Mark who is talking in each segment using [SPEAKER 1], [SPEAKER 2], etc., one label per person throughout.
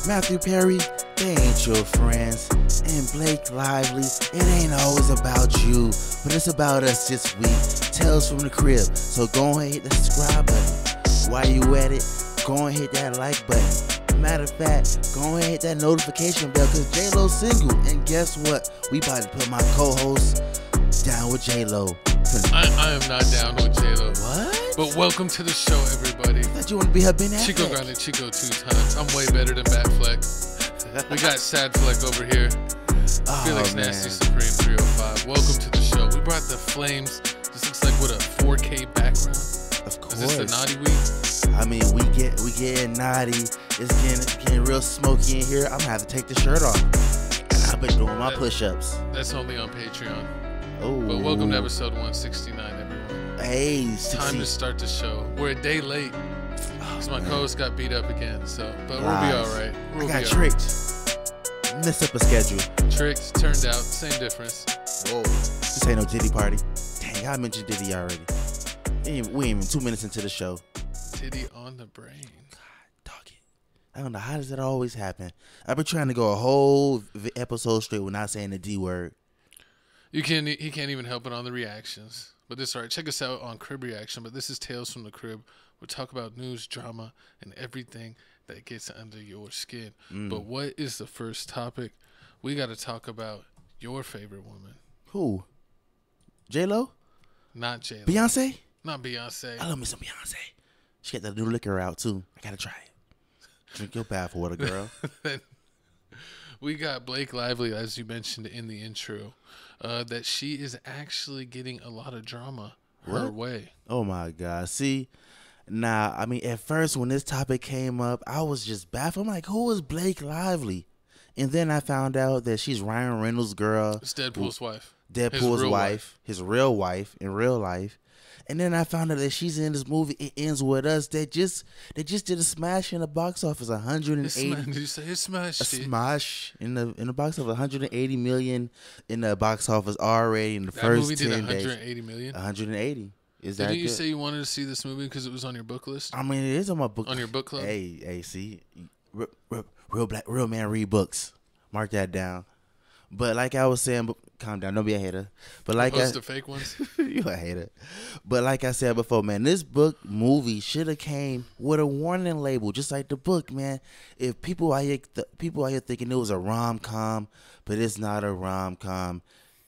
[SPEAKER 1] Mathew Perry, they ain't your friends. And Blake Lively, it ain't always about you, but it's about us this week. Tales from the crib. So go ahead and hit the subscribe button. While you at it, go and hit that like button. Matter of fact, go and hit that notification bell because J-Lo's single. And guess what? We about to put my co-host down with J-Lo.
[SPEAKER 2] I am not down with J-Lo.
[SPEAKER 1] What?
[SPEAKER 2] But welcome to the show, everybody.
[SPEAKER 1] I thought you want to be her Ben Affleck.
[SPEAKER 2] Chico Grande Chico 2 times. I'm way better than Batfleck. We got Sad Fleck over here. Felix Nasty Supreme 305. Welcome to the show. We brought the flames. This looks like what, a 4K background?
[SPEAKER 1] Of course.
[SPEAKER 2] Is this the naughty week?
[SPEAKER 1] I mean, we getting naughty. It's getting real smoky in here. I'm gonna have to take the shirt off. And I've been doing my push-ups.
[SPEAKER 2] That's only on Patreon.
[SPEAKER 1] Oh.
[SPEAKER 2] But welcome to episode 169, everyone.
[SPEAKER 1] Hey,
[SPEAKER 2] time to start the show. We're a day late. Because my co-host got beat up again. So, but we'll be all right.
[SPEAKER 1] I got tricked. Messed up a schedule.
[SPEAKER 2] Tricked, turned out, same difference.
[SPEAKER 1] Whoa. This ain't no Diddy party. Dang, I mentioned Diddy already. We ain't even 2 minutes into the show.
[SPEAKER 2] Diddy on the brain.
[SPEAKER 1] God, dog it. I don't know, how does that always happen? I've been trying to go a whole episode straight without saying the D word.
[SPEAKER 2] He can't even help it on the reactions. But this, all right, check us out on Crib Reaction. But this is Tales from the Crib. We'll talk about news, drama, and everything that gets under your skin. But what is the first topic? We got to talk about your favorite woman.
[SPEAKER 1] Who? J-Lo?
[SPEAKER 2] Not J-Lo.
[SPEAKER 1] Beyonce?
[SPEAKER 2] Not Beyonce.
[SPEAKER 1] I love me some Beyonce. She got that new liquor out, too. I got to try it. Drink your bath water, girl.
[SPEAKER 2] We got Blake Lively, as you mentioned in the intro, that she is actually getting a lot of drama her way. Oh, my God. See, now, I mean, at first when this topic came up, I was just baffled. I'm like, who is Blake Lively? And then I found out that she's Ryan Reynolds' girl. It's Deadpool's wife.
[SPEAKER 1] Deadpool's wife. His real wife in real life. And then I found out that she's in this movie, It Ends With Us. They just did a smash in the box office, 180.
[SPEAKER 2] Did you say it smashed?
[SPEAKER 1] A smash in the box office, 180 million in the box office already in the first 10 days. That movie did 180 million. 180. Is that
[SPEAKER 2] Didn't you say you wanted to see this movie because it was on your book list?
[SPEAKER 1] I mean, it is on my book.
[SPEAKER 2] On your book club.
[SPEAKER 1] Hey, see, real man read books. Mark that down. But like I was saying, calm down, don't be a hater. But like
[SPEAKER 2] the fake ones.
[SPEAKER 1] You a hater. But like I said before, man, this movie should have came with a warning label, just like the book, man. If people out here thinking it was a rom-com, but it's not a rom-com,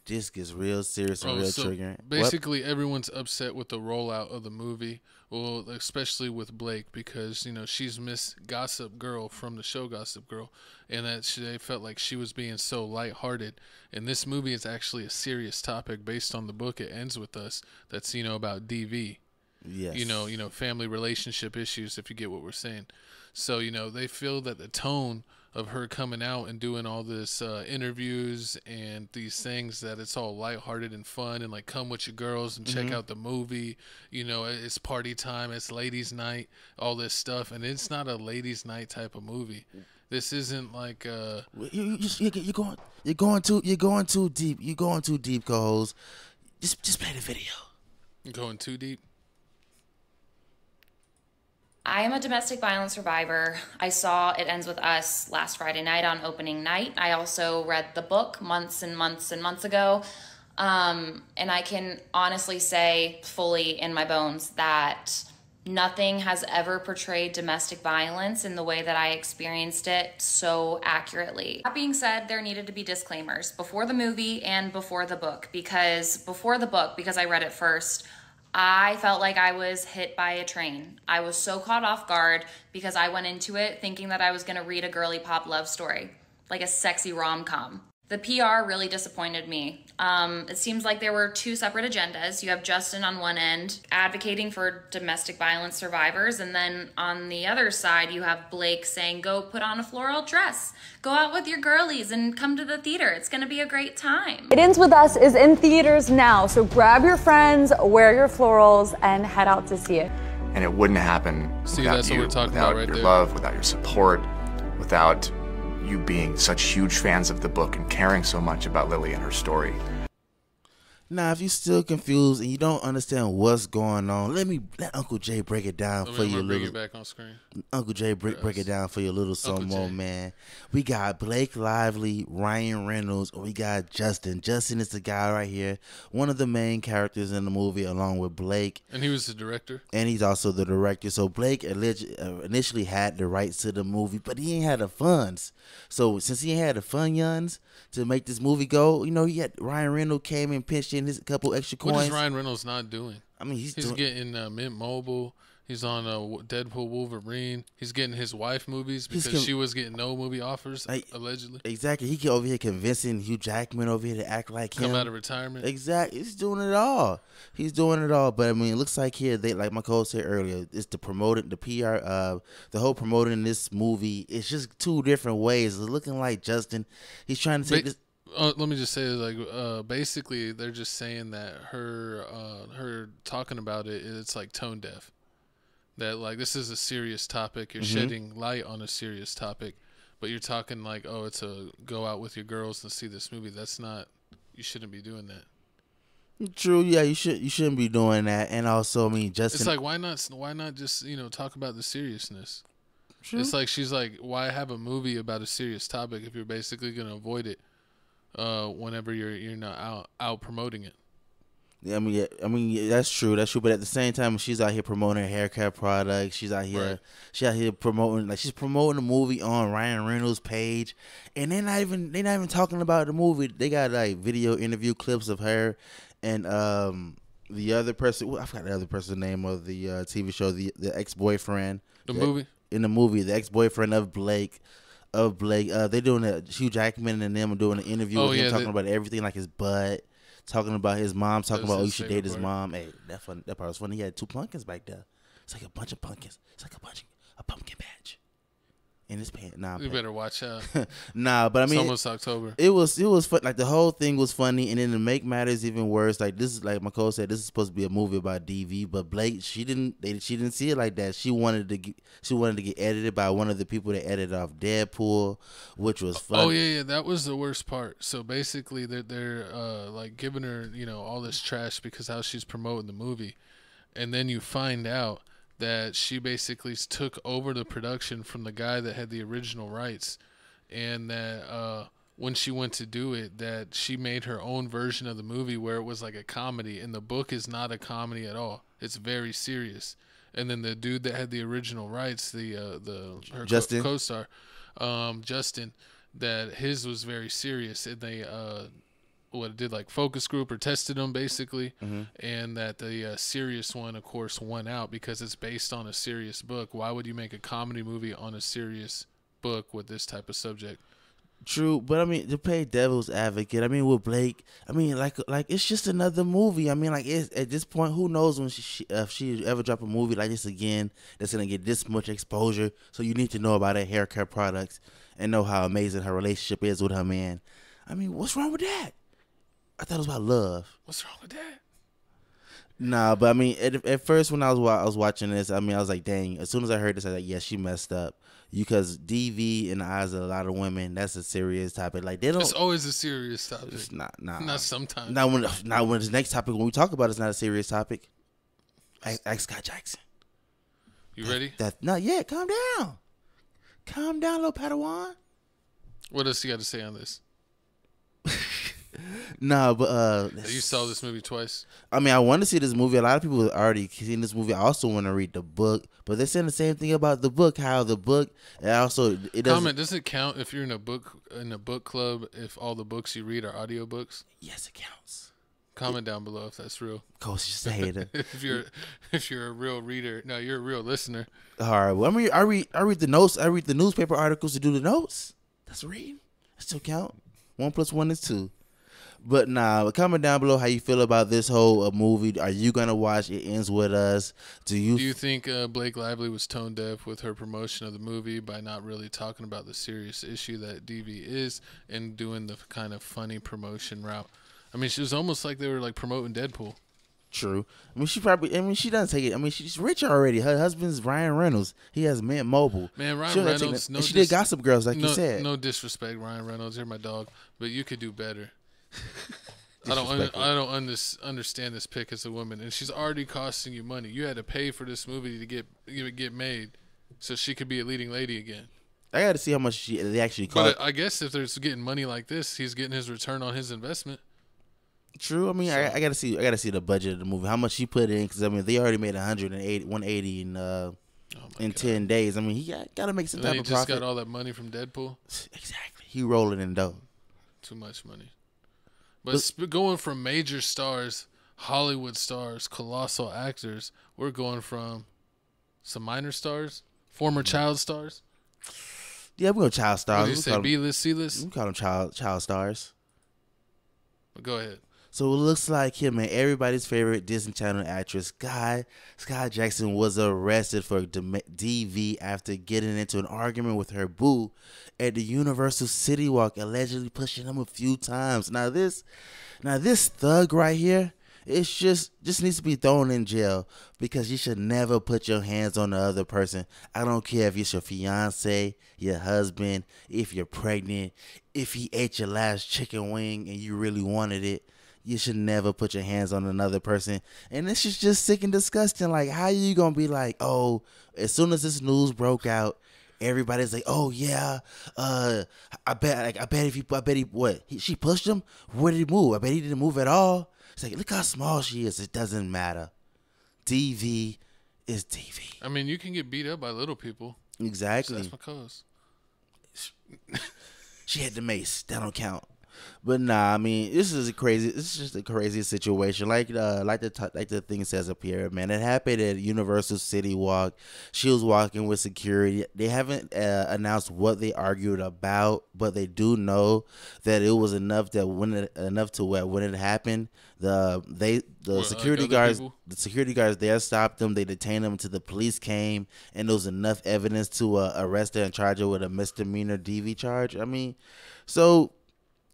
[SPEAKER 1] this gets real serious and real triggering.
[SPEAKER 2] Basically, everyone's upset with the rollout of the movie. Well, especially with Blake, because she's Miss Gossip Girl from the show Gossip Girl, and that they felt like she was being so lighthearted. And this movie is actually a serious topic based on the book. It Ends With Us. That's about DV. Yes. Family relationship issues. If you get what we're saying. So they feel that the tone of her coming out and doing all this interviews and these things, that it's all lighthearted and fun and like come with your girls and check out the movie. It's party time, it's ladies' night, all this stuff, and it's not a ladies' night type of movie. This isn't like you're going too deep. You're going too deep, co-host. Just play the video. You're going too deep.
[SPEAKER 3] I am a domestic violence survivor. I saw It Ends With Us last Friday night on opening night. I also read the book months and months and months ago. And I can honestly say fully in my bones that nothing has ever portrayed domestic violence in the way that I experienced it so accurately. That being said, there needed to be disclaimers before the movie and before the book, because I read it first, I felt like I was hit by a train. I was so caught off guard because I went into it thinking that I was going to read a girly pop love story, like a sexy rom-com. The PR really disappointed me. It seems like there were two separate agendas. You have Justin on one end advocating for domestic violence survivors, and then on the other side you have Blake saying, go put on a floral dress, go out with your girlies and come to the theater. It's gonna be a great time.
[SPEAKER 4] It Ends With Us is in theaters now, so grab your friends, wear your florals, and head out to see it.
[SPEAKER 5] And it wouldn't happen without you, without your love, without your support, without you being such huge fans of the book and caring so much about Lily and her story.
[SPEAKER 1] Now, if you're still confused and you don't understand what's going on, let Uncle Jay break it down for you.
[SPEAKER 2] Bring it back on screen.
[SPEAKER 1] Uncle Jay break it down for you a little some more, man. We got Blake Lively, Ryan Reynolds, or we got Justin. Justin is the guy right here, one of the main characters in the movie, along with Blake.
[SPEAKER 2] And he was the director.
[SPEAKER 1] And he's also the director. So Blake initially had the rights to the movie, but he ain't had the funds. So since he ain't had the funds to make this movie go, you know, he had Ryan Reynolds came and pitched in his couple extra coins.
[SPEAKER 2] What is Ryan Reynolds not doing?
[SPEAKER 1] I mean, he's
[SPEAKER 2] getting Mint Mobile. He's on Deadpool Wolverine. He's getting his wife movies because she was getting no movie offers, allegedly.
[SPEAKER 1] Exactly. He over here convincing Hugh Jackman over here to act like him.
[SPEAKER 2] Come out of retirement.
[SPEAKER 1] Exactly. He's doing it all. He's doing it all. But, I mean, it looks like here, like my co said earlier, it's the PR, the whole promoting this movie. It's just two different ways. It's looking like Justin, he's trying to take this.
[SPEAKER 2] Let me just say, like, basically, they're just saying that her talking about it, it's like tone deaf. That, like, this is a serious topic. You're shedding light on a serious topic, but you're talking like, oh, it's a go out with your girls and see this movie. That's not. You shouldn't be doing that.
[SPEAKER 1] True. Yeah, you shouldn't be doing that. And also, I mean, Justin.
[SPEAKER 2] It's like, why not just talk about the seriousness?
[SPEAKER 1] True.
[SPEAKER 2] It's like she's like, why have a movie about a serious topic if you're basically gonna avoid it whenever you're not out promoting it?
[SPEAKER 1] Yeah, I mean, that's true. That's true. But at the same time, she's out here promoting her haircare products. She's out here, promoting, she's promoting the movie on Ryan Reynolds' page, and they're not even talking about the movie. They got like video interview clips of her and the other person. I forgot the other person's name of the TV show. The ex-boyfriend. In the movie, the ex-boyfriend of Blake. They're doing Hugh Jackman and them are doing an interview with him talking about everything, like his butt. Talking about his mom, talking about, you should date his mom. Hey, that part was funny. He had 2 pumpkins back there. It's like a bunch of pumpkins. It's like a pumpkin patch in his pants. Nah,
[SPEAKER 2] you better watch out.
[SPEAKER 1] Nah, but I mean,
[SPEAKER 2] it's almost October.
[SPEAKER 1] It was fun. Like, the whole thing was funny, and then to make matters even worse, like, this is, like my co said, this is supposed to be a movie about DV, but Blake, she didn't see it like that. She wanted to get edited by one of the people that edited off Deadpool, which was fun.
[SPEAKER 2] Oh yeah, that was the worst part. So basically, they're like giving her all this trash because how she's promoting the movie, and then you find out that she basically took over the production from the guy that had the original rights, and that when she went to do it, that she made her own version of the movie where it was like a comedy, and the book is not a comedy at all. It's very serious. And then the dude that had the original rights, her
[SPEAKER 1] Justin
[SPEAKER 2] co-star, Justin, that his was very serious, and they did like focus group or tested them basically, and that the serious one, of course, won out because it's based on a serious book. Why would you make a comedy movie on a serious book with this type of subject?
[SPEAKER 1] True, but I mean, to play devil's advocate, I mean, with Blake, I mean, like it's just another movie. I mean, like, at this point, who knows when if she ever drop a movie like this again that's gonna get this much exposure. So you need to know about her hair care products and know how amazing her relationship is with her man. I mean, what's wrong with that? I thought it was about love.
[SPEAKER 2] What's wrong with that?
[SPEAKER 1] Nah, but I mean, at first when I was watching this, I mean, I was like, dang. As soon as I heard this, I was like, yeah, she messed up. Because DV in the eyes of a lot of women, that's a serious topic. Like, they don't.
[SPEAKER 2] It's always a serious topic.
[SPEAKER 1] It's not
[SPEAKER 2] sometimes.
[SPEAKER 1] Not when this next topic, when we talk about, it's not a serious topic. Ask Scott Jackson.
[SPEAKER 2] You ready?
[SPEAKER 1] Not yet. Calm down. Calm down, little Padawan.
[SPEAKER 2] What else you got to say on this?
[SPEAKER 1] Nah, but
[SPEAKER 2] you saw this movie twice.
[SPEAKER 1] I mean, I want to see this movie. A lot of people have already seen this movie. I also want to read the book, but they're saying the same thing about the book. How the book, and also it doesn't.
[SPEAKER 2] Comment: does it count if you're in a book club? If all the books you read are audiobooks?
[SPEAKER 1] Yes, it counts.
[SPEAKER 2] Comment down below if that's real.
[SPEAKER 1] Coach, just a hater.
[SPEAKER 2] if you're a real reader, no, you're a real listener.
[SPEAKER 1] All right. Well, I mean, I read the notes. I read the newspaper articles to do the notes. That's reading. That still count. 1 + 1 is 2. But nah, comment down below how you feel about this whole movie. Are you gonna watch It Ends With Us? Do you
[SPEAKER 2] think Blake Lively was tone deaf with her promotion of the movie by not really talking about the serious issue that DV is and doing the kind of funny promotion route? I mean, she was almost like they were like promoting Deadpool.
[SPEAKER 1] True. I mean, she doesn't take it. I mean, she's rich already. Her husband's Ryan Reynolds. He has Mint Mobile.
[SPEAKER 2] Man, Ryan Reynolds.
[SPEAKER 1] And she did Gossip Girls, like you said.
[SPEAKER 2] No disrespect, Ryan Reynolds. You're my dog, but you could do better. I don't understand this pick as a woman, and she's already costing you money. You had to pay for this movie to get made, so she could be a leading lady again.
[SPEAKER 1] I got to see how much they actually cost.
[SPEAKER 2] But I guess if they're getting money like this, he's getting his return on his investment.
[SPEAKER 1] True. I mean, so, I gotta see the budget of the movie, how much he put in, because I mean they already made 180 in 10 days. I mean, he got to make some type of profit.
[SPEAKER 2] He just got all that money from Deadpool.
[SPEAKER 1] Exactly. He rolling in dough.
[SPEAKER 2] Too much money. But going from major stars, Hollywood stars, colossal actors, we're going from some minor stars, former child stars.
[SPEAKER 1] Yeah, we're going child stars.
[SPEAKER 2] What do you say, B-list, C-list?
[SPEAKER 1] We call them child stars.
[SPEAKER 2] But go ahead.
[SPEAKER 1] So it looks like him, man. Everybody's favorite Disney Channel actress, Skai Jackson, was arrested for DV after getting into an argument with her boo at the Universal City Walk, allegedly pushing him a few times. Now this thug right here, it's just needs to be thrown in jail, because you should never put your hands on the other person. I don't care if it's your fiance, your husband, if you're pregnant, if he ate your last chicken wing and you really wanted it. You should never put your hands on another person. And this is just sick and disgusting. Like, how are you going to be like, oh, as soon as this news broke out, everybody's like, oh, yeah, I bet she pushed him? Where did he move? I bet he didn't move at all. It's like, look how small she is. It doesn't matter. DV is DV.
[SPEAKER 2] I mean, you can get beat up by little people.
[SPEAKER 1] Exactly.
[SPEAKER 2] So that's my cause.
[SPEAKER 1] She had the mace. That don't count. But nah, I mean, this is just a crazy situation. Like the thing says up here, man. It happened at Universal City Walk. She was walking with security. They haven't announced what they argued about, but they do know that it was enough to when it happened, the security guards there stopped them. They detained them until the police came, and there was enough evidence to arrest her and charge her with a misdemeanor DV charge. I mean, so.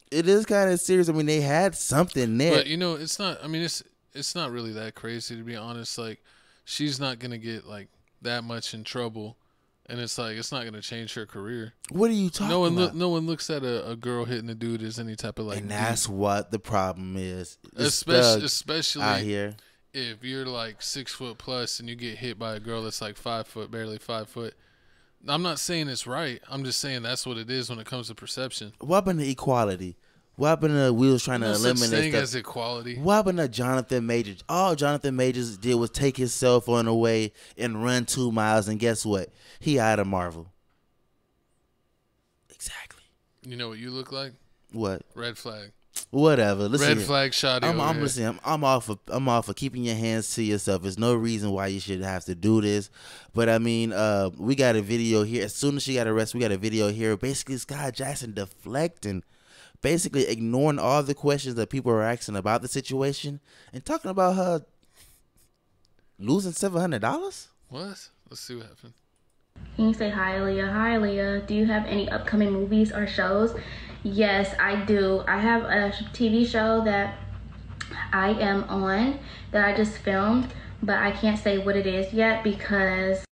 [SPEAKER 1] It is kind of serious. I mean, they had something there.
[SPEAKER 2] But, it's not, I mean, it's not really that crazy, to be honest. Like, she's not going to get, like, that much in trouble. And it's like, it's not going to change her career.
[SPEAKER 1] What are you talking about?
[SPEAKER 2] No one looks at a girl hitting a dude as any type of, like,
[SPEAKER 1] and that's what the problem is.
[SPEAKER 2] Especially
[SPEAKER 1] out here.
[SPEAKER 2] If you're, like, 6 foot plus and you get hit by a girl that's, like, 5 foot, barely 5 foot. I'm not saying it's right. I'm just saying that's what it is when it comes to perception.
[SPEAKER 1] What happened to equality? What happened to we was trying to eliminate
[SPEAKER 2] such thing as equality?
[SPEAKER 1] What happened to Jonathan Majors? All Jonathan Majors did was take his cell phone away and run 2 miles, and guess what? He out of Marvel. Exactly.
[SPEAKER 2] You know what you look like?
[SPEAKER 1] What?
[SPEAKER 2] Red flag.
[SPEAKER 1] Whatever. Listen,
[SPEAKER 2] red flag shot. I'm
[SPEAKER 1] off of keeping your hands to yourself. There's no reason why you should have to do this. But I mean, we got a video here. As soon as she got arrested, we got a video here. Basically, Skai Jackson deflecting, basically ignoring all the questions that people are asking about the situation and talking about her losing $700.
[SPEAKER 2] What? Let's see what happened.
[SPEAKER 6] Can you say hi, Leah? Hi, Leah. Do you have any upcoming movies or shows? Yes, I do. I have a TV show that I am on that I just filmed, but I can't say what it is yet because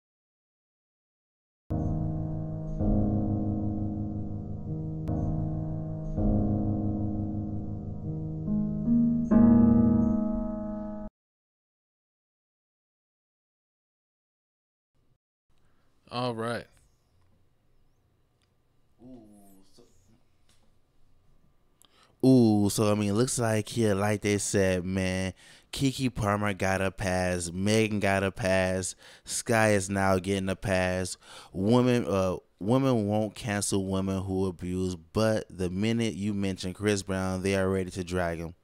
[SPEAKER 2] all right.
[SPEAKER 1] Ooh, so I mean, it looks like here, like they said, man, Keke Palmer got a pass, Megan got a pass, Skai is now getting a pass. Women won't cancel women who abuse, but the minute you mention Chris Brown, they are ready to drag him.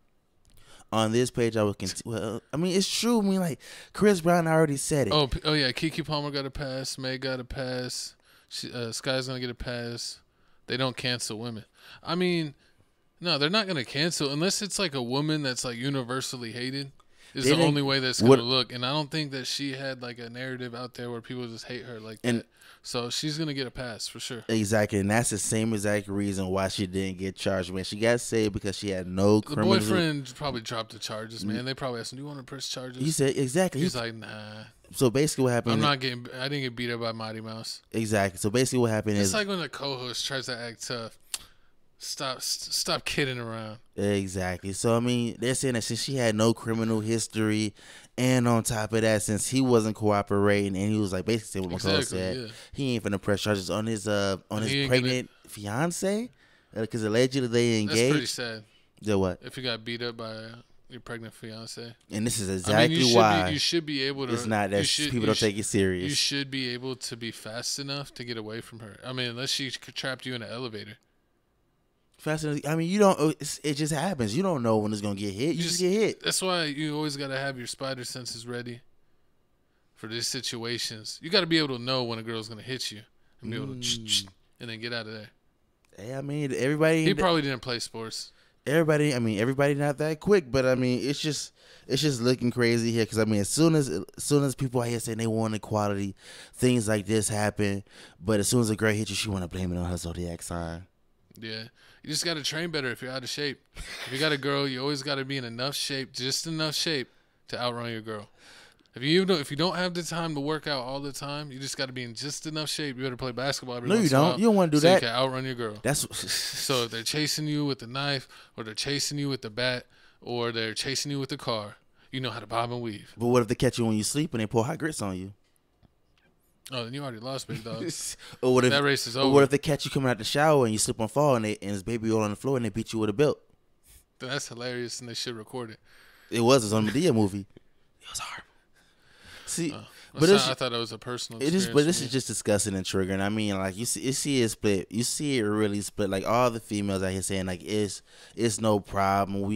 [SPEAKER 1] On this page, I would continue. Well, I mean, it's true. I mean, like, Chris Brown already said it.
[SPEAKER 2] Oh yeah, Keke Palmer got a pass, Meg got a pass, Skai's gonna get a pass. They don't cancel women. I mean. No, they're not going to cancel unless it's like a woman that's like universally hated. Is the only way that's going to look. And I don't think that she had like a narrative out there where people just hate her like that. So she's going to get a pass for sure.
[SPEAKER 1] Exactly. And that's the same exact reason why she didn't get charged, man. She got saved because she had no criminal.
[SPEAKER 2] The boyfriend probably dropped the charges, man. They probably asked him, do you want to press charges?
[SPEAKER 1] He said, exactly.
[SPEAKER 2] He's like, nah.
[SPEAKER 1] So basically what happened.
[SPEAKER 2] I didn't get beat up by Mighty Mouse.
[SPEAKER 1] Exactly. So basically what happened
[SPEAKER 2] is. It's like when the co-host tries to act tough. Stop kidding around.
[SPEAKER 1] Exactly. So I mean, they're saying that since she had no criminal history, and on top of that, since he wasn't cooperating, and he was like basically what McCall said, he ain't finna press charges on his pregnant fiance, because allegedly they engaged.
[SPEAKER 2] That's pretty sad.
[SPEAKER 1] The what?
[SPEAKER 2] If you got beat up by your pregnant fiance.
[SPEAKER 1] And this is exactly why
[SPEAKER 2] you should be able to.
[SPEAKER 1] It's not that people don't take it serious.
[SPEAKER 2] You should be able to be fast enough to get away from her. I mean, unless she trapped you in an elevator.
[SPEAKER 1] Fast enough. I mean, you don't. It just happens. You don't know when it's gonna get hit. You just get hit.
[SPEAKER 2] That's why you always gotta have your spider senses ready for these situations. You gotta be able to know when a girl's gonna hit you and be able to and then get out of there.
[SPEAKER 1] Hey, I mean, everybody.
[SPEAKER 2] He probably didn't play sports.
[SPEAKER 1] Everybody not that quick, but I mean, it's just looking crazy here. Because I mean, as soon as people out here saying they want equality, things like this happen. But as soon as a girl hits you, she want to blame it on her zodiac sign.
[SPEAKER 2] Yeah, you just got to train better if you're out of shape. If you got a girl, you always got to be in enough shape, just enough shape to outrun your girl. If you don't have the time to work out all the time, you just got to be in just enough shape. You better play basketball every once in a while.
[SPEAKER 1] You don't want to do
[SPEAKER 2] so
[SPEAKER 1] that.
[SPEAKER 2] You can outrun your girl. So if they're chasing you with the knife, or they're chasing you with the bat, or they're chasing you with the car, you know how to bob and weave.
[SPEAKER 1] But what if they catch you when you sleep and they pour hot grits on you?
[SPEAKER 2] Oh, then you already lost, big dog.
[SPEAKER 1] Or what if
[SPEAKER 2] that race is over?
[SPEAKER 1] Or what if they catch you coming out the shower and you slip and fall and it's baby oil on the floor and they beat you with a belt?
[SPEAKER 2] That's hilarious, and they should record it.
[SPEAKER 1] It was a Medea movie. It was horrible. See,
[SPEAKER 2] but I thought it was a personal experience.
[SPEAKER 1] But this is just disgusting and triggering. I mean, like you see it split. You see it really split. Like all the females out here saying like it's no problem.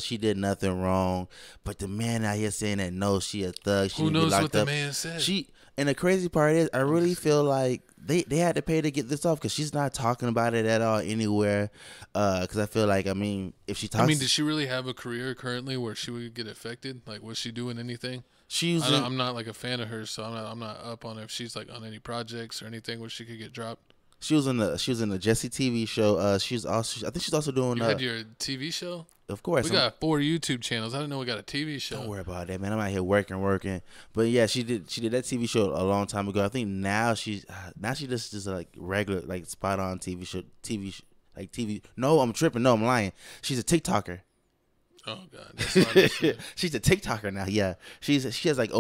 [SPEAKER 1] She did nothing wrong. But the man out here saying that no, she a thug. She
[SPEAKER 2] Who knows what the
[SPEAKER 1] up.
[SPEAKER 2] man said?
[SPEAKER 1] And the crazy part is, I really feel like they had to pay to get this off because she's not talking about it at all anywhere. Because I feel like, I mean, if she talks,
[SPEAKER 2] did she really have a career currently where she would get affected? Like, was she doing anything?
[SPEAKER 1] I'm
[SPEAKER 2] not like a fan of hers, so I'm not up on her if she's like on any projects or anything where she could get dropped.
[SPEAKER 1] She was in the Jessie TV show. I think she's also doing.
[SPEAKER 2] You had your TV show.
[SPEAKER 1] Of course,
[SPEAKER 2] we got 4 YouTube channels. I didn't know we got a TV show.
[SPEAKER 1] Don't worry about that, man. I'm out here working. But yeah, she did that TV show a long time ago. I think now she just like regular like spot on TV show like TV. No, I'm tripping. No, I'm lying. She's a TikToker.
[SPEAKER 2] Oh God, that's not
[SPEAKER 1] she's a TikToker now. Yeah, she has like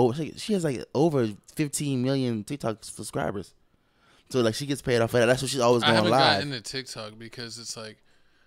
[SPEAKER 1] over 15 million TikTok subscribers. So like she gets paid off of that. That's what she's always going live.
[SPEAKER 2] I haven't gotten into TikTok because it's like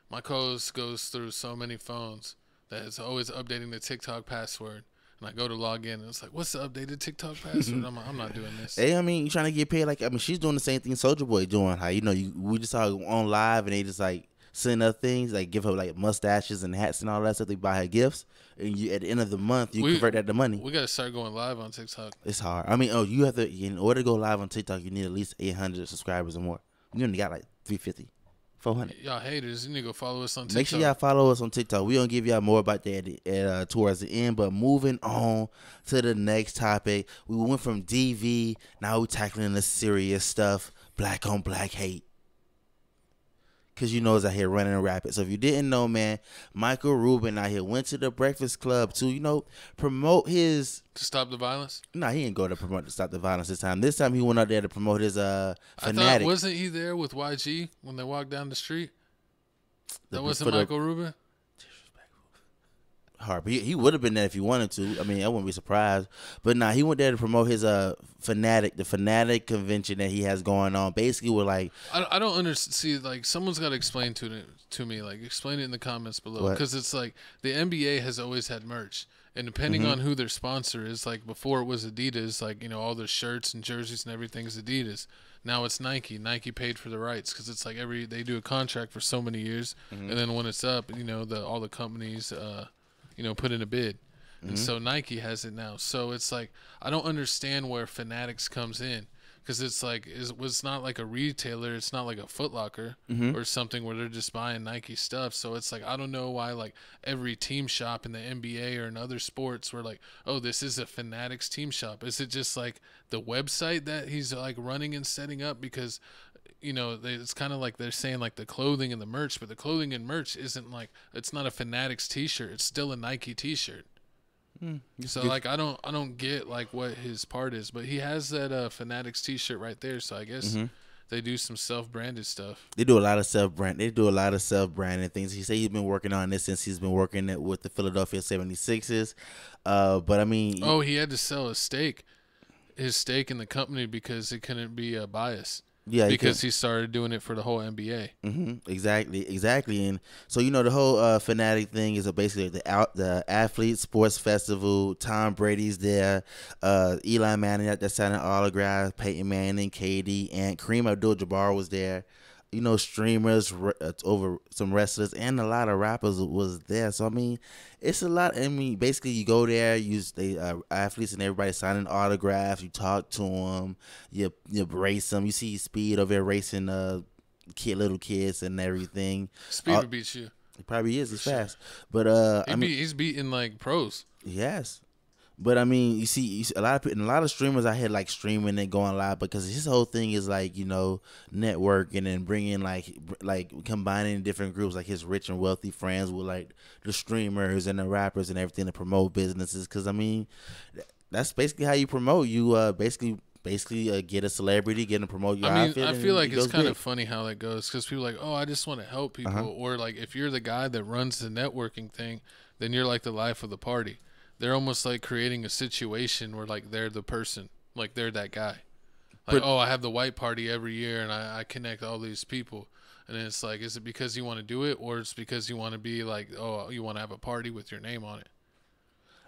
[SPEAKER 2] my co-host goes through so many phones that it's always updating the TikTok password. And I go to log in and it's like, what's the updated TikTok password? I'm not doing this.
[SPEAKER 1] Hey, I mean, you trying to get paid like she's doing the same thing SoulJaBoy doing. How we just saw her on live and they just like send her things like give her like mustaches and hats and all that stuff. They buy her gifts and at the end of the month you convert that to money.
[SPEAKER 2] We gotta start going live on TikTok.
[SPEAKER 1] It's hard. I mean, you have to in order to go live on TikTok you need at least 800 subscribers or more. You only got like 350. 400.
[SPEAKER 2] Y'all haters, you need to go follow us on TikTok.
[SPEAKER 1] Make sure y'all follow us on TikTok. We're going to give y'all more about that towards the end. But moving on to the next topic. We went from DV. Now we're tackling the serious stuff. Black on black hate. Because it's out here running rapid. So if you didn't know, man, Michael Rubin out here went to the Breakfast Club to, promote his...
[SPEAKER 2] To stop the violence?
[SPEAKER 1] No, he didn't go to promote to stop the violence this time. This time he went out there to promote his Fanatic.
[SPEAKER 2] Wasn't he there with YG when they walked down the street? That wasn't Michael Rubin?
[SPEAKER 1] Hard. But he would have been there if he wanted to. I mean, I wouldn't be surprised. But nah, he went there to promote his the Fanatic convention that he has going on. Basically, we're like,
[SPEAKER 2] I don't understand. See, like someone's got to explain to me. Like, explain it in the comments below because it's like the NBA has always had merch, and depending on who their sponsor is, like before it was Adidas, like all their shirts and jerseys and everything's Adidas. Now it's Nike. Nike paid for the rights because it's like they do a contract for so many years, and then when it's up, all the companies. Put in a bid. And so Nike has it now. So it's like, I don't understand where Fanatics comes in. Because it's like, it's not like a retailer. It's not like a Foot Locker or something where they're just buying Nike stuff. So it's like, I don't know why like every team shop in the NBA or in other sports were like, oh, this is a Fanatics team shop. Is it just like the website that he's like running and setting up? Because it's kind of like they're saying like the clothing and the merch, but the clothing and merch isn't like, it's not a Fanatics t-shirt. It's still a Nike t-shirt. So like, I don't get like what his part is, but he has that Fanatics t-shirt right there. So I guess they do some self-branded stuff.
[SPEAKER 1] They do a lot of self-branded things. He said he's been working on this since he's been working it with the Philadelphia 76ers. But I mean,
[SPEAKER 2] oh, he had to sell his stake in the company because it couldn't be biased. Yeah, because he started doing it for the whole NBA.
[SPEAKER 1] Exactly. And so the whole Fanatic thing is basically the athlete sports festival. Tom Brady's there, Eli Manning that's signing autographs, Peyton Manning, KD, and Kareem Abdul-Jabbar was there. Streamers, over some wrestlers, and a lot of rappers was there. So I mean, it's a lot. I mean, basically, you go there, athletes and everybody signing autographs. You talk to them, you race them. You see Speed over there racing little kids and everything.
[SPEAKER 2] Speed would beat you.
[SPEAKER 1] He probably is. He's fast, but
[SPEAKER 2] he's beating like pros.
[SPEAKER 1] Yes. But I mean, you see a lot of streamers out here like streaming and going live because his whole thing is like networking and bringing like combining different groups like his rich and wealthy friends with like the streamers and the rappers and everything to promote businesses. Because I mean, that's basically how you promote. You basically get a celebrity, get them to promote your outfit.
[SPEAKER 2] I feel like it's kind of funny how that goes because people are like, oh, I just want to help people, or like if you're the guy that runs the networking thing, then you're like the life of the party. They're almost like creating a situation where like they're the person, like they're that guy. Like, oh, I have the white party every year and I connect all these people. And then it's like, is it because you want to do it or it's because you want to be like, oh, you want to have a party with your name on it?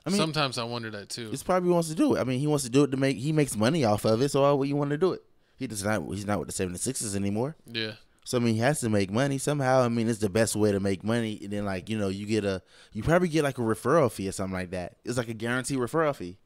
[SPEAKER 2] I mean, sometimes I wonder that too.
[SPEAKER 1] It's probably wants to do it. I mean, he wants to do it he makes money off of it. So why would you want to do it? He's not with the 76ers anymore.
[SPEAKER 2] Yeah.
[SPEAKER 1] So I mean, he has to make money somehow. I mean, it's the best way to make money. And then like, you probably get like a referral fee or something like that. It's like a guaranteed referral fee.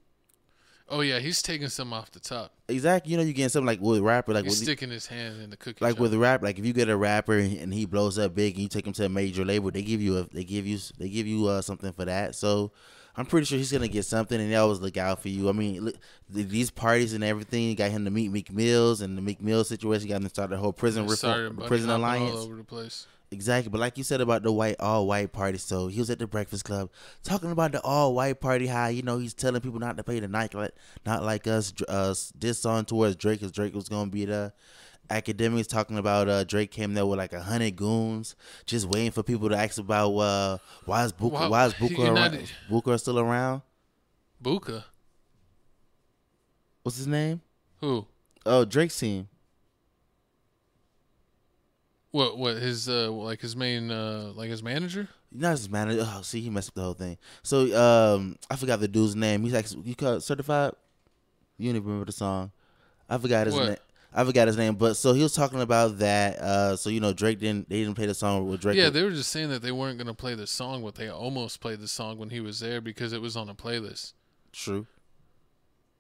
[SPEAKER 2] Oh yeah, he's taking some off the top.
[SPEAKER 1] Exactly. You getting something like with a rapper, like
[SPEAKER 2] he's sticking his hand in the cookie.
[SPEAKER 1] Like
[SPEAKER 2] jar.
[SPEAKER 1] with a rapper, like if you get a rapper and he blows up big and you take him to a major label, they give you something for that. So I'm pretty sure he's gonna get something, and they always look out for you. I mean, look, these parties and everything got him to meet Meek Mills, and the Meek Mills situation got him to start the whole prison alliance.
[SPEAKER 2] All over the place.
[SPEAKER 1] Exactly, but like you said about the all white party, so he was at the Breakfast Club talking about the all white party. How he's telling people not to pay the night, not like us. This song towards Drake, because Drake was gonna be there. Academics talking about Drake came there with like 100 goons, just waiting for people to ask about why is Booker still around?
[SPEAKER 2] Booker?
[SPEAKER 1] What's his name?
[SPEAKER 2] Who?
[SPEAKER 1] Oh, Drake's team.
[SPEAKER 2] What his like his main like his manager?
[SPEAKER 1] Not his manager. Oh, see, he messed up the whole thing. So I forgot the dude's name. He's actually you call it Certified. You don't even remember the song. I forgot his name. But so he was talking about that. So Drake they didn't play the song with Drake.
[SPEAKER 2] Yeah, they were just saying that they weren't gonna play the song, but they almost played the song when he was there because it was on a playlist.
[SPEAKER 1] True.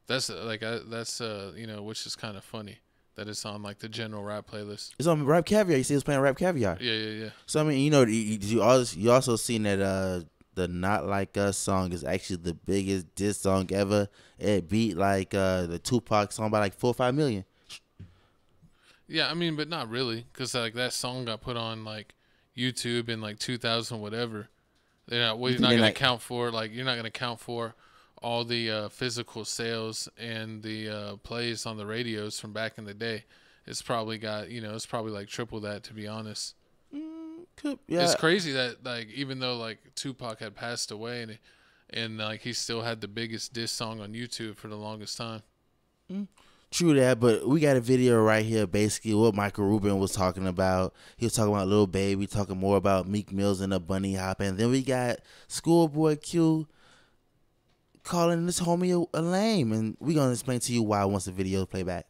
[SPEAKER 2] That's which is kind of funny that it's on like the general rap playlist.
[SPEAKER 1] It's on Rap Caviar. You see, it's playing Rap Caviar.
[SPEAKER 2] Yeah.
[SPEAKER 1] So I mean, you also seen that the Not Like Us song is actually the biggest diss song ever. It beat like the Tupac song by like 4 or 5 million.
[SPEAKER 2] Yeah, I mean, but not really, because like that song got put on like YouTube in like 2000 whatever. You're not gonna count for you're not gonna count for all the physical sales and the plays on the radios from back in the day. It's probably got it's probably like triple that, to be honest.
[SPEAKER 1] Yeah.
[SPEAKER 2] It's crazy that like even though like Tupac had passed away and like he still had the biggest diss song on YouTube for the longest time.
[SPEAKER 1] True that, but we got a video right here basically what Michael Rubin was talking about. He was talking about Lil Baby, talking more about Meek Mills and a bunny hop. And then we got Schoolboy Q calling this homie a lame. And we're going to explain to you why once the video play back.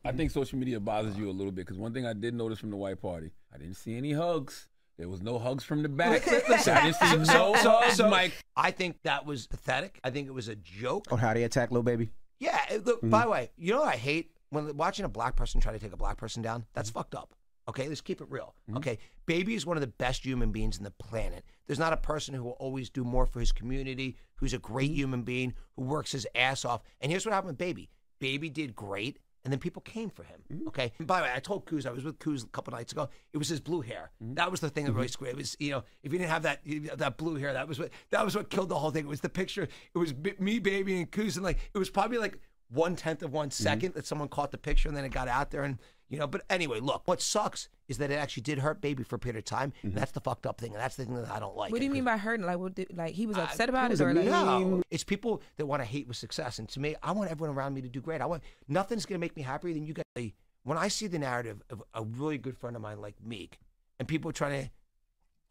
[SPEAKER 7] I think social media bothers you a little bit because one thing I did notice from the white party, I didn't see any hugs. There was no hugs from the back.
[SPEAKER 8] Listen,
[SPEAKER 7] I didn't see no hugs, Mike.
[SPEAKER 8] I think that was pathetic. I think it was a joke.
[SPEAKER 9] On how they attack Lil Baby?
[SPEAKER 8] Yeah, look, by the way, you know what I hate? When watching a black person try to take a black person down, that's fucked up. Okay, let's keep it real. Okay, Baby is one of the best human beings on the planet. There's not a person who will always do more for his community, who's a great human being, who works his ass off. And here's what happened with Baby. Baby did great, and then people came for him. Okay, and by the way, I told Kuz, I was with Kuz a couple nights ago, it was his blue hair. That was the thing that really screwed. It was, if you didn't have that blue hair, that was what killed the whole thing. It was the picture. It was me, Baby, and Kuz, and like it was probably like 1/10 of 1 second that someone caught the picture, and then it got out there, and You know, but anyway, look, what sucks is that it actually did hurt Baby for a period of time. And that's the fucked up thing, and that's the thing that I don't like.
[SPEAKER 9] What do you mean by hurting? Like, he was upset about it, or like?
[SPEAKER 8] No, it's people that want to hate with success. And to me, I want everyone around me to do great. Nothing's gonna make me happier than you guys. When I see the narrative of a really good friend of mine like Meek, and people trying to,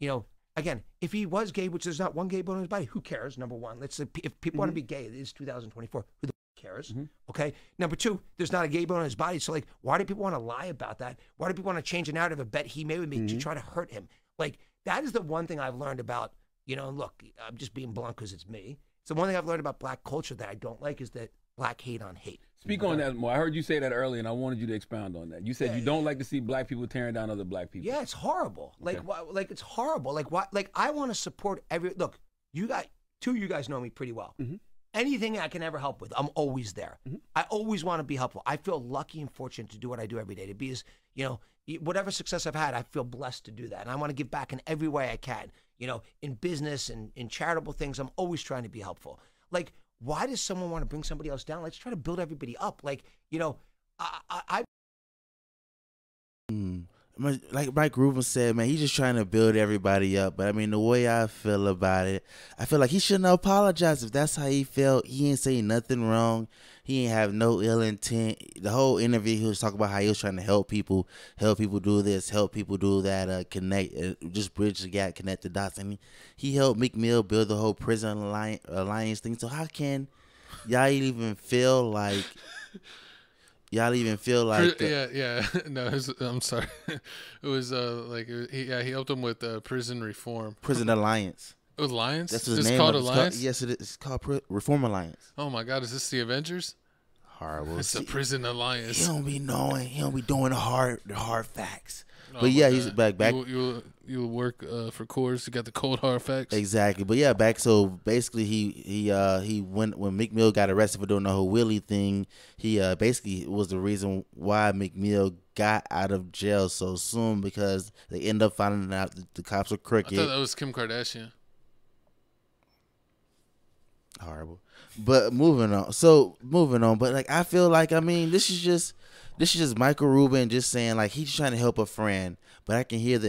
[SPEAKER 8] you know, again, if he was gay, which there's not one gay bone in his body, who cares? Number one, let's say if people want to be gay, it is 2024. Who the cares? Okay. Number two, there's not a gay bone in his body. So like, why do people want to lie about that? Why do people want to change a narrative, a bet he made with me to try to hurt him? Like, that is the one thing I've learned about, you know, and look, I'm just being blunt because it's me. It's the one thing I've learned about black culture that I don't like is that black hate on hate.
[SPEAKER 7] Speak on that more. I heard you say that earlier, and I wanted you to expound on that. You said you don't like to see black people tearing down other black people.
[SPEAKER 8] Yeah, it's horrible. Like, like it's horrible. Like, why? Like, I want to support every. Look, you guys know me pretty well. Anything I can ever help with, I'm always there. I always want to be helpful. I feel lucky and fortunate to do what I do every day. To be as, you know, whatever success I've had, I feel blessed to do that. And I want to give back in every way I can. You know, in business and in charitable things, I'm always trying to be helpful. Like, why does someone want to bring somebody else down? Let's try to build everybody up. Like, you know,
[SPEAKER 1] like Ruben said, man, he's just trying to build everybody up. But I mean, the way I feel about it, I feel like he shouldn't apologize if that's how he felt. He ain't saying nothing wrong. He ain't have no ill intent. The whole interview, he was talking about how he was trying to help people do this, help people do that, connect, just bridge the gap, connect the dots. And he helped Meek Mill build the whole prison alliance thing. So how can y'all even feel like? Y'all even feel like
[SPEAKER 2] no, I'm sorry. It was he helped him with prison reform,
[SPEAKER 1] prison alliance.
[SPEAKER 2] Alliance?
[SPEAKER 1] That's his
[SPEAKER 2] it's
[SPEAKER 1] name.
[SPEAKER 2] Called Alliance?
[SPEAKER 1] Yes, it is. It's called Reform Alliance.
[SPEAKER 2] Oh my God, is this the Avengers?
[SPEAKER 1] Horrible.
[SPEAKER 2] It's a prison alliance.
[SPEAKER 1] He don't be knowing. He don't be doing the hard facts. But yeah, he's back.
[SPEAKER 2] You work for Coors. You got the cold hard facts.
[SPEAKER 1] Exactly. But yeah, back. So basically, he went when Meek Mill got arrested for doing the whole Willie thing. He basically was the reason why Meek Mill got out of jail so soon, because they end up finding out that the cops were crooked.
[SPEAKER 2] I thought that was Kim Kardashian.
[SPEAKER 1] Horrible. But moving on. But like, I feel like, I mean, this is just Michael Rubin just saying, like, he's trying to help a friend. But I can hear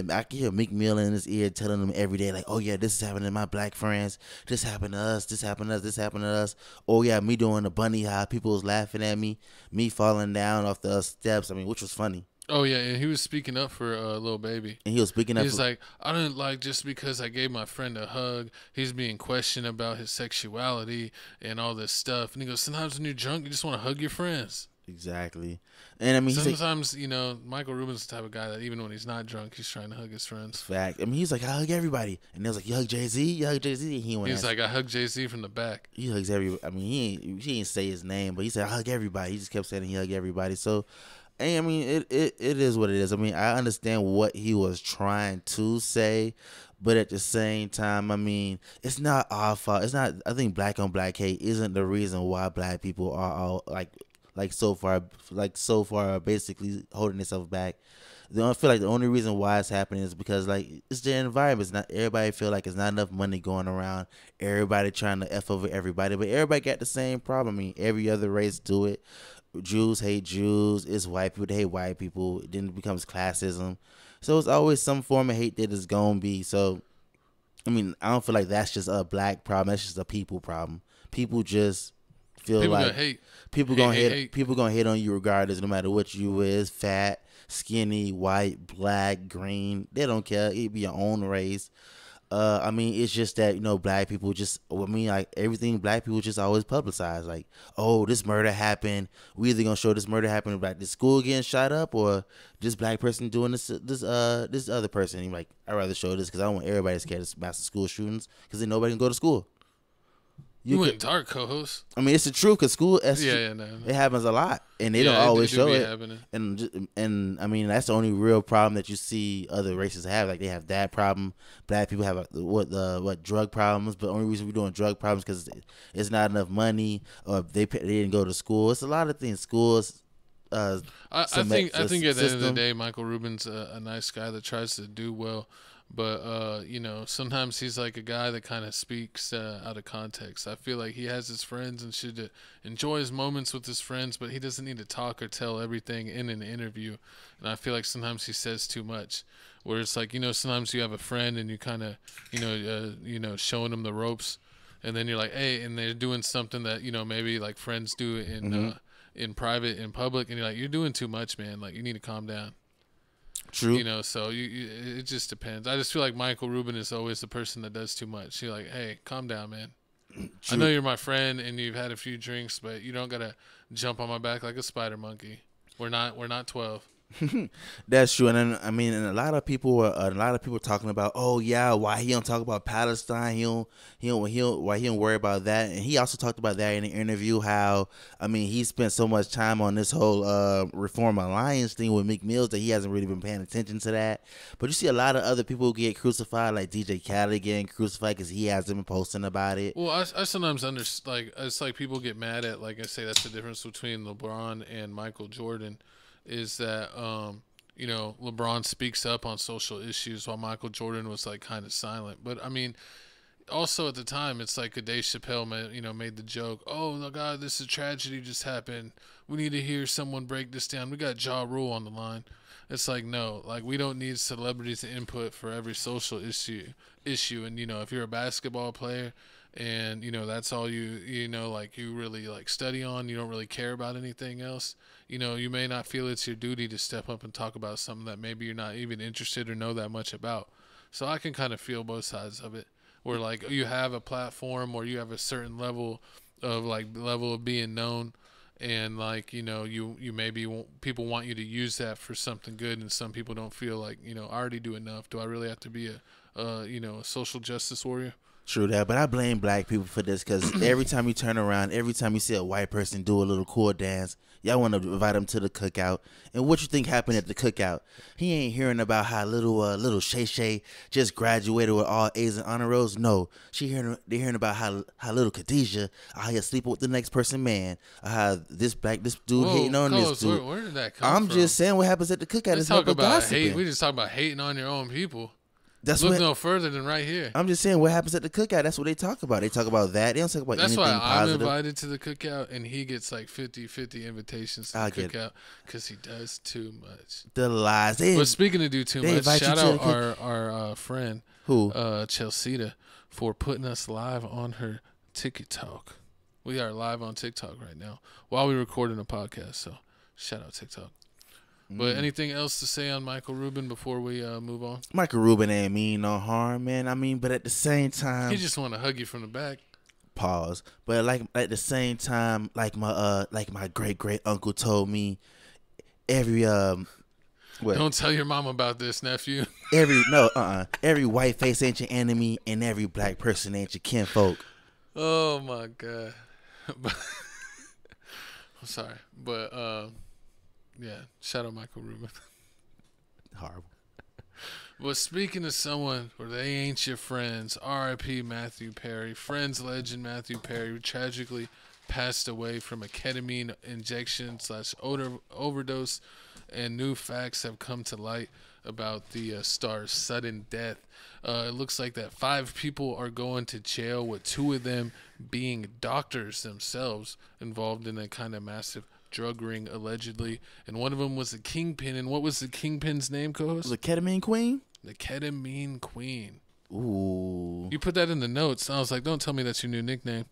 [SPEAKER 1] Meek Mill in his ear telling him every day, like, oh yeah, this is happening to my black friends. This happened to us. This happened to us. This happened to us. Oh yeah, me doing the bunny hop. People was laughing at me. Me falling down off the steps. I mean, which was funny.
[SPEAKER 2] Oh yeah, and he was speaking up for Lil Baby.
[SPEAKER 1] And he was speaking up.
[SPEAKER 2] He's like, I didn't like just because I gave my friend a hug, he's being questioned about his sexuality and all this stuff. And he goes, sometimes when you're drunk, you just want to hug your friends.
[SPEAKER 1] Exactly. And I mean,
[SPEAKER 2] sometimes, you know, Michael Rubin's the type of guy that even when he's not drunk, he's trying to hug his friends.
[SPEAKER 1] Fact. I mean, he's like, I hug everybody. And they was like, you hug Jay-Z? You hug Jay-Z? And
[SPEAKER 2] he's like, I hug Jay-Z from the back.
[SPEAKER 1] He hugs everybody. I mean, he didn't say his name, but he said, I hug everybody. He just kept saying he hug everybody. So, and I mean, it is what it is. I mean, I understand what he was trying to say, but at the same time, I mean, it's not our fault. It's not. I think black on black hate isn't the reason why black people are all like so far basically holding themselves back. I feel like the only reason why it's happening is because, like, it's the environment. It's not everybody feel like it's not enough money going around. Everybody trying to F over everybody, but everybody got the same problem. I mean, every other race do it. Jews hate Jews. It's white people that hate white people. Then it becomes classism. So it's always some form of hate that is gonna be. So, I mean, I don't feel like that's just a black problem. That's just a people problem. People just feel
[SPEAKER 2] people
[SPEAKER 1] like
[SPEAKER 2] hate.
[SPEAKER 1] People gonna hate. People gonna hate on you regardless, no matter what you is. Fat, skinny, white, black, green. They don't care. It be your own race. I mean, it's just that, you know, black people just, I mean, like, everything black people just always publicize. Like, oh, this murder happened. We either gonna show this murder happened about this school getting shot up or this black person doing this other person. And like, I'd rather show this because I don't want everybody scared of massive school shootings because then nobody can go to school.
[SPEAKER 2] You went dark, co-host.
[SPEAKER 1] I mean, it's the truth because school, no. It happens a lot, and they don't always show it. And I mean, that's the only real problem that you see other races have. Like, they have that problem. Black people have what drug problems, but the only reason we're doing drug problems because it's not enough money, or they didn't go to school. It's a lot of things. Schools.
[SPEAKER 2] I think at the end of the day, Michael Rubin's a nice guy that tries to do well. But, you know, sometimes he's like a guy that kind of speaks out of context. I feel like he has his friends and should enjoy his moments with his friends, but he doesn't need to talk or tell everything in an interview. And I feel like sometimes he says too much. Where it's like, you know, sometimes you have a friend and you kind of, you know, showing them the ropes. And then you're like, hey, and they're doing something that, you know, maybe like friends do in private, in public. And you're like, you're doing too much, man. Like, you need to calm down.
[SPEAKER 1] True.
[SPEAKER 2] You know, so it just depends. I just feel like Michael Rubin is always the person that does too much. You're like, hey, calm down, man. True. I know you're my friend and you've had a few drinks, but you don't gotta jump on my back like a spider monkey. We're not 12.
[SPEAKER 1] That's true, and then, I mean, and a lot of people are talking about, oh yeah, why he don't talk about Palestine? He don't worry about that. And he also talked about that in the interview. How, I mean, he spent so much time on this whole Reform Alliance thing with Meek Mills that he hasn't really been paying attention to that. But you see a lot of other people get crucified, like DJ Khaled getting crucified because he hasn't been posting about it.
[SPEAKER 2] Well, I sometimes understand, like, it's like people get mad at, like I say, that's the difference between LeBron and Michael Jordan. Is that, you know, LeBron speaks up on social issues while Michael Jordan was, like, kind of silent. But, I mean, also at the time, it's like Dave Chappelle, made the joke, oh, my God, this is tragedy just happened. We need to hear someone break this down. We got Ja Rule on the line. It's like, no, like, we don't need celebrities' input for every social issue. And, you know, if you're a basketball player and, you know, that's all you know, like, you really, like, study on, you don't really care about anything else, you know, you may not feel it's your duty to step up and talk about something that maybe you're not even interested or know that much about. So I can kind of feel both sides of it, where, like, you have a platform or you have a certain level of being known, and, like, you know, you maybe people want you to use that for something good, and some people don't feel like, you know, I already do enough. Do I really have to be a social justice warrior?
[SPEAKER 1] True that, but I blame black people for this because every time you turn around, every time you see a white person do a little cool dance, y'all want to invite them to the cookout. And what you think happened at the cookout? He ain't hearing about how little Shay Shay just graduated with all A's and honor rolls. No, they're hearing about how little Khadijah out here sleeping with the next person, man. How this dude hating on this dude.
[SPEAKER 2] Where did that come from?
[SPEAKER 1] I'm just saying what happens at the cookout.
[SPEAKER 2] Let's talk about hate. We just talk about hating on your own people. Look no further than right here.
[SPEAKER 1] I'm just saying what happens at the cookout. That's what they talk about. They talk about that. They don't talk about anything positive.
[SPEAKER 2] That's why I'm invited to the cookout, and he gets like 50-50 invitations to the cookout because he does too much.
[SPEAKER 1] The lies.
[SPEAKER 2] But speaking of do too much, shout out our friend Chelsea for putting us live on her TikTok. We are live on TikTok right now while we're recording a podcast. So shout out TikTok. But anything else to say on Michael Rubin before we move on?
[SPEAKER 1] Michael Rubin ain't mean no harm, man. I mean, but at the same time,
[SPEAKER 2] he just want to hug you from the back.
[SPEAKER 1] Pause. But like at the same time, like my great uncle told me, every
[SPEAKER 2] Don't tell your mom about this, nephew.
[SPEAKER 1] Every white face ain't your enemy, and every black person ain't your kinfolk.
[SPEAKER 2] Oh my God. I'm sorry, but. Yeah, shout out Michael Rubin.
[SPEAKER 1] Horrible.
[SPEAKER 2] But speaking of someone where they ain't your friends, R.I.P. Mathew Perry, Friends legend Mathew Perry, who tragically passed away from a ketamine injection / overdose, and new facts have come to light about the star's sudden death. It looks like that 5 people are going to jail, with 2 of them being doctors themselves involved in a kind of massive drug ring, allegedly, and one of them was the kingpin. And what was the kingpin's name, co-host?
[SPEAKER 1] The Ketamine Queen?
[SPEAKER 2] The Ketamine Queen.
[SPEAKER 1] Ooh.
[SPEAKER 2] You put that in the notes. I was like, don't tell me that's your new nickname.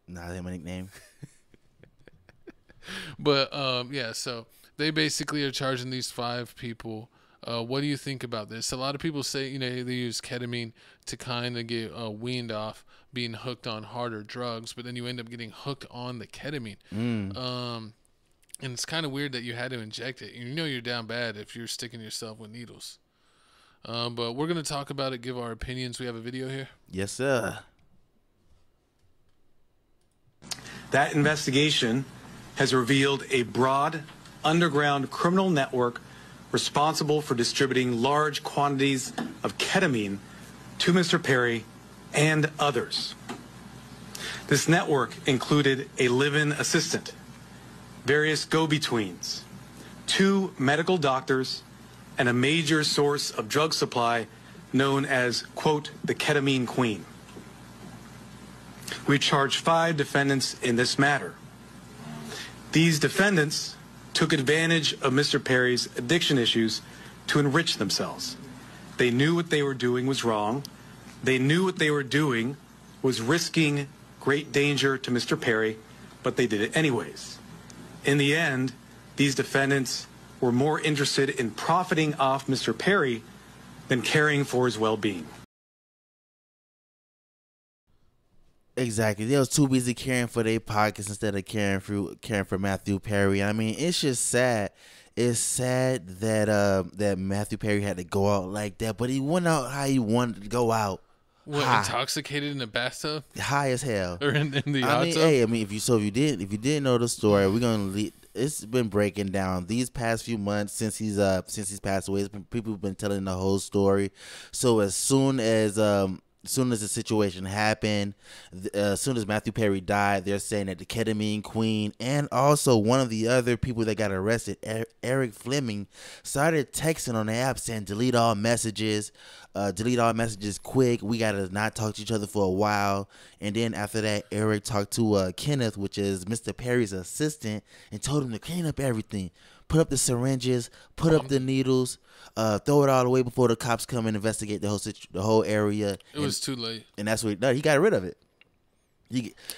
[SPEAKER 1] Nah, that's my nickname.
[SPEAKER 2] But yeah, so they basically are charging these 5 people. What do you think about this? A lot of people say, you know, they use ketamine to kind of get weaned off being hooked on harder drugs, but then you end up getting hooked on the ketamine. And it's kind of weird that you had to inject it. You know you're down bad if you're sticking yourself with needles. But we're going to talk about it, give our opinions. We have a video here.
[SPEAKER 1] Yes, sir.
[SPEAKER 10] That investigation has revealed a broad underground criminal network responsible for distributing large quantities of ketamine to Mr. Perry and others. This network included a live-in assistant, various go-betweens, 2 medical doctors, and a major source of drug supply known as, quote, the ketamine queen. We charged 5 defendants in this matter. These defendants took advantage of Mr. Perry's addiction issues to enrich themselves. They knew what they were doing was wrong. They knew what they were doing was risking great danger to Mr. Perry, but they did it anyways. In the end, these defendants were more interested in profiting off Mr. Perry than caring for his well-being.
[SPEAKER 1] Exactly. They was too busy caring for their pockets instead of caring for Mathew Perry. I mean, it's just sad. It's sad that that Mathew Perry had to go out like that, but he went out how he wanted to go out.
[SPEAKER 2] What,
[SPEAKER 1] high.
[SPEAKER 2] Intoxicated in the bathtub?
[SPEAKER 1] High as hell.
[SPEAKER 2] Or in the hot tub?
[SPEAKER 1] Hey, I mean, if you didn't know the story, we're gonna leave. It's been breaking down these past few months since he's passed away. People have been telling the whole story. So as soon as the situation happened, as soon as Mathew Perry died, they're saying that the ketamine queen and also one of the other people that got arrested, Eric Fleming, started texting on the app saying delete all messages quick. We gotta not talk to each other for a while. And then after that, Eric talked to Kenneth, which is Mr. Perry's assistant, and told him to clean up everything, put up the syringes, put up the needles, throw it all away before the cops come and investigate the whole area.
[SPEAKER 2] It was too late.
[SPEAKER 1] And that's what he got rid of it.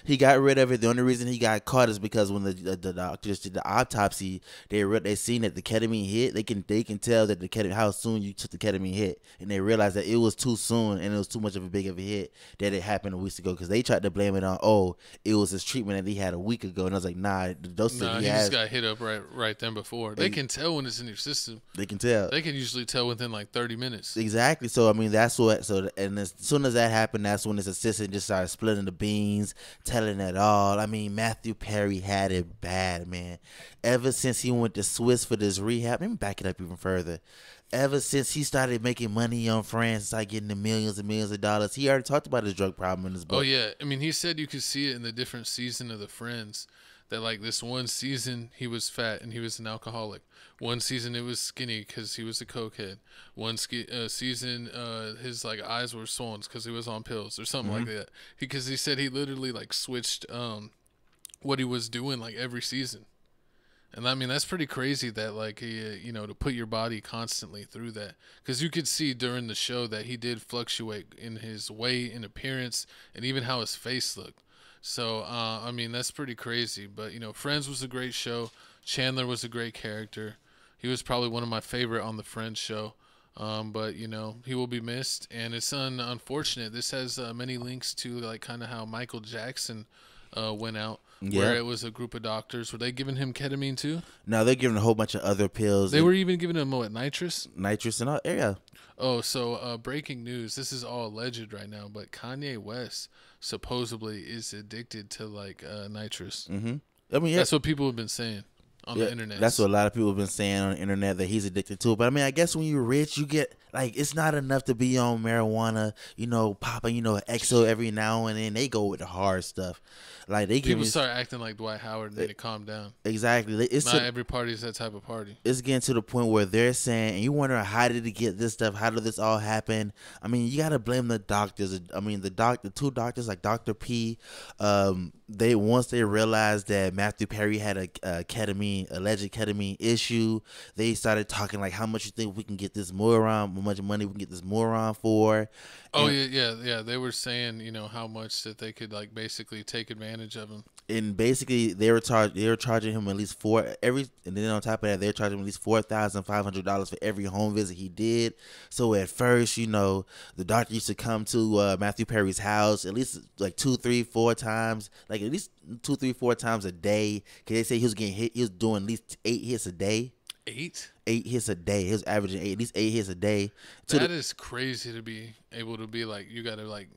[SPEAKER 1] He got rid of it. The only reason he got caught is because when the doctors did the autopsy, they seen that the ketamine hit. They can tell that the ketamine, how soon you took the ketamine hit, and they realized that it was too soon and it was too much of a big of a hit that it happened a week ago. Because they tried to blame it on it was his treatment that he had a week ago, and I was like, nah, the dose that
[SPEAKER 2] he just got hit up right then before. They can tell when it's in your system.
[SPEAKER 1] They can tell.
[SPEAKER 2] They can usually tell within like 30 minutes.
[SPEAKER 1] Exactly. So I mean, that's what. So and as soon as that happened, that's when his assistant just started splitting the beans, telling it all. I mean, Mathew Perry had it bad, man. Ever since he went to Swiss for this rehab, let me back it up even further. Ever since he started making money on France, started getting the millions and millions of dollars, he already talked about his drug problem in his book.
[SPEAKER 2] Oh, yeah. I mean, he said you could see it in the different season of the Friends. That like this one season he was fat and he was an alcoholic. One season it was skinny because he was a cokehead. One season his like eyes were swollen because he was on pills or something like that. Because he said he literally like switched what he was doing like every season. And I mean that's pretty crazy that like he, to put your body constantly through that, because you could see during the show that he did fluctuate in his weight and appearance and even how his face looked. So, I mean, that's pretty crazy. But, Friends was a great show. Chandler was a great character. He was probably one of my favorite on the Friends show. But, he will be missed. And it's unfortunate. This has many links to, like, kind of how Michael Jackson went out. Yeah. Where it was a group of doctors. Were they giving him ketamine, too?
[SPEAKER 1] No, they're giving a whole bunch of other pills.
[SPEAKER 2] They were even giving him, nitrous?
[SPEAKER 1] Nitrous and all, yeah.
[SPEAKER 2] Oh, so breaking news. This is all alleged right now, but Kanye West supposedly is addicted to like nitrous.
[SPEAKER 1] Mm-hmm. I mean,
[SPEAKER 2] that's what people have been saying on the internet.
[SPEAKER 1] That's what a lot of people have been saying on the internet, that he's addicted to it. But I mean, I guess when you're rich, you get like, it's not enough to be on marijuana, popping, XO every now and then. They go with the hard stuff. Like people
[SPEAKER 2] start acting like Dwight Howard and then they calm down.
[SPEAKER 1] Exactly.
[SPEAKER 2] Not every party is that type of party.
[SPEAKER 1] It's getting to the point where they're saying, and you wonder, how did he get this stuff? How did this all happen? I mean, you got to blame the doctors. I mean, the two doctors, like Dr. P, once they realized that Mathew Perry had a alleged ketamine issue, they started talking like, how much you think we can get this moron, how much money we can get this moron for.
[SPEAKER 2] Oh, yeah. They were saying, how much that they could like basically take advantage of him.
[SPEAKER 1] And basically, they were charging him at least and then on top of that, they're charging him at least $4,500 for every home visit he did. So at first, the doctor used to come to Mathew Perry's house at least like 2, 3, 4 times, like at least 2, 3, 4 times a day. Cause they say he was getting hit. He was doing at least 8 hits a day.
[SPEAKER 2] 8
[SPEAKER 1] hits a day. He was averaging at least 8 hits a day.
[SPEAKER 2] That is crazy to be able to be like, you gotta like.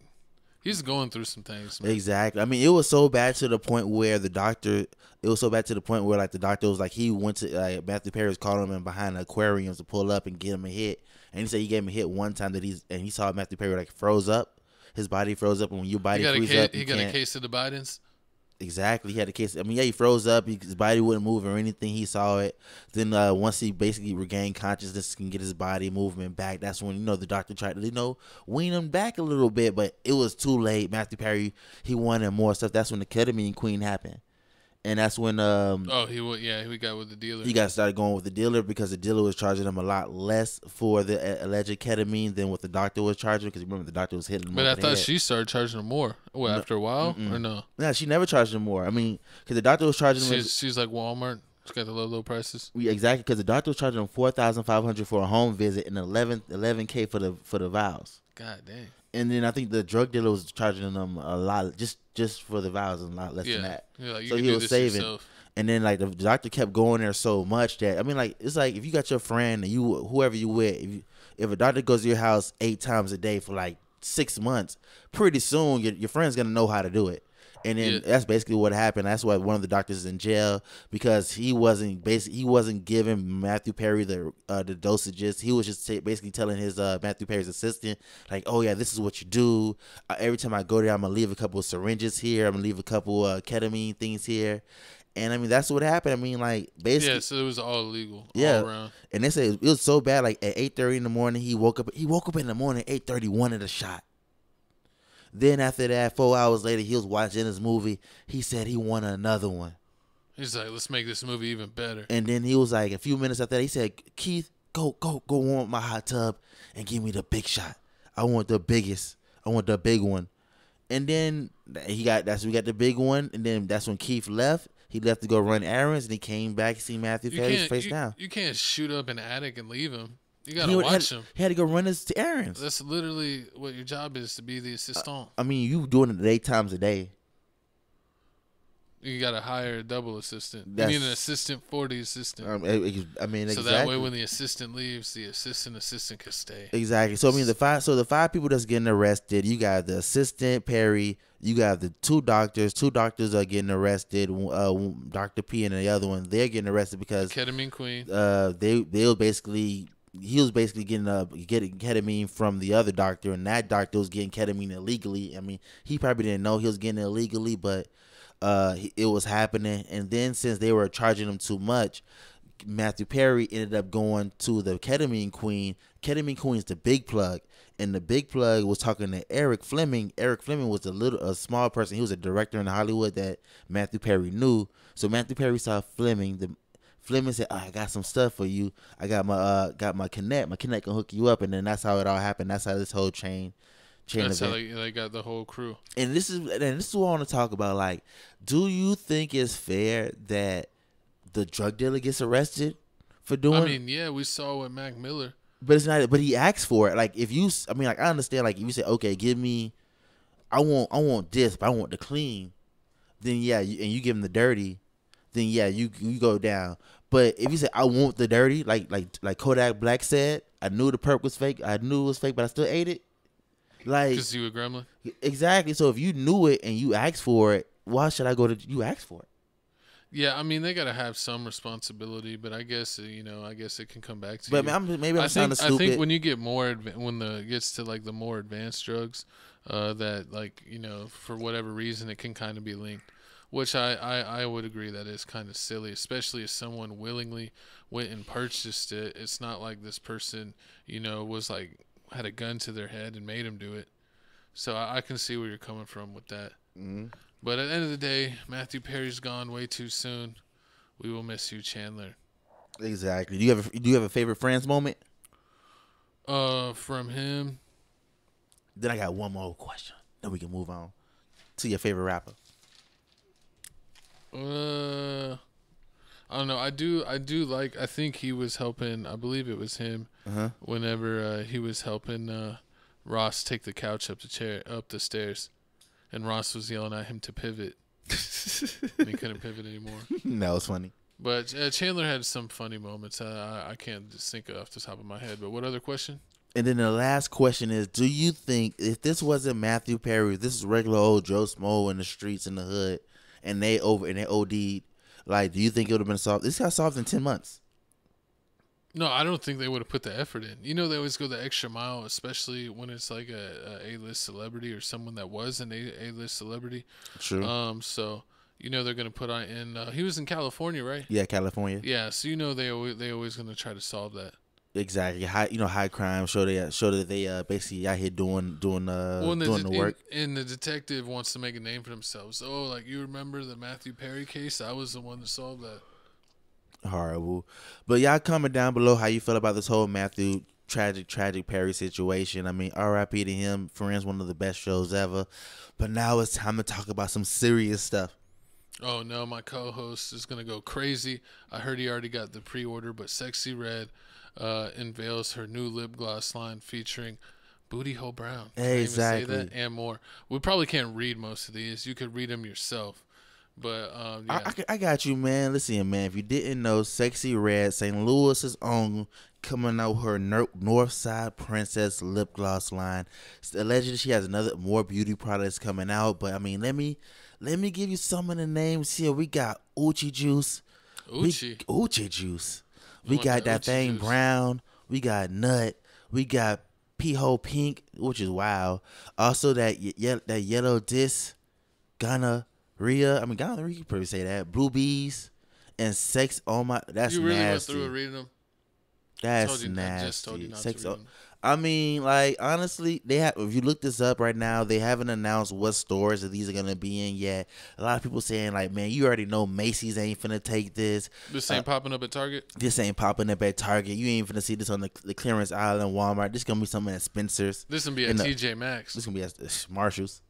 [SPEAKER 2] He's going through some things, man.
[SPEAKER 1] Exactly. I mean, it was so bad to the point where the doctor was like, he went to Mathew Perry was calling him behind the aquariums to pull up and get him a hit. And he said he gave him a hit one time and he saw Mathew Perry like froze up. His body froze up, and when your body freezes up,
[SPEAKER 2] he got a case of the Bidens.
[SPEAKER 1] Exactly. He had a case. I mean, yeah, he froze up. His body wouldn't move or anything. He saw it. Then once he basically regained consciousness and get his body movement back, that's when, the doctor tried to, wean him back a little bit, but it was too late. Mathew Perry, he wanted more stuff. That's when the ketamine queen happened. And that's when
[SPEAKER 2] he got with the dealer.
[SPEAKER 1] He got started going with the dealer because the dealer was charging him a lot less for the alleged ketamine than what the doctor was charging, because remember the doctor was hitting him.
[SPEAKER 2] But I thought she started charging him more. After a while or no?
[SPEAKER 1] No, she never charged him more. I mean, because the doctor was charging him.
[SPEAKER 2] She's like Walmart. She's got the low prices.
[SPEAKER 1] Exactly, because the doctor was charging him $4,500 for a home visit and $11K for the vials.
[SPEAKER 2] God dang.
[SPEAKER 1] And then I think the drug dealer was charging them a lot just for the vials and a lot less than that.
[SPEAKER 2] Yeah, like,
[SPEAKER 1] so he was saving. Yourself. And then like the doctor kept going there so much that, I mean, like, it's like if you got your friend and whoever you with, if a doctor goes to your house 8 times a day for like 6 months, pretty soon your friend's gonna know how to do it. And then that's basically what happened. That's why one of the doctors is in jail, because he wasn't giving Mathew Perry the dosages. He was just basically telling his Mathew Perry's assistant, like, oh yeah, this is what you do. Every time I go there, I'm gonna leave a couple of syringes here. I'm gonna leave a couple ketamine things here. And I mean, that's what happened. I mean, like, basically,
[SPEAKER 2] so it was all illegal.
[SPEAKER 1] Yeah,
[SPEAKER 2] all around.
[SPEAKER 1] And they said it was so bad. Like at 8:30 in the morning, he woke up. He woke up in the morning, 8:30, wanted a shot. Then after that, 4 hours later, he was watching his movie. He said he wanted another one.
[SPEAKER 2] He's like, let's make this movie even better.
[SPEAKER 1] And then he was like, a few minutes after that, he said, Keith, go warm up my hot tub and give me the big shot. I want the biggest. I want the big one. And then we got the big one. And then that's when Keith left. He left to go run errands, and he came back. See Mathew Perry's face down.
[SPEAKER 2] You can't shoot up an attic and leave him. You gotta watch him.
[SPEAKER 1] He had to go run his errands.
[SPEAKER 2] That's literally what your job is, to be the assistant.
[SPEAKER 1] I mean, you doing it 8 times a day.
[SPEAKER 2] You gotta hire a double assistant. You need an assistant for the assistant.
[SPEAKER 1] I mean, exactly.
[SPEAKER 2] So that way, when the assistant leaves, the assistant can stay.
[SPEAKER 1] Exactly. So I mean, the five people that's getting arrested. You got the assistant Perry. You got the 2 doctors. 2 doctors are getting arrested. Dr. P and the other one, they're getting arrested because
[SPEAKER 2] ketamine queen.
[SPEAKER 1] He was basically getting ketamine from the other doctor, and that doctor was getting ketamine illegally. I mean, he probably didn't know he was getting it illegally, but it was happening. And then since they were charging him too much, Mathew Perry ended up going to the ketamine queen. Ketamine queen is the big plug, and the big plug was talking to Eric Fleming. Eric Fleming was a small person. He was a director in Hollywood that Mathew Perry knew. So Mathew Perry saw Fleming. Fleming said, I got some stuff for you. I got my Connect. My Connect can hook you up. And then that's how it all happened. That's how this whole chain
[SPEAKER 2] that's
[SPEAKER 1] event.
[SPEAKER 2] how they got the whole crew.
[SPEAKER 1] And this is what I want to talk about. Like, do you think it's fair that the drug dealer gets arrested for doing?
[SPEAKER 2] I mean, yeah, we saw with Mac Miller.
[SPEAKER 1] But it's not. But he asked for it. Like, I understand. Like, if you say, okay, give me, I want this, but I want the clean. Then yeah, and you give him the dirty. Then yeah, you go down. But if you say I want the dirty, like Kodak Black said, I knew the perp was fake. I knew it was fake, but I still ate it. Like,
[SPEAKER 2] because you a gremlin.
[SPEAKER 1] Exactly. So if you knew it and you asked for it, why should I go to you asked for it?
[SPEAKER 2] Yeah, I mean, they gotta have some responsibility, but I guess it can come back to
[SPEAKER 1] but
[SPEAKER 2] you.
[SPEAKER 1] Maybe I'm sounding stupid.
[SPEAKER 2] I think when you get gets to like the more advanced drugs, that, like, for whatever reason it can kind of be linked. Which I would agree that is kind of silly, especially if someone willingly went and purchased it. It's not like this person, was like, had a gun to their head and made him do it. So I can see where you're coming from with that.
[SPEAKER 1] Mm-hmm.
[SPEAKER 2] But at the end of the day, Mathew Perry's gone way too soon. We will miss you, Chandler.
[SPEAKER 1] Exactly. Do you have a favorite Friends moment?
[SPEAKER 2] From him.
[SPEAKER 1] Then I got one more question. Then we can move on to your favorite rapper.
[SPEAKER 2] I don't know. I think he was helping. I believe it was him. Whenever he was helping Ross take the couch up the stairs, and Ross was yelling at him to pivot, and he couldn't pivot anymore.
[SPEAKER 1] That was funny.
[SPEAKER 2] But Chandler had some funny moments. I can't just think off the top of my head. But what other question?
[SPEAKER 1] And then the last question is: do you think if this wasn't Mathew Perry, this is regular old Joe Smo in the streets in the hood, and they OD'd, like, do you think it would have been solved? This got solved in 10 months.
[SPEAKER 2] No, I don't think they would have put the effort in. They always go the extra mile, especially when it's like a A-list celebrity or someone that was an A-list celebrity.
[SPEAKER 1] True.
[SPEAKER 2] So you know they're gonna put on in. He was in California, right?
[SPEAKER 1] Yeah, California.
[SPEAKER 2] Yeah, so you know they always gonna try to solve that.
[SPEAKER 1] Exactly. High crime. Show that they basically out here doing the work.
[SPEAKER 2] And the detective wants to make a name for themselves. Oh, like you remember the Mathew Perry case? I was the one that solved that.
[SPEAKER 1] Horrible. But y'all comment down below how you feel about this whole Mathew tragic Perry situation. I mean, R.I.P. to him. Friends, one of the best shows ever. But now it's time to talk about some serious stuff.
[SPEAKER 2] Oh no, my co-host is gonna go crazy. I heard he already got the pre-order, but Sexyy Red unveils her new lip gloss line featuring Booty Hole Brown.
[SPEAKER 1] Exactly.
[SPEAKER 2] Say that and more. We probably can't read most of these. You could read them yourself. But yeah.
[SPEAKER 1] I got you, man. Listen, man. If you didn't know, Sexyy Red, St. Louis's own, coming out with her Northside Princess lip gloss line. Allegedly, she has more beauty products coming out. But I mean, let me give you some of the names here. We got Uchi Juice. Uchi Juice. We got that thing juice. Brown. We got Nut. We got P-Hole Pink, which is wild. Also that yellow disc, gonorrhea. I mean, gonorrhea, you can probably say that. Blue Bees and Sex. Oh my, that's nasty.
[SPEAKER 2] You really went through and reading them?
[SPEAKER 1] That's nasty. I just told you not to read them. I mean, like, honestly, if you look this up right now, they haven't announced what stores that these are going to be in yet. A lot of people saying, like, man, you already know Macy's ain't finna take this.
[SPEAKER 2] This ain't popping up at Target?
[SPEAKER 1] This ain't popping up at Target. You ain't finna see this on the clearance aisle in Walmart. This going to be something at Spencer's.
[SPEAKER 2] This going to be at TJ Maxx.
[SPEAKER 1] This going to be at Marshall's.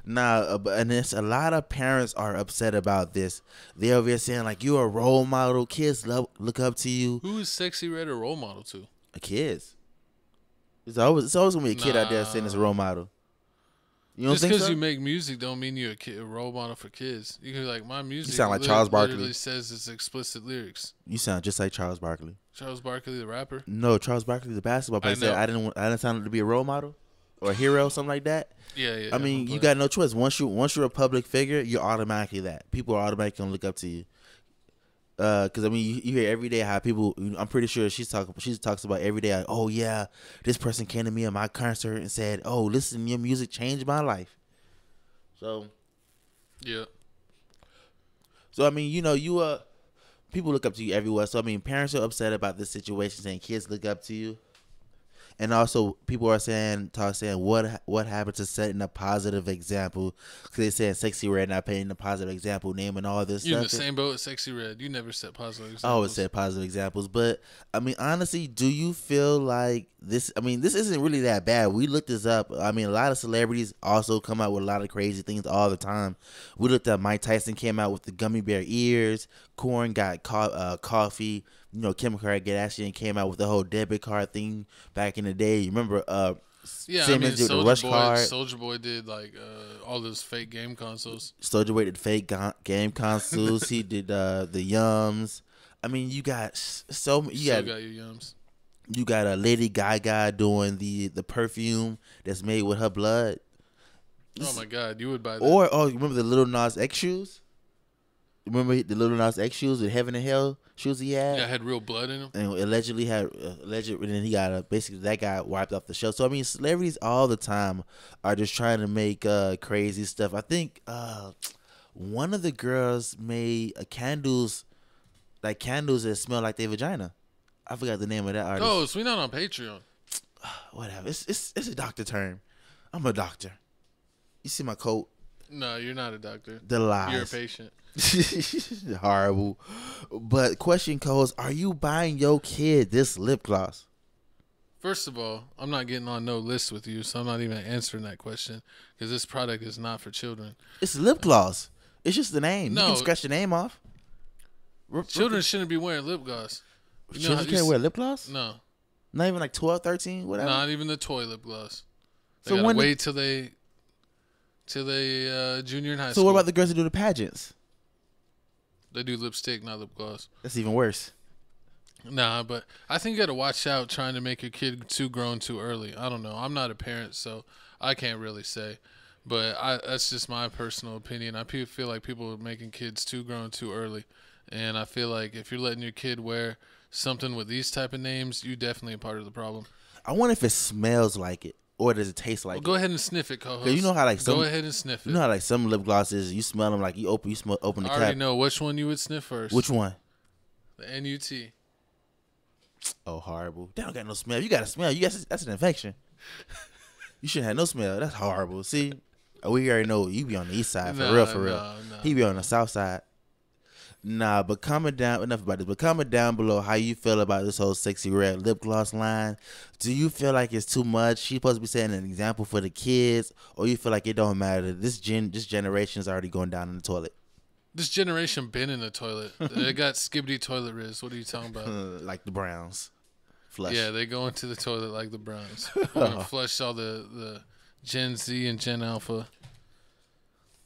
[SPEAKER 1] Nah, and a lot of parents are upset about this. They're over here saying, like, you're a role model. Kids look up to you.
[SPEAKER 2] Who is Sexyy Red a role model to?
[SPEAKER 1] Kids. It's always gonna be a kid out there saying it's a role model. You don't
[SPEAKER 2] just
[SPEAKER 1] think
[SPEAKER 2] because
[SPEAKER 1] so?
[SPEAKER 2] you make music don't mean you're a role model for kids. You can be like, my music.
[SPEAKER 1] You sound like Charles Barkley.
[SPEAKER 2] Literally says it's explicit lyrics.
[SPEAKER 1] You sound just like Charles Barkley.
[SPEAKER 2] Charles Barkley, the rapper?
[SPEAKER 1] No, Charles Barkley, the basketball player. Said I didn't sound to be a role model or a hero, something like that.
[SPEAKER 2] Yeah.
[SPEAKER 1] I mean, you got no choice. Once you're a public figure, you're automatically that. People are automatically gonna look up to you. Because I mean, you hear every day how people. I'm pretty sure she talks about every day. Like, oh yeah, this person came to me at my concert and said, "Oh, listen, your music changed my life." So,
[SPEAKER 2] yeah.
[SPEAKER 1] So I mean, people look up to you everywhere. So I mean, parents are upset about this situation, saying kids look up to you. And also, people are saying what happened to setting a positive example? Because they're saying Sexyy Red not painting a positive example, naming all this
[SPEAKER 2] You're
[SPEAKER 1] stuff.
[SPEAKER 2] in the same boat as Sexyy Red. You never set positive examples.
[SPEAKER 1] I always said positive examples. But, I mean, honestly, do you feel like this? I mean, this isn't really that bad. We looked this up. I mean, a lot of celebrities also come out with a lot of crazy things all the time. We looked up Mike Tyson came out with the gummy bear ears. Korn got coffee. Kim Kardashian came out with the whole debit card thing back in the day. You remember?
[SPEAKER 2] Simmons did the Rush card. Soulja Boy did like all those fake game consoles.
[SPEAKER 1] Soulja Boy did fake game consoles. He did the Yums. I mean, you got you got your Yums. You got a Lady Gaga doing the perfume that's made with her blood.
[SPEAKER 2] Oh my God, you would buy that.
[SPEAKER 1] Or you remember the Lil Nas X shoes? Remember the Lil Nas X shoes with Heaven and Hell shoes he had?
[SPEAKER 2] Yeah, had real blood in them.
[SPEAKER 1] And allegedly, and then he got basically that guy wiped off the show. So I mean, celebrities all the time are just trying to make crazy stuff. I think one of the girls made candles that smell like their vagina. I forgot the name of that artist.
[SPEAKER 2] Oh, so we're not on Patreon.
[SPEAKER 1] Whatever. It's a doctor term. I'm a doctor. You see my coat?
[SPEAKER 2] No, you're not a doctor.
[SPEAKER 1] The lies.
[SPEAKER 2] You're a patient.
[SPEAKER 1] Horrible. But question goes, are you buying your kid this lip gloss?
[SPEAKER 2] First of all, I'm not getting on no list with you, so I'm not even answering that question because this product is not for children.
[SPEAKER 1] It's lip gloss. It's just the name. No, you can scratch the name off.
[SPEAKER 2] Children shouldn't be wearing lip gloss.
[SPEAKER 1] Children can't wear lip gloss?
[SPEAKER 2] No.
[SPEAKER 1] Not even like 12, 13, whatever?
[SPEAKER 2] Not even the toy lip gloss. They gotta wait till they junior in high school.
[SPEAKER 1] So what about the girls that do the pageants?
[SPEAKER 2] They do lipstick, not lip gloss.
[SPEAKER 1] That's even worse.
[SPEAKER 2] Nah, but I think you got to watch out trying to make your kid too grown too early. I don't know. I'm not a parent, so I can't really say. But that's just my personal opinion. I feel like people are making kids too grown too early. And I feel like if you're letting your kid wear something with these type of names, you definitely are part of the problem.
[SPEAKER 1] I wonder if it smells like it. Or does it taste like?
[SPEAKER 2] Go ahead and sniff it, co-host.
[SPEAKER 1] You know how like
[SPEAKER 2] go ahead and sniff it.
[SPEAKER 1] You know how like some lip glosses, you smell them like you open the cap.
[SPEAKER 2] I already know which one you would sniff first.
[SPEAKER 1] Which one?
[SPEAKER 2] The NUT.
[SPEAKER 1] Oh, horrible. They don't got no smell. You got to smell. That's an infection. You shouldn't have no smell. That's horrible. See, we already know you be on the east side for real.
[SPEAKER 2] No.
[SPEAKER 1] He be on the south side. Nah, but comment down. Enough about this. But comment down below how you feel about this whole Sexyy Red lip gloss line. Do you feel like it's too much? She's supposed to be setting an example for the kids, or you feel like it don't matter? This generation is already going down in the toilet.
[SPEAKER 2] This generation been in the toilet. They got skibbity toilet riz. What are you talking about?
[SPEAKER 1] Like the Browns. Flush.
[SPEAKER 2] Yeah, they go into the toilet like the Browns. Flush all the Gen Z and Gen Alpha.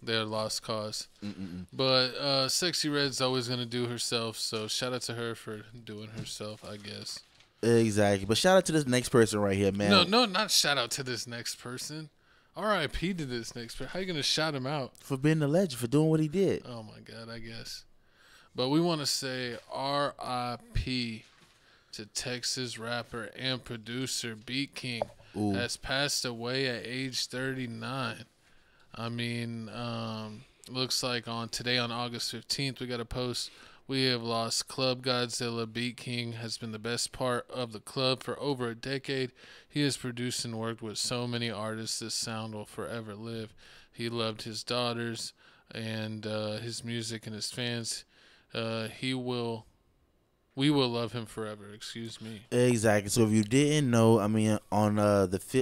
[SPEAKER 2] They're lost cause. But Sexyy Red's always going to do herself, so shout out to her for doing herself, I guess.
[SPEAKER 1] Exactly. But shout out to this next person right here, man.
[SPEAKER 2] No, not shout out to this next person. R.I.P. to this next person. How you going to shout him out?
[SPEAKER 1] For being a legend, for doing what he did.
[SPEAKER 2] Oh, my God, I guess. But we want to say R.I.P. to Texas rapper and producer Beat King. Has passed away at age 39. I mean, looks like today on August 15th, we got a post. We have lost Club Godzilla. Beat King has been the best part of the club for over a decade. He has produced and worked with so many artists. This sound will forever live. He loved his daughters and his music and his fans. We will love him forever. Excuse me.
[SPEAKER 1] Exactly. So if you didn't know, I mean, on August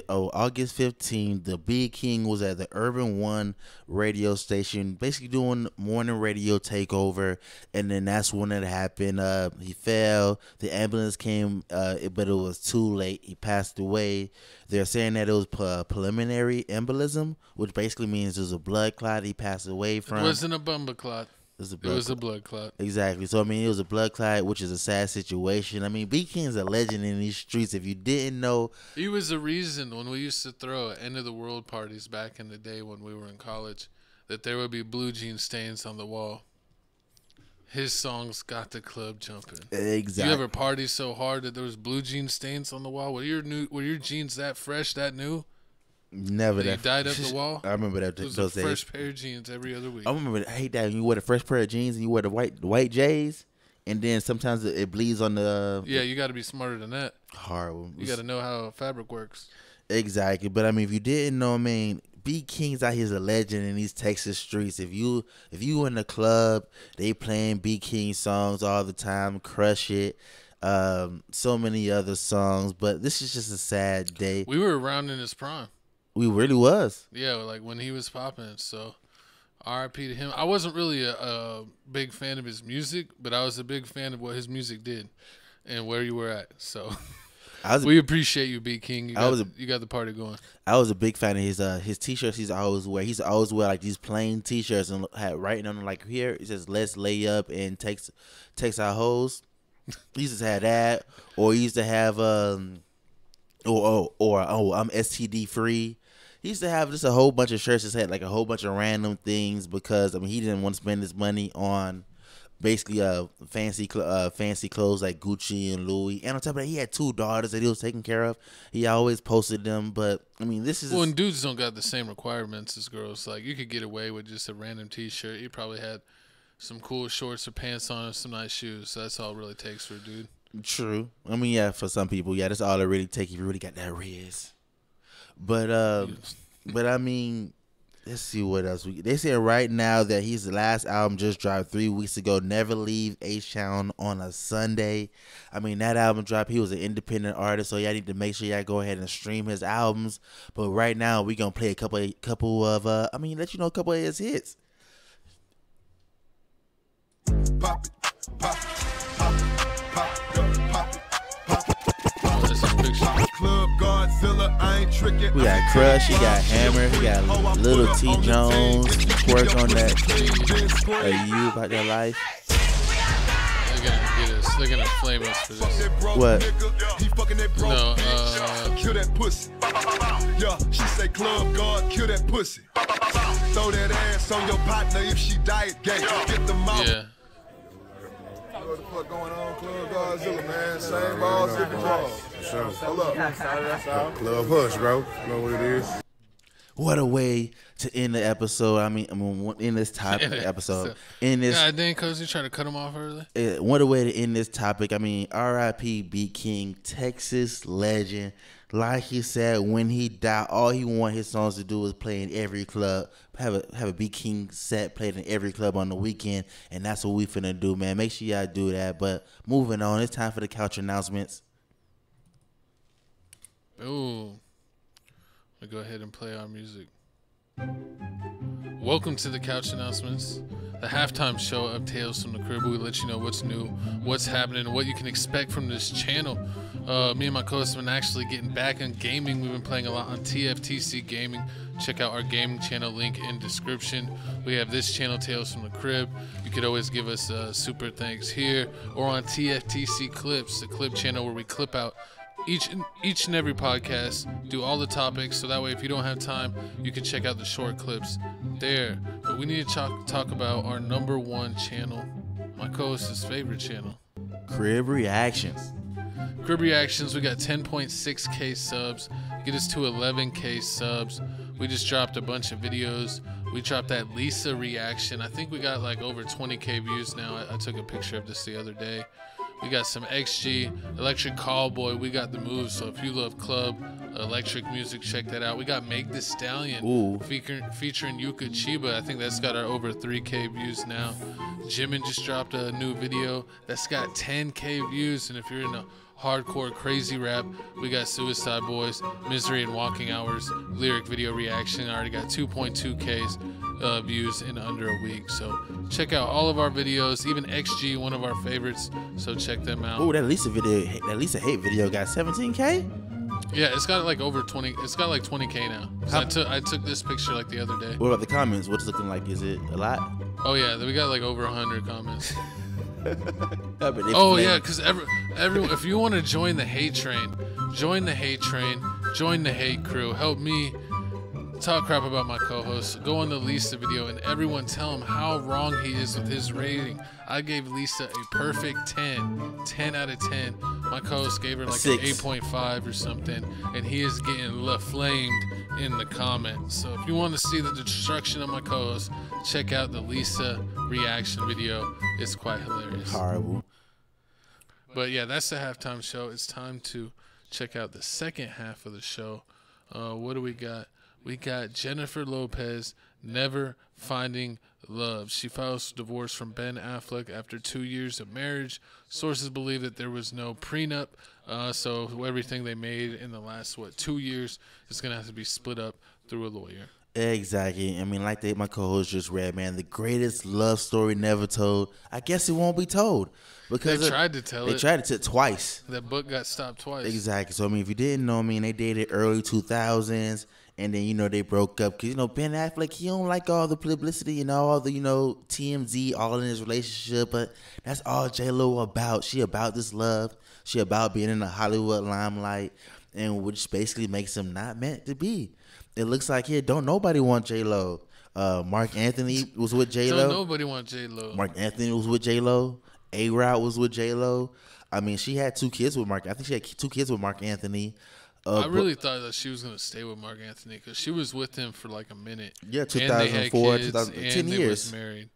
[SPEAKER 1] 15th, the Beat King was at the Urban One radio station, basically doing morning radio takeover, and then that's when it happened. He fell. The ambulance came, but it was too late. He passed away. They're saying that it was preliminary embolism, which basically means it was a blood clot he passed away from.
[SPEAKER 2] It wasn't a bumper clot. It was a blood clot.
[SPEAKER 1] Exactly. So, I mean, it was a blood clot, which is a sad situation. I mean, Beat King's a legend in these streets. If you didn't know.
[SPEAKER 2] He was the reason when we used to throw end-of-the-world parties back in the day when we were in college, that there would be blue jean stains on the wall. His songs got the club jumping.
[SPEAKER 1] Exactly.
[SPEAKER 2] You ever party so hard that there was blue jean stains on the wall? Were your jeans that fresh, that new?
[SPEAKER 1] Never
[SPEAKER 2] that. You dyed up the wall?
[SPEAKER 1] I remember that.
[SPEAKER 2] It was a fresh pair of jeans every other week.
[SPEAKER 1] I remember. I hate that when you wear the fresh pair of jeans and you wear the white J's, and then sometimes it bleeds on the.
[SPEAKER 2] Yeah, you got to be smarter than that.
[SPEAKER 1] Horrible.
[SPEAKER 2] You got to know how fabric works.
[SPEAKER 1] Exactly, but I mean, if you didn't know, I mean, Beat King's out here is a legend in these Texas streets. If you in the club, they playing Beat King songs all the time. Crush It. So many other songs, but this is just a sad day.
[SPEAKER 2] We were around in his prime.
[SPEAKER 1] We really was.
[SPEAKER 2] Yeah, like when he was popping. So, R.I.P. to him. I wasn't really a big fan of his music, but I was a big fan of what his music did and where you were at. So, we appreciate you, Beat King. You got the party going.
[SPEAKER 1] I was a big fan of his T-shirts. He's always wear like these plain T-shirts and had writing on them like here it says "Let's lay up and takes our hoes." He used to have that, or he used to have I'm STD free. He used to have just a whole bunch of shirts that had like a whole bunch of random things because I mean he didn't want to spend his money on basically fancy clothes like Gucci and Louis. And on top of that, he had 2 daughters that he was taking care of. He always posted them, but I mean this is
[SPEAKER 2] and dudes don't got the same requirements as girls. Like you could get away with just a random T-shirt. You probably had some cool shorts or pants on and some nice shoes. So that's all it really takes for a dude.
[SPEAKER 1] True. I mean, yeah, for some people, yeah, that's all it really takes if you really got that riz. But I mean, let's see what else they say right now that his last album just dropped 3 weeks ago. Never Leave H-Town on a Sunday. I mean, that album dropped. He was an independent artist, so y'all need to make sure y'all go ahead and stream his albums. But right now, we gonna play a couple of let you know a couple of his hits.
[SPEAKER 11] Pop it, pop it, pop it, pop it, pop it, pop it. Club Godzilla, I ain't tricking.
[SPEAKER 1] We got Crush, he got Hammer, he got Little T Jones, Twerk on that. Are you about that life?
[SPEAKER 2] They're gonna get us. They're gonna flame us for this.
[SPEAKER 1] What?
[SPEAKER 2] No,
[SPEAKER 11] kill that pussy. Yeah, she say Club God, kill that pussy. Throw that ass on your partner if she diet gay. Get the mouth.
[SPEAKER 2] Yeah.
[SPEAKER 11] What the fuck going on, Club Godzilla, man? Same balls, different draws.
[SPEAKER 12] sure. Hold up. That's all. Club Hush, bro. You know what it is.
[SPEAKER 1] What a way to end the episode. I mean, in this topic episode. In this,
[SPEAKER 2] God dang, Coach, you trying to cut him off early?
[SPEAKER 1] What a way to end this topic. I mean, R.I.P. B King, Texas legend. Like he said, when he died, all he wanted his songs to do was play in every club. Have a B King set played in every club on the weekend, and that's what we finna do, man. Make sure y'all do that. But moving on, it's time for the couch announcements.
[SPEAKER 2] Ooh. We'll go ahead and play our music. Welcome to the couch announcements, the halftime show of Tales from the Crib. We let you know what's new, what's happening, what you can expect from this channel. Me and my co-host have been actually getting back in gaming. We've been playing a lot on TFTC Gaming. Check out our gaming channel, link in description. We have this channel, Tales from the Crib. You could always give us super thanks here or on TFTC Clips, the clip channel where we clip out each and every podcast, do all the topics, so that way if you don't have time, you can check out the short clips there. But we need to talk about our #1 channel, my co-host's favorite channel,
[SPEAKER 1] Crib Reactions.
[SPEAKER 2] Crib Reactions. We got 10.6K subs. Get us to 11K subs. We just dropped a bunch of videos. We dropped that Lisa reaction. I think we got like over 20K views now. I took a picture of this the other day. We got some XG, Electric Callboy. We got the moves. So if you love club, electric music, check that out. We got Make the Stallion featuring Yuka Chiba. I think that's got our over 3K views now. Jimin just dropped a new video that's got 10K views. And if you're in a hardcore crazy rap, we got Suicide Boys, Misery and Walking Hours lyric video reaction. I already got 2.2Ks views in under a week. So check out all of our videos, even XG, one of our favorites. So check them out.
[SPEAKER 1] Oh, that Lisa Hate video got 17K?
[SPEAKER 2] Yeah, it's got like over 20. It's got like 20K now. I took this picture like the other day.
[SPEAKER 1] What about the comments? What's it looking like? Is it a lot?
[SPEAKER 2] Oh yeah, we got like over 100 comments.
[SPEAKER 1] Oh
[SPEAKER 2] yeah, because everyone, if you want to join the hate train, join the hate train, join the hate crew. Help me talk crap about my co-host. Go on the Lisa video and everyone tell him how wrong he is with his rating. I gave Lisa a perfect 10 out of 10. My co-host gave her like an 8.5 or something, and he is getting flamed in the comments. So if you want to see the destruction of my co-host, check out the Lisa reaction video. It's quite hilarious.
[SPEAKER 1] Horrible.
[SPEAKER 2] But yeah, that's the halftime show. It's time to check out the second half of the show. What do we got? We got Jennifer Lopez never finding love. She files divorce from Ben Affleck after 2 years of marriage. Sources believe that there was no prenup, so everything they made in the last 2 years is gonna have to be split up through a lawyer.
[SPEAKER 1] Exactly. I mean, like my co-host just read, man, the greatest love story never told. I guess it won't be told because
[SPEAKER 2] they tried to tell it.
[SPEAKER 1] They tried it twice.
[SPEAKER 2] That book got stopped twice.
[SPEAKER 1] Exactly. So I mean, if you didn't know, I mean, they dated early 2000s. And then, they broke up because, Ben Affleck, he don't like all the publicity and all the, TMZ all in his relationship. But that's all J-Lo about. She about this love. She about being in the Hollywood limelight. And which basically makes him not meant to be. It looks like here, don't nobody want J-Lo. Mark Anthony was with J-Lo.
[SPEAKER 2] Don't nobody want J-Lo.
[SPEAKER 1] Mark Anthony was with J-Lo. A-Rod was with J-Lo. I mean, she had 2 kids with Mark. I think she had 2 kids with Mark Anthony.
[SPEAKER 2] I really thought that she was going to stay with Mark Anthony because she was with him for like a minute.
[SPEAKER 1] Yeah, 2004, 10 years.
[SPEAKER 2] They was married.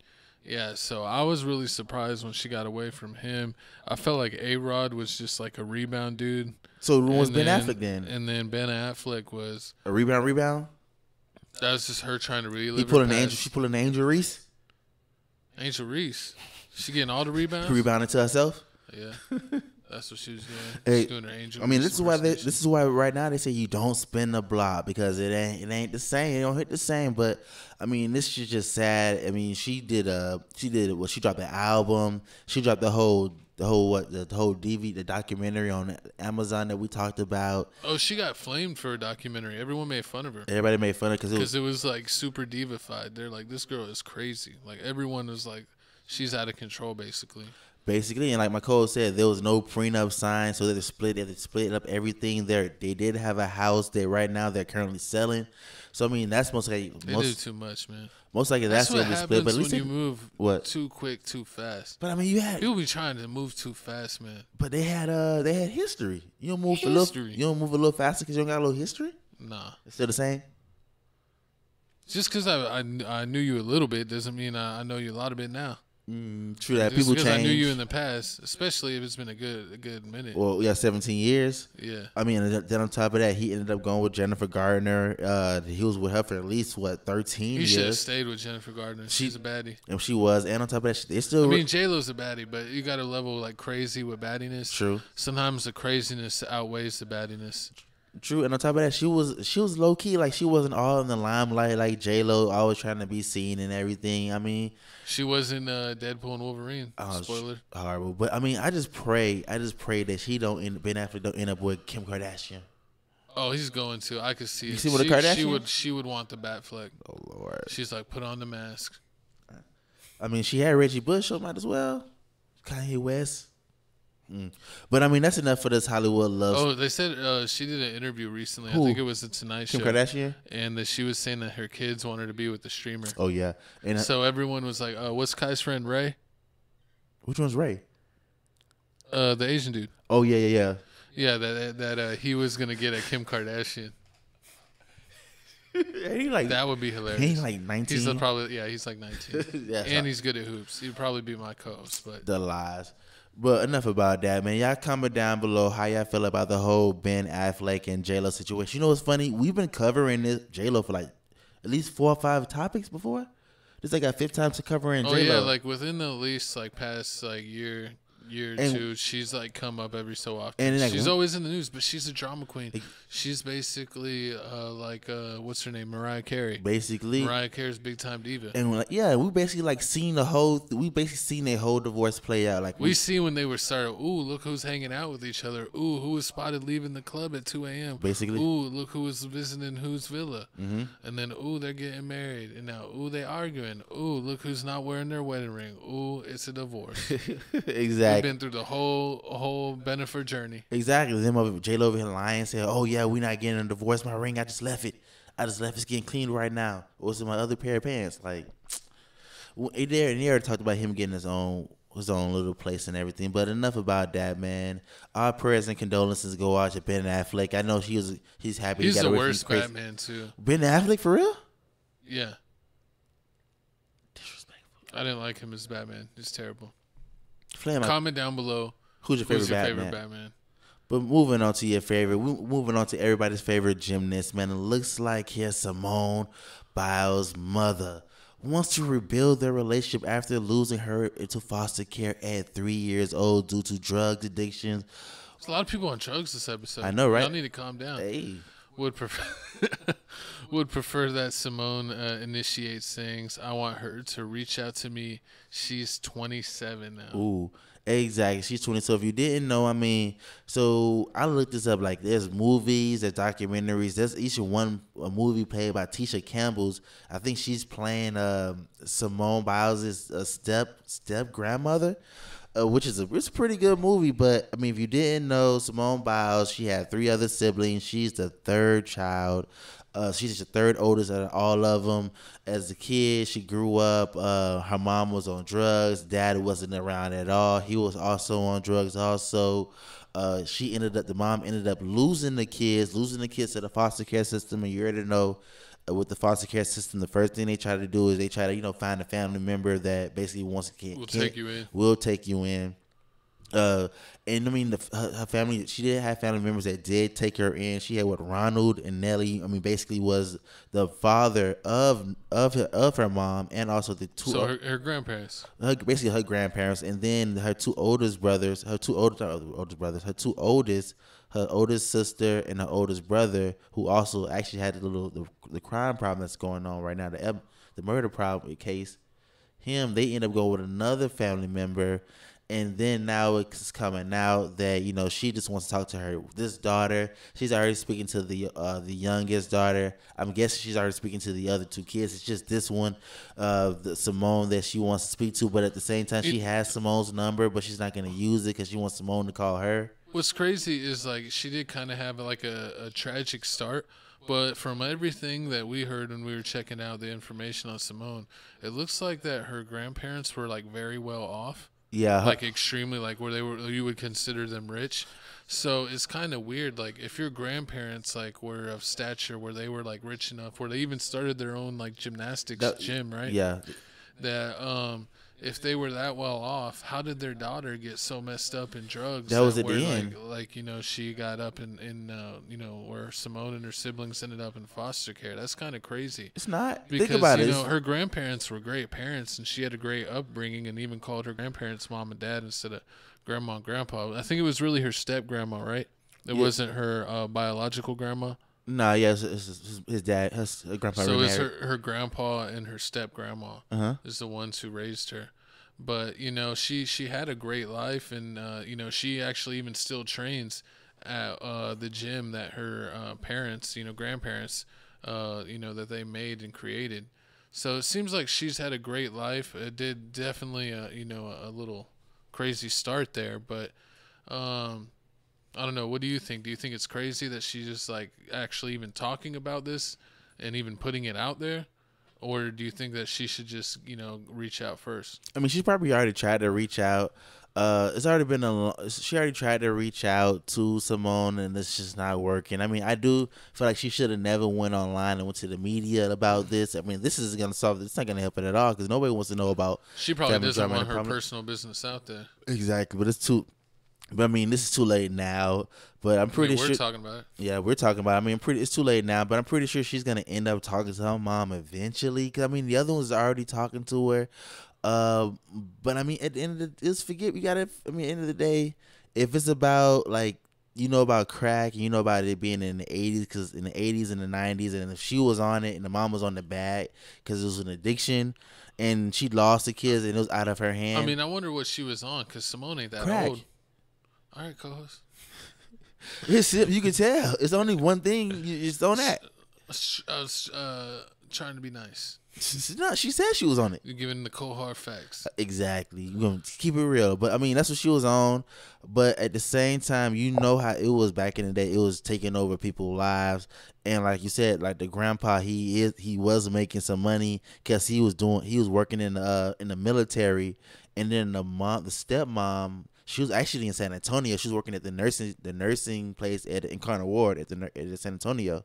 [SPEAKER 2] Yeah, so I was really surprised when she got away from him. I felt like A-Rod was just like a rebound dude.
[SPEAKER 1] So who was Ben Affleck then?
[SPEAKER 2] And then Ben Affleck was...
[SPEAKER 1] A rebound?
[SPEAKER 2] That was just her trying to relive
[SPEAKER 1] She pulling an Angel Reese?
[SPEAKER 2] Angel Reese? She getting all the rebounds?
[SPEAKER 1] Rebounding to herself?
[SPEAKER 2] Yeah. That's what she was doing.
[SPEAKER 1] Hey,
[SPEAKER 2] She's doing her Angel.
[SPEAKER 1] I mean, this is why right now they say you don't spin the block because it ain't the same. It don't hit the same. But I mean, this is just sad. I mean, she dropped the album. She dropped the whole DVD, the documentary on Amazon that we talked about.
[SPEAKER 2] Oh, she got flamed for a documentary. Everyone made fun of her.
[SPEAKER 1] Everybody made fun of her
[SPEAKER 2] because it was like super divified. They're like, this girl is crazy. Like everyone was like, she's out of control basically.
[SPEAKER 1] Basically, and like my co said, there was no prenup signed, so they split up everything. They did have a house that right now they're currently selling. So I mean, that's most likely
[SPEAKER 2] they do too much, man.
[SPEAKER 1] Most likely that's
[SPEAKER 2] what
[SPEAKER 1] gonna be split. But at least
[SPEAKER 2] when you move too quick, too fast.
[SPEAKER 1] But I mean, you had
[SPEAKER 2] people be trying to move too fast, man.
[SPEAKER 1] But they had history. You don't move a little faster because you don't got a little history.
[SPEAKER 2] Nah,
[SPEAKER 1] it's still the same.
[SPEAKER 2] Just because I knew you a little bit doesn't mean I know you a lot of it now.
[SPEAKER 1] True that. People change.
[SPEAKER 2] I knew you in the past, especially if it's been a good minute.
[SPEAKER 1] Well, yeah, 17 years.
[SPEAKER 2] Yeah.
[SPEAKER 1] I mean, then on top of that, he ended up going with Jennifer Gardner. He was with her for at least 13 years.
[SPEAKER 2] He should have stayed with Jennifer Gardner. She's a baddie.
[SPEAKER 1] And she was. And on top of that, they still.
[SPEAKER 2] I mean, J-Lo's a baddie, but you got to level like crazy with baddiness.
[SPEAKER 1] True.
[SPEAKER 2] Sometimes the craziness outweighs the baddiness.
[SPEAKER 1] True, and on top of that, she was low key, like she wasn't all in the limelight like J-Lo, always trying to be seen and everything. I mean,
[SPEAKER 2] she wasn't Deadpool and Wolverine. Spoiler.
[SPEAKER 1] Horrible, but I mean, I just pray that Ben Affleck don't end up with Kim Kardashian.
[SPEAKER 2] Oh, he's going to. I could see it.
[SPEAKER 1] You see what the Kardashian?
[SPEAKER 2] She would want the bat fleck.
[SPEAKER 1] Oh Lord.
[SPEAKER 2] She's like, put on the mask.
[SPEAKER 1] I mean, she had Reggie Bush, so might as well. Kanye West. But I mean, that's enough for this Hollywood love.
[SPEAKER 2] Oh, they said she did an interview recently.
[SPEAKER 1] Who?
[SPEAKER 2] I think it was the Tonight Show.
[SPEAKER 1] Kim Kardashian?
[SPEAKER 2] And that she was saying that her kids want her to be with the streamer.
[SPEAKER 1] Oh, yeah. And
[SPEAKER 2] so everyone was like, what's Kai's friend, Ray?
[SPEAKER 1] Which one's Ray?
[SPEAKER 2] The Asian dude.
[SPEAKER 1] Oh, yeah.
[SPEAKER 2] Yeah, that he was going to get a Kim Kardashian. That would be hilarious.
[SPEAKER 1] He's like 19.
[SPEAKER 2] He's like 19. Yeah, and he's good at hoops. He'd probably be my co-host. But
[SPEAKER 1] the lies. But enough about that, man. Y'all comment down below how y'all feel about the whole Ben Affleck and J-Lo situation. You know what's funny? We've been covering this J-Lo for like at least 4 or 5 topics before. This is like our 5th time to covering J-Lo.
[SPEAKER 2] Oh yeah, like within the least like past like year or two, she's like come up every so often. And like, she's always in the news, but she's a drama queen. She's basically what's her name, Mariah Carey.
[SPEAKER 1] Basically,
[SPEAKER 2] Mariah Carey's big time diva.
[SPEAKER 1] And we basically like seen their whole divorce play out. Like
[SPEAKER 2] we see when they were started. Ooh, look who's hanging out with each other. Ooh, who was spotted leaving the club at 2 a.m.
[SPEAKER 1] Basically.
[SPEAKER 2] Ooh, look who was visiting whose villa.
[SPEAKER 1] Mm-hmm.
[SPEAKER 2] And then ooh, they're getting married. And now ooh, they arguing. Ooh, look who's not wearing their wedding ring. Ooh, it's a divorce.
[SPEAKER 1] Exactly.
[SPEAKER 2] We've been through the whole benefit journey.
[SPEAKER 1] Exactly. Them J-Lo over here lying, saying, "Oh yeah, we're not getting a divorce. My ring, I just left it. It's getting cleaned right now. What's in my other pair of pants?" Like, they already talked about him getting his own little place and everything. But enough about that, man. Our prayers and condolences go out to Ben Affleck. I know he's happy.
[SPEAKER 2] He's
[SPEAKER 1] he got
[SPEAKER 2] the
[SPEAKER 1] away
[SPEAKER 2] worst
[SPEAKER 1] from
[SPEAKER 2] Batman too.
[SPEAKER 1] Ben Affleck for real?
[SPEAKER 2] Yeah. Disrespectful. I didn't like him as Batman. He's terrible. Comment down below.
[SPEAKER 1] Who's your favorite Batman? But moving on to your favorite, moving on to everybody's favorite gymnast, man. It looks like here's Simone Biles' mother wants to rebuild their relationship after losing her into foster care at 3 years old due to drug addictions.
[SPEAKER 2] There's a lot of people on drugs this episode.
[SPEAKER 1] I know, right?
[SPEAKER 2] Y'all need to calm down.
[SPEAKER 1] Hey.
[SPEAKER 2] Would prefer that Simone initiates things. I want her to reach out to me. She's 27 now.
[SPEAKER 1] Ooh, exactly. She's 20. So if you didn't know, I mean, so I looked this up. Like, there's movies, there's documentaries. There's each one a movie played by Tisha Campbell's. I think she's playing Simone Biles' step grandmother. Which is it's a pretty good movie, but I mean, if you didn't know, Simone Biles, she had 3 other siblings. She's the 3rd child. She's the 3rd oldest out of all of them. As a kid, she grew up. Her mom was on drugs. Dad wasn't around at all. He was also on drugs. Also, the mom ended up losing the kids to the foster care system. And you already know, with the foster care system, the first thing they try to do is they try to, find a family member that basically wants to will take you in. And I mean, her family, she did have family members that did take her in. She had Ronald and Nellie. I mean, basically was the father of her mom and also the 2.
[SPEAKER 2] So her grandparents.
[SPEAKER 1] Basically her grandparents, and then her 2 oldest brothers, her 2 oldest. Her oldest sister and her oldest brother, who also actually had the crime problem that's going on right now, the murder problem case. They end up going with another family member, And then now it's coming out that, you know, she just wants to talk to this daughter. She's already speaking to the youngest daughter. I'm guessing she's already speaking to the other 2 kids. It's just this one, the Simone, that she wants to speak to. But at the same time, she has Simone's number, but she's not going to use it because she wants Simone to call her.
[SPEAKER 2] What's crazy is, like, she did kind of have like a tragic start. But from everything that we heard when we were checking out the information on Simone, it looks like that her grandparents were, like, very well off.
[SPEAKER 1] Yeah.
[SPEAKER 2] Like, extremely, like, where you would consider them rich. So it's kind of weird. Like, if your grandparents, like, were of stature where they were, like, rich enough, where they even started their own, like, gymnastics gym, right?
[SPEAKER 1] Yeah.
[SPEAKER 2] That, if they were that well off, how did their daughter get so messed up in drugs?
[SPEAKER 1] That was at the end.
[SPEAKER 2] Like, you know, she got up in you know, where Simone and her siblings ended up in foster care. That's kind of crazy.
[SPEAKER 1] It's not.
[SPEAKER 2] Because,
[SPEAKER 1] think about
[SPEAKER 2] you
[SPEAKER 1] it.
[SPEAKER 2] know, her grandparents were great parents, and she had a great upbringing, and even called her grandparents mom and dad instead of grandma and grandpa. I think it was really her step grandma, right? It wasn't her biological grandma.
[SPEAKER 1] No, yes, his dad, his grandpa.
[SPEAKER 2] So it's her grandpa and her step grandma
[SPEAKER 1] Uh-huh.
[SPEAKER 2] is the ones who raised her. But, you know, she had a great life, and you know, she actually even still trains at the gym that her parents, you know, grandparents, you know, that they made and created. So it seems like she's had a great life. It did definitely, you know, a little crazy start there, but I don't know. What do you think? Do you think it's crazy that she's just, like, actually even talking about this and even putting it out there? Or do you think that she should just, you know, reach out first?
[SPEAKER 1] I mean, she's probably already tried to reach out. It's already been she already tried to reach out to Simone, and it's just not working. I mean, I do feel like she should have never went online and went to the media about this. I mean, this is going to solve it. It's not going to help it at all because nobody wants to know about.
[SPEAKER 2] She probably doesn't want her personal business out there.
[SPEAKER 1] Exactly, but it's too. But I mean, this is too late now. But I'm pretty sure
[SPEAKER 2] we're talking about it.
[SPEAKER 1] Yeah, we're talking about it. I mean, it's too late now. But I'm pretty sure she's gonna end up talking to her mom eventually. Cause I mean, the other one's already talking to her. But I mean, at the end of just forget. We gotta. I mean, at the end of the day, if it's about, like, you know about crack, and you know about it being in the 80s, because in the 80s and the 90s, and if she was on it and the mom was on the bag because it was an addiction, and she lost the kids and it was out of her hand.
[SPEAKER 2] I mean, I wonder what she was on, because Simone ain't that
[SPEAKER 1] crack.
[SPEAKER 2] old. All right, co-host.
[SPEAKER 1] You can tell. It's only one thing. It's on that.
[SPEAKER 2] I was trying to be nice.
[SPEAKER 1] No, she said she was on it.
[SPEAKER 2] You're giving the cold hard facts.
[SPEAKER 1] Exactly. You're going to keep it real. But, I mean, that's what she was on. But at the same time, you know how it was back in the day. It was taking over people's lives. And like you said, like the grandpa, he was making some money because he was working in the military. And then the stepmom, she was actually in San Antonio. She was working at the nursing place in Incarnate Ward at San Antonio.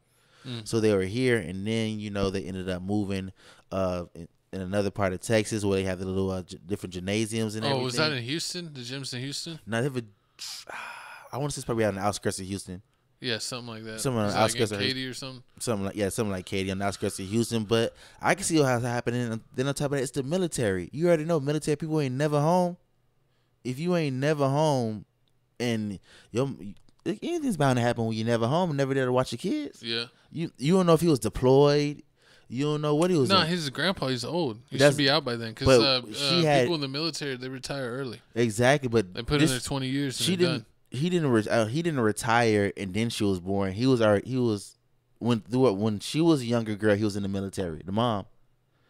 [SPEAKER 1] So they were here, and then, you know, they ended up moving in another part of Texas where they have the little different gymnasiums and everything.
[SPEAKER 2] Oh, was that in Houston? The gym's in Houston?
[SPEAKER 1] No, I want to say it's probably out on the outskirts of Houston.
[SPEAKER 2] Yeah, something like that.
[SPEAKER 1] Something on the outskirts of
[SPEAKER 2] Katy or something.
[SPEAKER 1] Something like Katy on the outskirts of Houston. But I can see what's happening. And then on top of that, it's the military. You already know military people ain't never home. If you ain't never home, and anything's bound to happen when you're never home and never there to watch your kids.
[SPEAKER 2] Yeah.
[SPEAKER 1] You don't know if he was deployed. You don't know what he was.
[SPEAKER 2] No, he's a grandpa. He's old. He should be out by then. Because people in the military, they retire early.
[SPEAKER 1] Exactly, but
[SPEAKER 2] they put in their 20 years. And done.
[SPEAKER 1] He didn't retire, and then she was born. When she was a younger girl, he was in the military. The mom.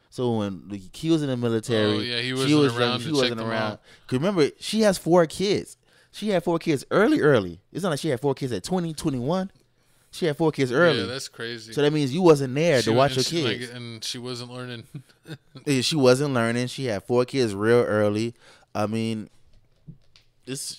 [SPEAKER 1] So when he was in the military,
[SPEAKER 2] he wasn't around. She wasn't around.
[SPEAKER 1] Because remember, she has 4 kids. She had 4 kids early. It's not like she had 4 kids at 20, 21. She had 4 kids early.
[SPEAKER 2] Yeah, that's crazy.
[SPEAKER 1] So that means you wasn't there to watch your kids.
[SPEAKER 2] And she wasn't learning.
[SPEAKER 1] She wasn't learning. She had 4 kids real early. I mean, it's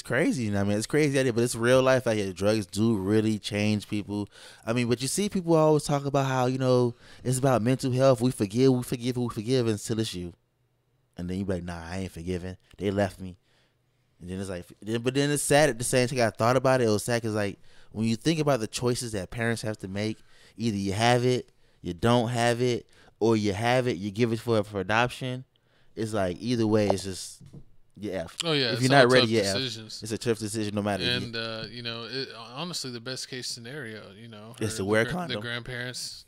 [SPEAKER 1] crazy. I mean, it's crazy idea, but it's real life out here. Drugs do really change people. I mean, but you see people always talk about how, you know, it's about mental health. We forgive, until it's you. And then you be like, nah, I ain't forgiving. They left me. And then it's like, but then it's sad at the same time. I thought about it. It was sad because, like, when you think about the choices that parents have to make, either you have it, you don't have it, or you have it, you give it for adoption. It's like either way, it's just you F.
[SPEAKER 2] Oh yeah,
[SPEAKER 1] if you're not ready, you F. It's a tough decision, no matter.
[SPEAKER 2] And you know, honestly, the best case scenario, you know,
[SPEAKER 1] is to wear a condom.
[SPEAKER 2] The grandparents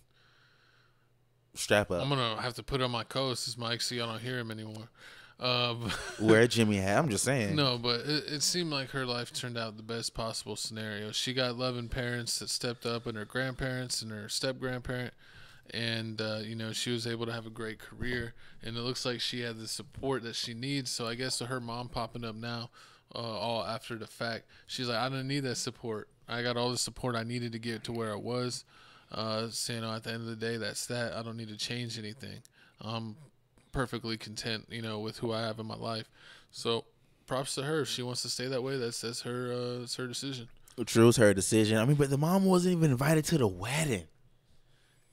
[SPEAKER 1] strap up.
[SPEAKER 2] I'm gonna have to put on my coat since Mike, so y'all don't hear him anymore.
[SPEAKER 1] Wear Jimmy hat. I'm just saying.
[SPEAKER 2] No, but it seemed like her life turned out the best possible scenario. She got loving parents that stepped up, and her grandparents and her step-grandparent. And, you know, she was able to have a great career. And it looks like she had the support that she needs. So I guess with her mom popping up now, all after the fact, she's like, I don't need that support. I got all the support I needed to get to where I was. So, you know, at the end of the day, that's that. I don't need to change anything. I'm perfectly content, you know, with who I have in my life. So props to her. If she wants to stay that way, that's her, it's her decision.
[SPEAKER 1] True, it's her decision. I mean, but the mom wasn't even invited to the wedding.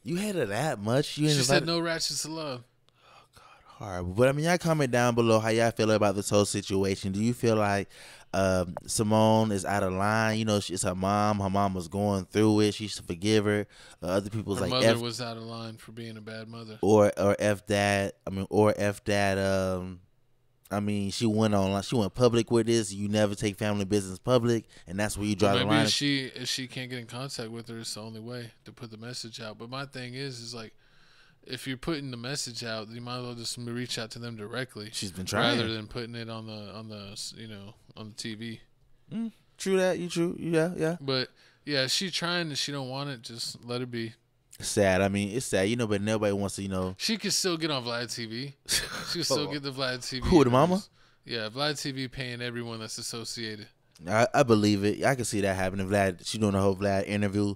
[SPEAKER 1] You had her that much? She
[SPEAKER 2] said no ratchets to love.
[SPEAKER 1] Oh, God, horrible. But, I mean, y'all comment down below how y'all feel about this whole situation. Do you feel like Simone is out of line? You know, it's her mom. Her mom was going through it. She should forgive her. Other people's
[SPEAKER 2] her
[SPEAKER 1] like
[SPEAKER 2] mother was out of line for being a bad mother.
[SPEAKER 1] Or F that. I mean, or F that. I mean, she went online. She went public with this. You never take family business public, and that's where you draw the line.
[SPEAKER 2] Maybe if she can't get in contact with her, it's the only way to put the message out. But my thing is like, if you're putting the message out, you might as well just reach out to them directly.
[SPEAKER 1] She's been trying,
[SPEAKER 2] rather than putting it on the you know, on the TV.
[SPEAKER 1] True that. You true. Yeah.
[SPEAKER 2] But yeah, she trying and she don't want it. Just let her be.
[SPEAKER 1] Sad. I mean, it's sad, you know, but nobody wants to, you know.
[SPEAKER 2] She could still get on Vlad TV. She could still get the Vlad TV.
[SPEAKER 1] Who, the mama?
[SPEAKER 2] Yeah, Vlad TV paying everyone that's associated.
[SPEAKER 1] I believe it. I can see that happening. Vlad, she doing the whole Vlad interview.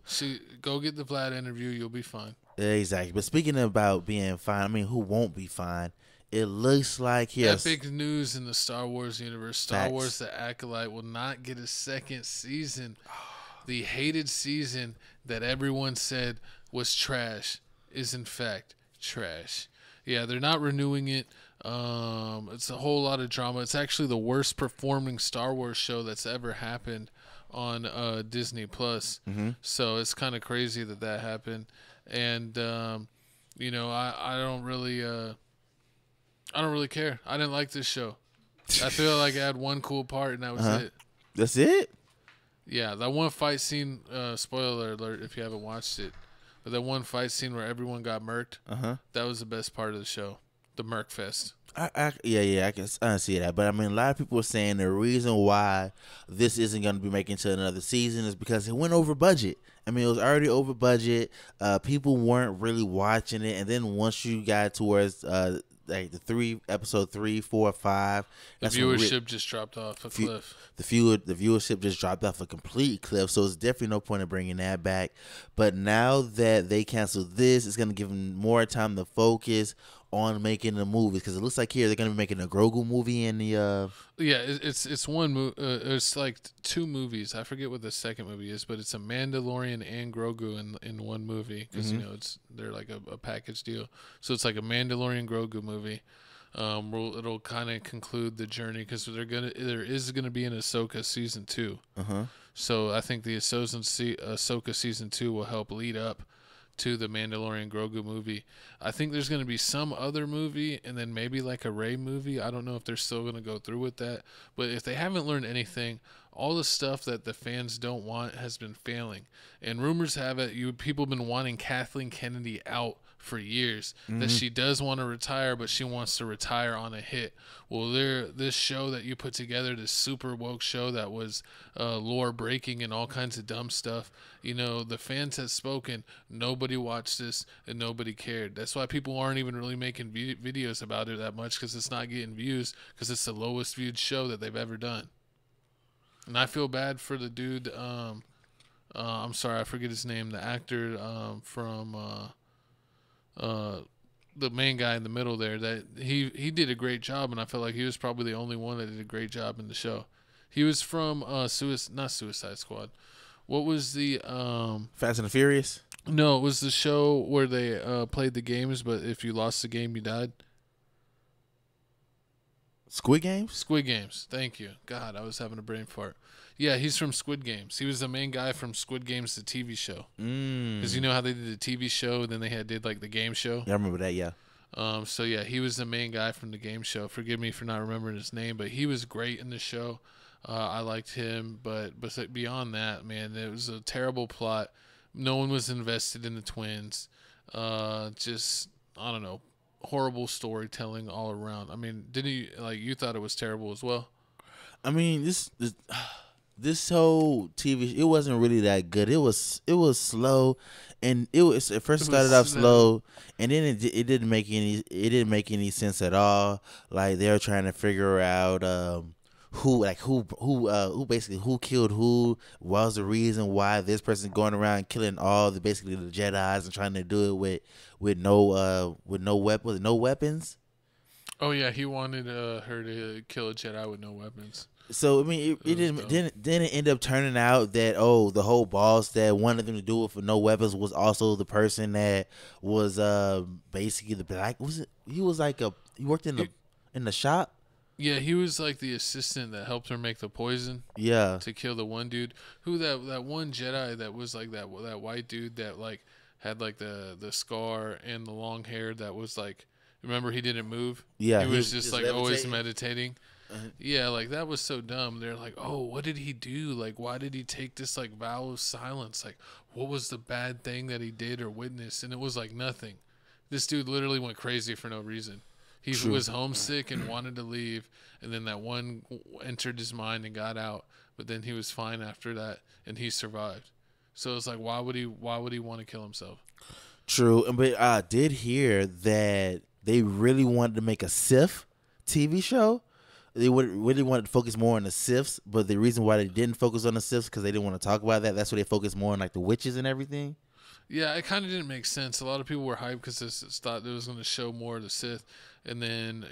[SPEAKER 2] Go get the Vlad interview. You'll be fine.
[SPEAKER 1] Exactly. But speaking about being fine, I mean, who won't be fine? It looks like
[SPEAKER 2] epic news in the Star Wars universe. Star Wars: The Acolyte will not get a second season. The hated season that everyone said was trash is in fact trash. Yeah, they're not renewing it. It's a whole lot of drama. It's actually the worst performing Star Wars show that's ever happened on Disney Plus. So it's kind of crazy that happened. And you know, I don't really care. I didn't like this show. I feel like I had one cool part and that was it.
[SPEAKER 1] That's it?
[SPEAKER 2] Yeah, that one fight scene, spoiler alert if you haven't watched it, but that one fight scene where everyone got murked, that was the best part of the show, the Murk Fest.
[SPEAKER 1] I can see that. But, I mean, a lot of people are saying the reason why this isn't going to be making to another season is because it went over budget. I mean, it was already over budget. People weren't really watching it. And then once you got towards like the episode 3, 4, 5,
[SPEAKER 2] the viewership just dropped off a cliff.
[SPEAKER 1] The viewership just dropped off a complete cliff. So it's definitely no point in bringing that back. But now that they canceled this, it's going to give them more time to focus on making the movies, because it looks like here they're going to be making a Grogu movie in the
[SPEAKER 2] it's one movie. It's like 2 movies. I forget what the second movie is, but it's a Mandalorian and Grogu in one movie, because you know they're like a package deal. So it's like a Mandalorian Grogu movie. It'll kind of conclude the journey, because there is gonna be an Ahsoka season 2. So I think the Ahsoka season 2 will help lead up to the Mandalorian Grogu movie. I think there's going to be some other movie, and then maybe like a Rey movie. I don't know if they're still going to go through with that. But if they haven't learned anything, all the stuff that the fans don't want has been failing. And rumors have it, people have been wanting Kathleen Kennedy out for years, that she does want to retire, but she wants to retire on a hit. Well, this show that you put together, this super woke show that was lore breaking and all kinds of dumb stuff, you know, the fans have spoken. Nobody watched this and nobody cared. That's why people aren't even really making videos about it that much, because it's not getting views, because it's the lowest viewed show that they've ever done. And I feel bad for the dude, I'm sorry, I forget his name, the actor from the main guy in the middle there, that he did a great job, and I felt like he was probably the only one that did a great job in the show. He was from not Suicide Squad. What was the
[SPEAKER 1] Fast and the Furious?
[SPEAKER 2] No, it was the show where they played the games, but if you lost the game, you died.
[SPEAKER 1] Squid Games?
[SPEAKER 2] Squid Games. Thank you. God, I was having a brain fart. Yeah, he's from Squid Games. He was the main guy from Squid Games, the TV show. Because you know how they did the TV show, then they did like the game show?
[SPEAKER 1] Yeah, I remember that, yeah.
[SPEAKER 2] So, yeah, he was the main guy from the game show. Forgive me for not remembering his name, but he was great in the show. I liked him. But beyond that, man, it was a terrible plot. No one was invested in the twins. I don't know. horrible storytelling all around. I mean, didn't you like? You thought it was terrible as well.
[SPEAKER 1] I mean, this whole TV, it wasn't really that good. It was slow, and it first started off slow, and then it didn't make any sense at all. Like they were trying to figure out who basically who killed who. What was the reason why this person going around killing all the basically the Jedis and trying to do it with no weapons.
[SPEAKER 2] Oh yeah, he wanted her to kill a Jedi with no weapons.
[SPEAKER 1] So I mean, it didn't end up turning out that the whole boss that wanted them to do it with no weapons was also the person that was basically the black. Was it? He was like he worked in the shop.
[SPEAKER 2] Yeah, he was like the assistant that helped her make the poison.
[SPEAKER 1] Yeah,
[SPEAKER 2] to kill the one dude who that one Jedi that was like that white dude that like had like the scar and the long hair that was like. Remember, he didn't move.
[SPEAKER 1] Yeah,
[SPEAKER 2] he was just like always meditating. Yeah, like that was so dumb. They're like, oh, what did he do? Like, why did he take this like vow of silence? Like, what was the bad thing that he did or witnessed? And it was like nothing. This dude literally went crazy for no reason. He was homesick and wanted to leave, and then that one entered his mind and got out. But then he was fine after that, and he survived. So it's like, why would he want to kill himself?
[SPEAKER 1] True, but I did hear that they really wanted to make a Sith TV show. They really wanted to focus more on the Siths, but the reason why they didn't focus on the Siths because they didn't want to talk about that. That's why they focused more on like the witches and everything.
[SPEAKER 2] Yeah, it kind of didn't make sense. A lot of people were hyped because they thought it was going to show more of the Sith, and then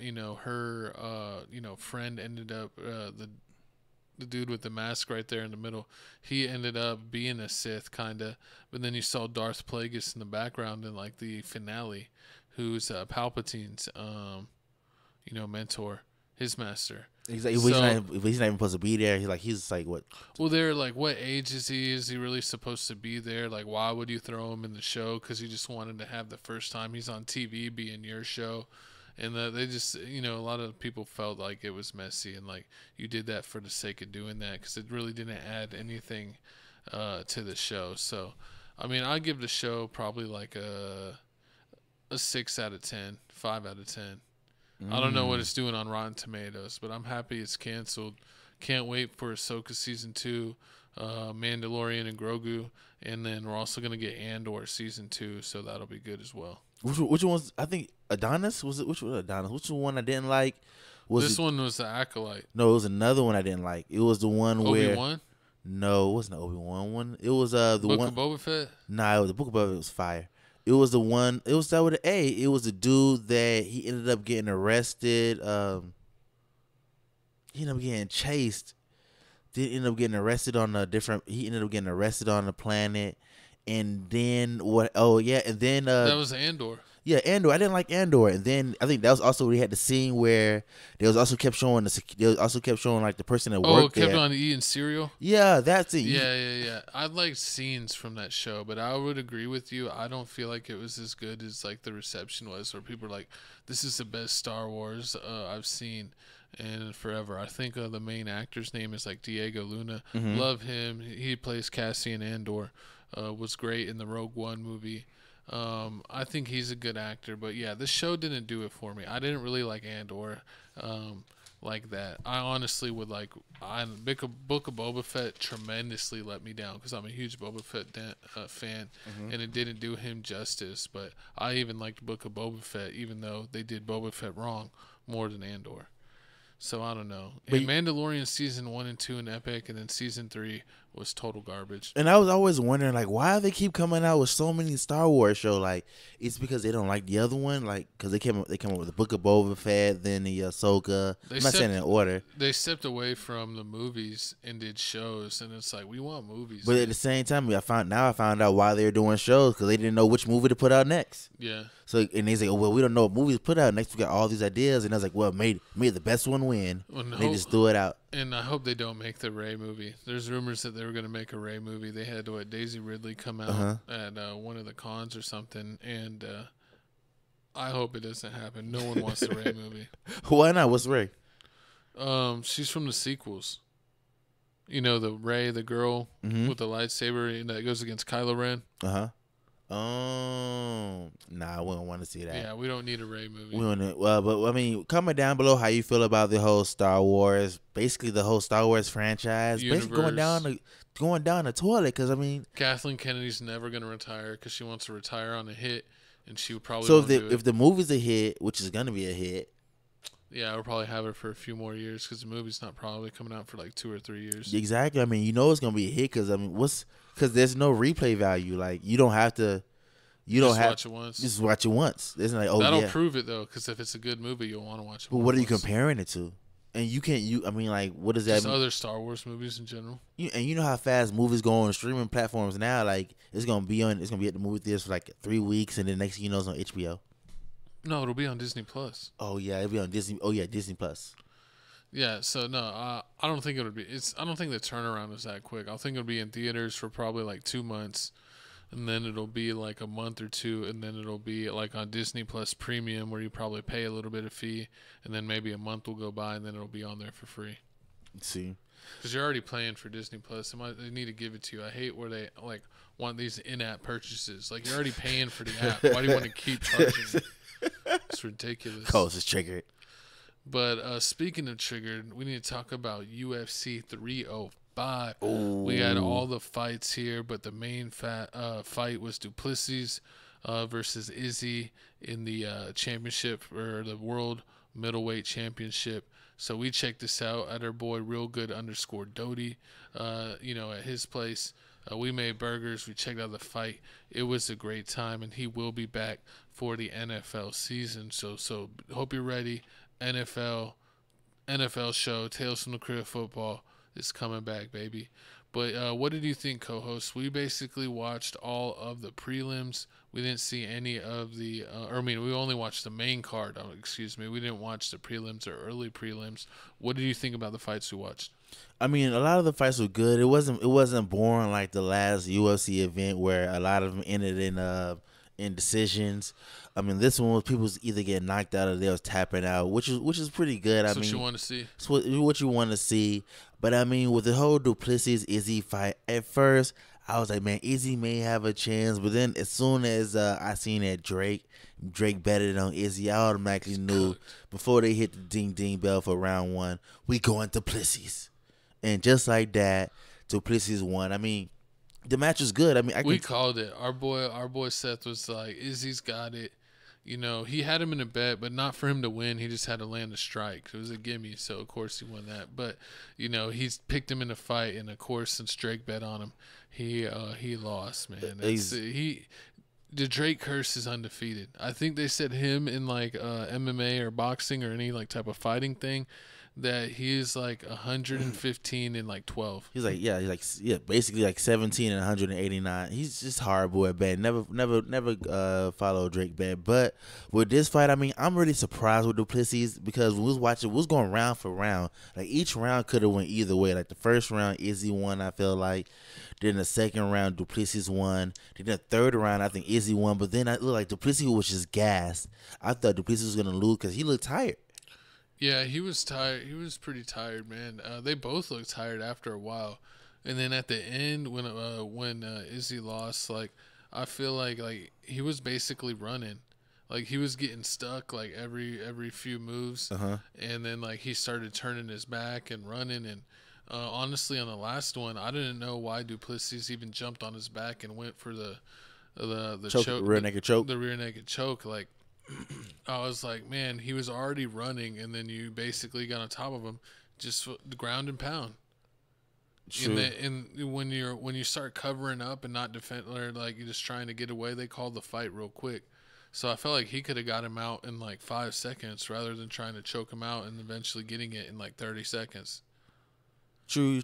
[SPEAKER 2] her friend ended up the dude with the mask right there in the middle. He ended up being a Sith kind of, but then you saw Darth Plagueis in the background in like the finale. Who's Palpatine's, mentor, his master.
[SPEAKER 1] Exactly. He's not even supposed to be there. He's like what?
[SPEAKER 2] Well, they're like, what age is he? Is he really supposed to be there? Like, why would you throw him in the show? Because he just wanted to have the first time he's on TV be in your show. And they just, a lot of people felt like it was messy and like you did that for the sake of doing that because it really didn't add anything to the show. So, I mean, I give the show probably like a 6 out of 10, 5 out of 10. I don't know what it's doing on Rotten Tomatoes, but I'm happy it's canceled. Can't wait for Ahsoka Season 2, Mandalorian and Grogu, and then we're also going to get Andor Season 2, so that'll be good as well.
[SPEAKER 1] Which one's, I think, Adonis? Was it? Which one Adonis? Which one I didn't like?
[SPEAKER 2] This one was the Acolyte.
[SPEAKER 1] No, it was another one I didn't like. It was the one where...
[SPEAKER 2] Obi-Wan?
[SPEAKER 1] No, it wasn't the Obi-Wan one. It was the
[SPEAKER 2] Book
[SPEAKER 1] one...
[SPEAKER 2] of Boba Fett?
[SPEAKER 1] Nah, the Book of Boba Fett was fire. It was the one. It was that with an A. It was the dude that he ended up getting arrested. He ended up getting chased. He ended up getting arrested on a different. He ended up getting arrested on the planet, and then what? Oh yeah, and then
[SPEAKER 2] that was Andor.
[SPEAKER 1] Yeah, Andor. I didn't like Andor, and then I think that was also we had the scene where they also kept showing like the person that worked there.
[SPEAKER 2] Oh, kept on eating cereal.
[SPEAKER 1] Yeah, that's it.
[SPEAKER 2] Yeah. I liked scenes from that show, but I would agree with you. I don't feel like it was as good as like the reception was, where people were like, "This is the best Star Wars I've seen in forever." I think the main actor's name is like Diego Luna.
[SPEAKER 1] Mm-hmm.
[SPEAKER 2] Love him. He plays Cassian Andor. Was great in the Rogue One movie. I think he's a good actor, but yeah, this show didn't do it for me. I didn't really like Andor like that. I honestly would like Book of Boba Fett tremendously let me down because I'm a huge Boba Fett fan, and it didn't do him justice. But I even liked Book of Boba Fett, even though they did Boba Fett wrong more than Andor. So I don't know. And Mandalorian season 1 and 2 in epic, and then season 3 was total garbage.
[SPEAKER 1] And I was always wondering, like, why they keep coming out with so many Star Wars shows? Like, it's because they don't like the other one, like, because they came up with the Book of Boba Fett, then the Ahsoka. I'm not saying in order.
[SPEAKER 2] They stepped away from the movies and did shows, and it's like, we want movies.
[SPEAKER 1] But at the same time, I found out why they were doing shows, because they didn't know which movie to put out next.
[SPEAKER 2] Yeah.
[SPEAKER 1] So, and they say, oh, well, we don't know what movies to put out next. We got all these ideas, and I was like, well, made the best one win.
[SPEAKER 2] Well, no,
[SPEAKER 1] they just threw it out.
[SPEAKER 2] And I hope they don't make the Rey movie. There's rumors that they were going to make a Rey movie. They had Daisy Ridley come out at one of the cons or something, and I hope it doesn't happen. No one wants the Rey movie.
[SPEAKER 1] Why not? What's Rey?
[SPEAKER 2] She's from the sequels. You know, the Rey, the girl with the lightsaber that goes against Kylo Ren.
[SPEAKER 1] Nah, we don't want to see that.
[SPEAKER 2] Yeah, we don't need a Rey movie.
[SPEAKER 1] We don't. But I mean, comment down below how you feel about the whole Star Wars, basically the whole Star Wars franchise, basically going down the toilet. Because I mean,
[SPEAKER 2] Kathleen Kennedy's never gonna retire because she wants to retire on a hit, and she would probably.
[SPEAKER 1] So if the movie's a hit, which is gonna be a hit.
[SPEAKER 2] Yeah, we'll probably have it for a few more years because the movie's not probably coming out for like 2 or 3 years.
[SPEAKER 1] Exactly. I mean, you know it's gonna be a hit because I mean, because there's no replay value. Like you don't have to.
[SPEAKER 2] Watch it once.
[SPEAKER 1] Just watch it once. It's like
[SPEAKER 2] that'll prove it though, because if it's a good movie, you'll want to watch it.
[SPEAKER 1] But what are you comparing it to? And you can't. I mean, like, what does that
[SPEAKER 2] Just
[SPEAKER 1] mean?
[SPEAKER 2] other Star Wars movies in general.
[SPEAKER 1] And you know how fast movies go on streaming platforms now. Like it's gonna be at the movie theaters for like 3 weeks, and then next thing you know, it's on HBO.
[SPEAKER 2] No, it'll be on Disney Plus.
[SPEAKER 1] Oh yeah, it'll be on Disney. Oh yeah, Disney Plus.
[SPEAKER 2] Yeah, so no, I don't think it would be. I don't think the turnaround is that quick. I think it'll be in theaters for probably like 2 months, and then it'll be like a month or two, and then it'll be like on Disney Plus Premium, where you probably pay a little bit of fee, and then maybe a month will go by, and then it'll be on there for free.
[SPEAKER 1] Let's see,
[SPEAKER 2] because you're already paying for Disney Plus, they need to give it to you. I hate where they like want these in-app purchases. Like you're already paying for the app. Why do you want to keep charging? It's ridiculous.
[SPEAKER 1] Coles is triggered.
[SPEAKER 2] But speaking of triggered, we need to talk about UFC 305.
[SPEAKER 1] Ooh.
[SPEAKER 2] We had all the fights here, but the main fight was Duplessis versus Izzy in the championship, or the World Middleweight Championship. So we checked this out at our boy RealGood_Doty, at his place. We made burgers. We checked out the fight. It was a great time, and he will be back for the NFL season. So hope you're ready. NFL show, Tales from the Crib Football is coming back, baby. But what did you think, co-host? We basically watched all of the prelims. We didn't see any of the we only watched the main card. Excuse me. We didn't watch the prelims or early prelims. What did you think about the fights we watched?
[SPEAKER 1] I mean, a lot of the fights were good. It wasn't boring like the last UFC event where a lot of them ended in decisions. I mean, this one was people was either getting knocked out or they was tapping out, which is pretty good.
[SPEAKER 2] That's what you want to see.
[SPEAKER 1] It's what you want to see. But I mean, with the whole Duplessis Izzy fight, at first I was like, man, Izzy may have a chance. But then as soon as I seen that Drake betted on Izzy, I automatically knew before they hit the ding ding bell for round 1, we going Duplessis. And just like that, Duplessis won. I mean, the match was good. I mean,
[SPEAKER 2] we called it. Our boy Seth was like, Izzy's got it. You know, he had him in a bet, but not for him to win. He just had to land a strike. It was a gimme, so of course he won that. But you know, he's picked him in a fight, and of course, since Drake bet on him, he lost, man. The Drake curse is undefeated. I think they said him in like MMA or boxing or any like type of fighting thing, that he's like 115 and like 12.
[SPEAKER 1] He's basically like 17 and 189. He's just horrible at bet. Never follow Drake bet. But with this fight, I mean, I'm really surprised with Duplessis because when we was watching, we was going round for round. Like each round could have went either way. Like the first round, Izzy won, I feel like. Then the second round, Duplessis won. Then the third round, I think Izzy won. But then it looked like Duplessis was just gassed. I thought Duplessis was gonna lose because he looked tired.
[SPEAKER 2] Yeah, he was tired. He was pretty tired, man. They both looked tired after a while, and then at the end, when Izzy lost, like I feel like he was basically running, like he was getting stuck like every few moves, and then like he started turning his back and running. And honestly, on the last one, I didn't know why Duplessis even jumped on his back and went for the choke,
[SPEAKER 1] rear naked choke.
[SPEAKER 2] The rear naked choke, like. I was like, man, he was already running, and then you basically got on top of him, just the ground and pound.
[SPEAKER 1] True.
[SPEAKER 2] And when you start covering up and not defend, or like you're just trying to get away, they call the fight real quick. So I felt like he could have got him out in like 5 seconds rather than trying to choke him out and eventually getting it in like 30 seconds.
[SPEAKER 1] True.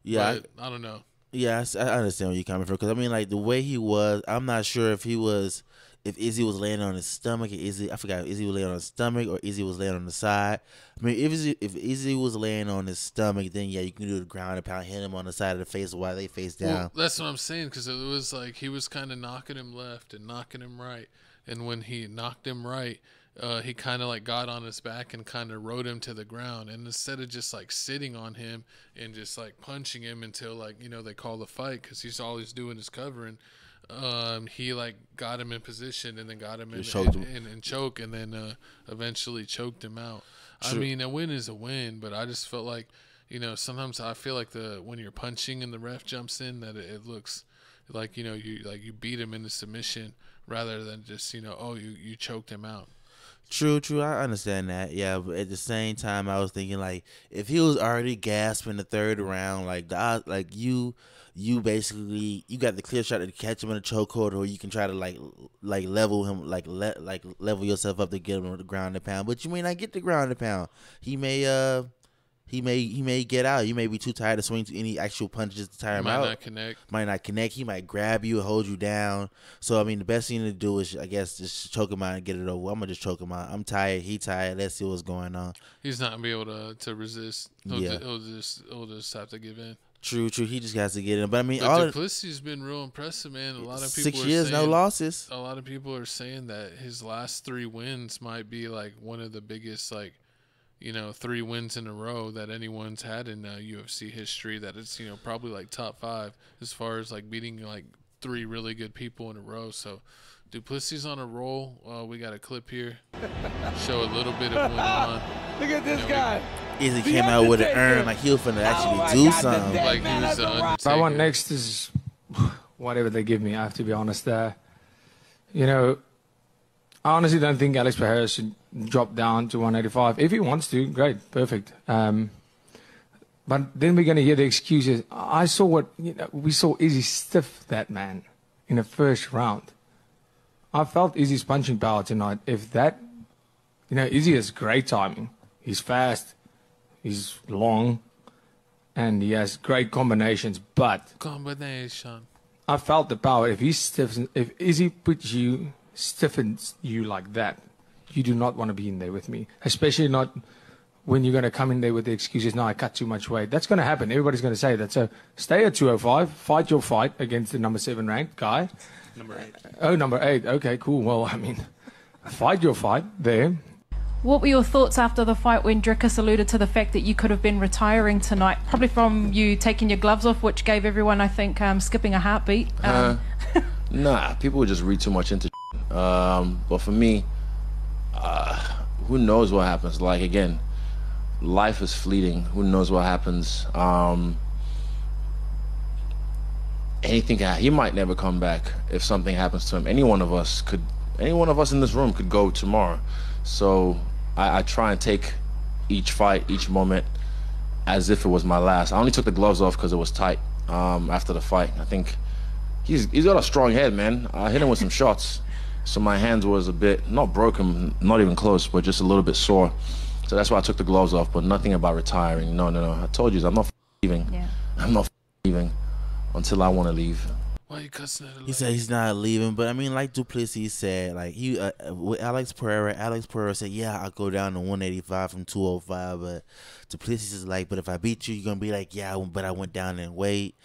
[SPEAKER 1] Yeah,
[SPEAKER 2] but I don't know.
[SPEAKER 1] Yeah, I understand where you're coming from because I mean, like the way he was, I'm not sure if Izzy was laying on his stomach, I forgot if Izzy was laying on his stomach or Izzy was laying on the side. I mean, if Izzy was laying on his stomach, then yeah, you can do the ground and pound, hit him on the side of the face while they face down.
[SPEAKER 2] Well, that's what I'm saying, because it was like he was kind of knocking him left and knocking him right, and when he knocked him right, he kind of like got on his back and kind of rode him to the ground, and instead of just like sitting on him and just like punching him until like they call the fight, because all he's doing is covering. he like got him in position and then got him in choke and then eventually choked him out. True. I mean, a win is a win, but I just felt like, you know, sometimes I feel like when you're punching and the ref jumps in, that it looks like, you know, you beat him into submission rather than just, you know, you choked him out.
[SPEAKER 1] True. I understand that. Yeah, but at the same time, I was thinking like if he was already gasping the third round, like you basically you got the clear shot to catch him in a chokehold, or you can try to like level him, level yourself up to get him on the ground and pound. But you may not get the ground and pound. He may get out. You may be too tired to swing to any actual punches to tire him out. Might not connect. He might grab you and hold you down. So I mean, the best thing to do is, I guess, just choke him out and get it over. I'm gonna just choke him out. I'm tired. He tired. Let's see what's going on.
[SPEAKER 2] He's not gonna be able to resist. He'll just have to give in.
[SPEAKER 1] True. He just has to get in. But I mean,
[SPEAKER 2] Plessis been real impressive, man. A lot of people
[SPEAKER 1] 6 years, no losses.
[SPEAKER 2] A lot of people are saying that his last 3 wins might be like one of the biggest, like, you know, 3 wins in a row that anyone's had in UFC history. That it's, you know, probably like top 5 as far as like beating like 3 really good people in a row. So Plessis on a roll. We got a clip here. Show a little bit of what went on.
[SPEAKER 13] Look at this guy.
[SPEAKER 1] Easily came out with an urn like he was finna actually do something.
[SPEAKER 2] Like he was the Undertaker.
[SPEAKER 13] What I want next is whatever they give me. I have to be honest there. You know, I honestly don't think Alex Pereira should drop down to 185. If he wants to, great, perfect. But then we're going to hear the excuses. I saw we saw Izzy stiff that man in the first round. I felt Izzy's punching power tonight. If that, you know, Izzy has great timing. He's fast, he's long, and he has great combinations. But I felt the power. If Izzy stiffens you like that, you do not want to be in there with me, especially not when you're going to come in there with the excuses, no, I cut too much weight. That's going to happen. Everybody's going to say that. So stay at 205, fight your fight against the number 7 ranked guy.
[SPEAKER 14] Number 8.
[SPEAKER 13] Oh, number 8. Okay, cool. Well, I mean, fight your fight there.
[SPEAKER 15] What were your thoughts after the fight when Dricus alluded to the fact that you could have been retiring tonight? Probably from you taking your gloves off, which gave everyone, I think, skipping a heartbeat.
[SPEAKER 14] Nah, people would just read too much into but for me, who knows what happens? Like, again, life is fleeting. Who knows what happens? Anything can happen. He might never come back if something happens to him. Any one of us in this room could go tomorrow. So I try and take each fight, each moment as if it was my last. I only took the gloves off because it was tight after the fight. I think he's got a strong head, man. I hit him with some shots. So my hands was a bit, not broken, not even close, but just a little bit sore. So that's why I took the gloves off, but nothing about retiring. No. I told you, I'm not leaving. Yeah. I'm not leaving until I want to leave.
[SPEAKER 2] Why are you cussing at him?
[SPEAKER 1] He said he's not leaving, but I mean, like Duplessis said, like with Alex Pereira said, yeah, I'll go down to 185 from 205, but Duplessis is like, but if I beat you, you're going to be like, yeah, but I went down in weight.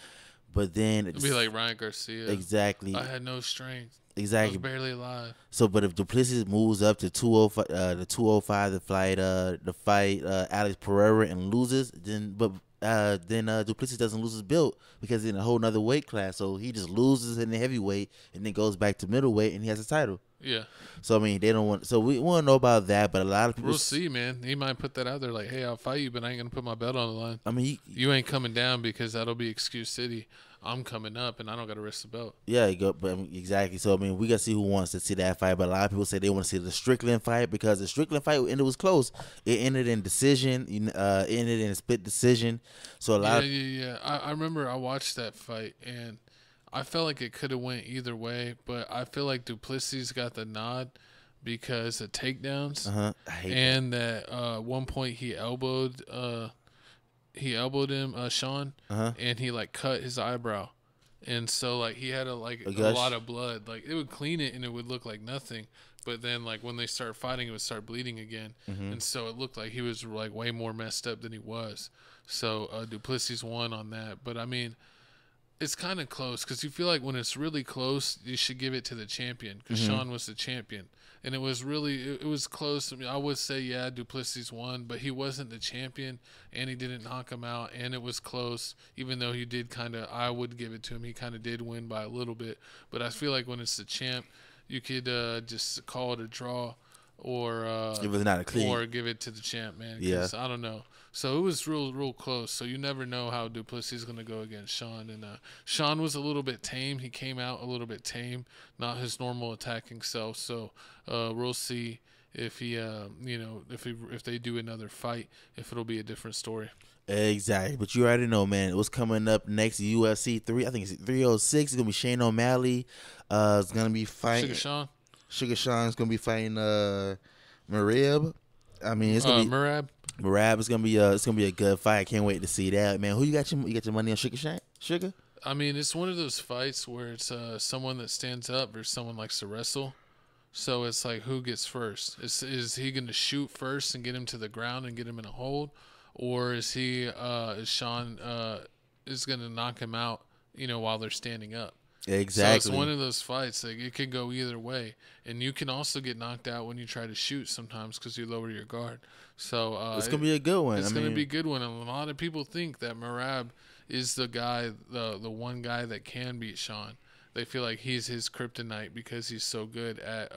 [SPEAKER 1] But then
[SPEAKER 2] it'd be like Ryan Garcia.
[SPEAKER 1] Exactly.
[SPEAKER 2] I had no strength.
[SPEAKER 1] Exactly.
[SPEAKER 2] I was barely alive.
[SPEAKER 1] So, but if Duplessis moves up to 205, the fight Alex Pereira and loses, then Duplessis doesn't lose his belt because he's in a whole nother weight class. So he just loses in the heavyweight and then goes back to middleweight and he has a title.
[SPEAKER 2] Yeah.
[SPEAKER 1] So I mean, they don't want. So we want to know about that, but a lot of people.
[SPEAKER 2] We'll see, man. He might put that out there, like, "Hey, I'll fight you, but I ain't gonna put my belt on the line."
[SPEAKER 1] I mean,
[SPEAKER 2] you ain't coming down because that'll be excuse city. I'm coming up, and I don't got to risk the belt.
[SPEAKER 1] Yeah, but exactly. So I mean, we got to see who wants to see that fight. But a lot of people say they want to see the Strickland fight because the Strickland fight ended was close. It ended in decision. Ended in a split decision. So a lot.
[SPEAKER 2] Yeah. I remember I watched that fight and I felt like it could have went either way, but I feel like Duplessis got the nod because of takedowns.
[SPEAKER 1] I hate
[SPEAKER 2] and that one point he elbowed him, Sean, and he like cut his eyebrow, and so like he had a lot of blood. Like it would clean it and it would look like nothing, but then like when they start fighting, it would start bleeding again, and so it looked like he was like way more messed up than he was. So Duplessis won on that, but I mean, It's kind of close because you feel like when it's really close, you should give it to the champion because
[SPEAKER 1] Mm-hmm.
[SPEAKER 2] Sean was the champion. And it was really, it was close. I mean, I would say, yeah, Duplessis won, but he wasn't the champion and he didn't knock him out. And it was close, even though he did kind of, I would give it to him. He kind of did win by a little bit. But I feel like when it's the champ, you could just call it a draw or
[SPEAKER 1] if it's not a clean,
[SPEAKER 2] or give it to the champ, man.
[SPEAKER 1] Yeah.
[SPEAKER 2] I don't know. So it was real close. So you never know how Duplessis is going to go against Sean. And Sean was a little bit tame. He came out a little bit tame, not his normal attacking self. So we'll see if he, if they do another fight, if it'll be a different story.
[SPEAKER 1] Exactly, but you already know, man. What's coming up next? UFC 3. I think it's 306. It's gonna be Shane O'Malley. It's gonna be fighting Sugar Sean's gonna be fighting Merab. I mean, it's gonna be Merab. It's gonna be a good fight. I can't wait to see that, man. Who you got your money on? Sugar?
[SPEAKER 2] I mean, it's one of those fights where it's someone that stands up versus someone likes to wrestle. So it's like, who gets first? Is he going to shoot first and get him to the ground and get him in a hold, or is Sean is going to knock him out, while they're standing up?
[SPEAKER 1] Exactly.
[SPEAKER 2] So it's one of those fights. Like, it could go either way, and you can also get knocked out when you try to shoot sometimes because you lower your guard. So
[SPEAKER 1] it's gonna be a good one.
[SPEAKER 2] It's gonna be a good one. And a lot of people think that Merab is the guy, the one guy that can beat Sean. They feel like he's his kryptonite because he's so good at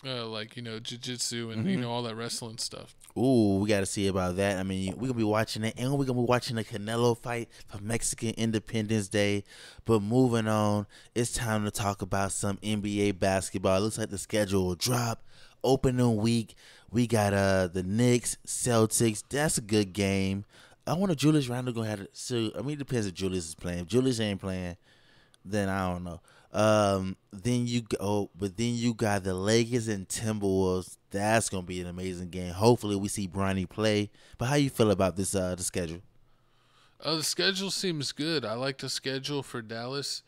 [SPEAKER 2] jiu-jitsu and all that wrestling stuff.
[SPEAKER 1] Ooh, we got to see about that. I mean, we're going to be watching it, and we're going to be watching the Canelo fight for Mexican Independence Day. But moving on, it's time to talk about some NBA basketball. It looks like the schedule will drop. Opening week, we got the Knicks, Celtics. That's a good game. I wonder if Julius Randle going to have to. I mean, it depends if Julius is playing. If Julius ain't playing, then I don't know. Then you got the Lakers and Timberwolves. That's gonna be an amazing game. Hopefully we see Bronny play. But how you feel about this the schedule?
[SPEAKER 2] The schedule seems good. I like the schedule for Dallas.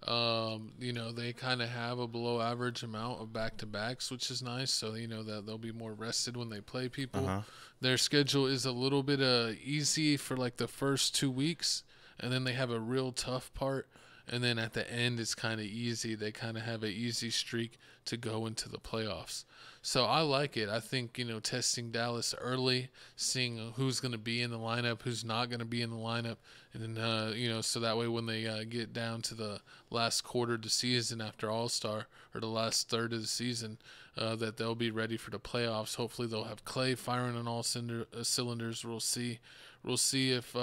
[SPEAKER 2] They kind of have a below average amount of back-to-backs, which is nice. So that they'll be more rested when they play people. Their schedule is a little bit easy for like the first 2 weeks, and then they have a real tough part. And then at the end, it's kind of easy. They kind of have an easy streak to go into the playoffs. So I like it. I think, testing Dallas early, seeing who's going to be in the lineup, who's not going to be in the lineup. And then, so that way when they get down to the last quarter of the season after All-Star or the last third of the season, that they'll be ready for the playoffs. Hopefully they'll have Clay firing on all cylinders. We'll see if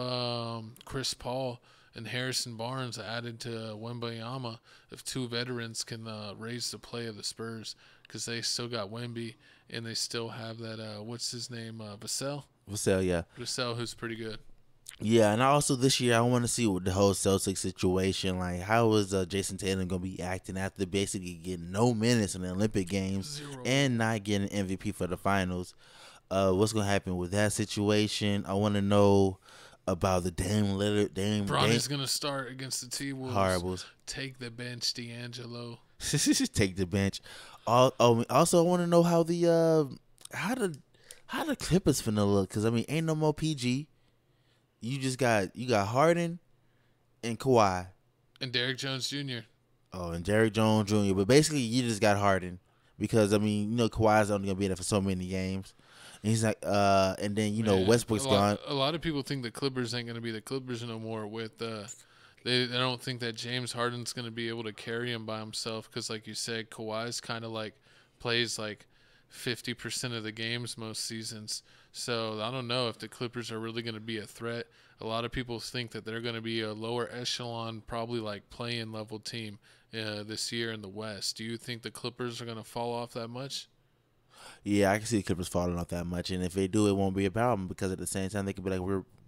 [SPEAKER 2] Chris Paul and Harrison Barnes added to Wembanyama, if two veterans can raise the play of the Spurs, because they still got Wemby and they still have that what's his name, Vassell,
[SPEAKER 1] yeah,
[SPEAKER 2] Vassell, who's pretty good.
[SPEAKER 1] Yeah, and also this year I want to see what the whole Celtics situation, like how is Jason Tatum gonna be acting after basically getting no minutes in the Olympic Games and not getting MVP for the finals. What's gonna happen with that situation? I want to know about the Dame Lillard.
[SPEAKER 2] Bronny's going to start against the T-Wolves.
[SPEAKER 1] Horribles.
[SPEAKER 2] Take the bench, D'Angelo.
[SPEAKER 1] Take the bench. Also, I want to know how the Clippers finna look, because I mean, ain't no more PG. You got Harden and Kawhi
[SPEAKER 2] and Derrick Jones Jr.
[SPEAKER 1] Oh, and Derrick Jones Jr. But basically, you just got Harden, because I mean, Kawhi's only gonna be there for so many games. And he's like, and then Westbrook's gone.
[SPEAKER 2] A lot of people think the Clippers ain't gonna be the Clippers no more. With they don't think that James Harden's gonna be able to carry him by himself, because, like you said, Kawhi's kind of like plays like 50% of the games most seasons. So I don't know if the Clippers are really gonna be a threat. A lot of people think that they're gonna be a lower echelon, probably like play-in level team this year in the West. Do you think the Clippers are gonna fall off that much?
[SPEAKER 1] Yeah, I can see the Clippers falling off that much, and if they do, it won't be a problem, because at the same time they could be like,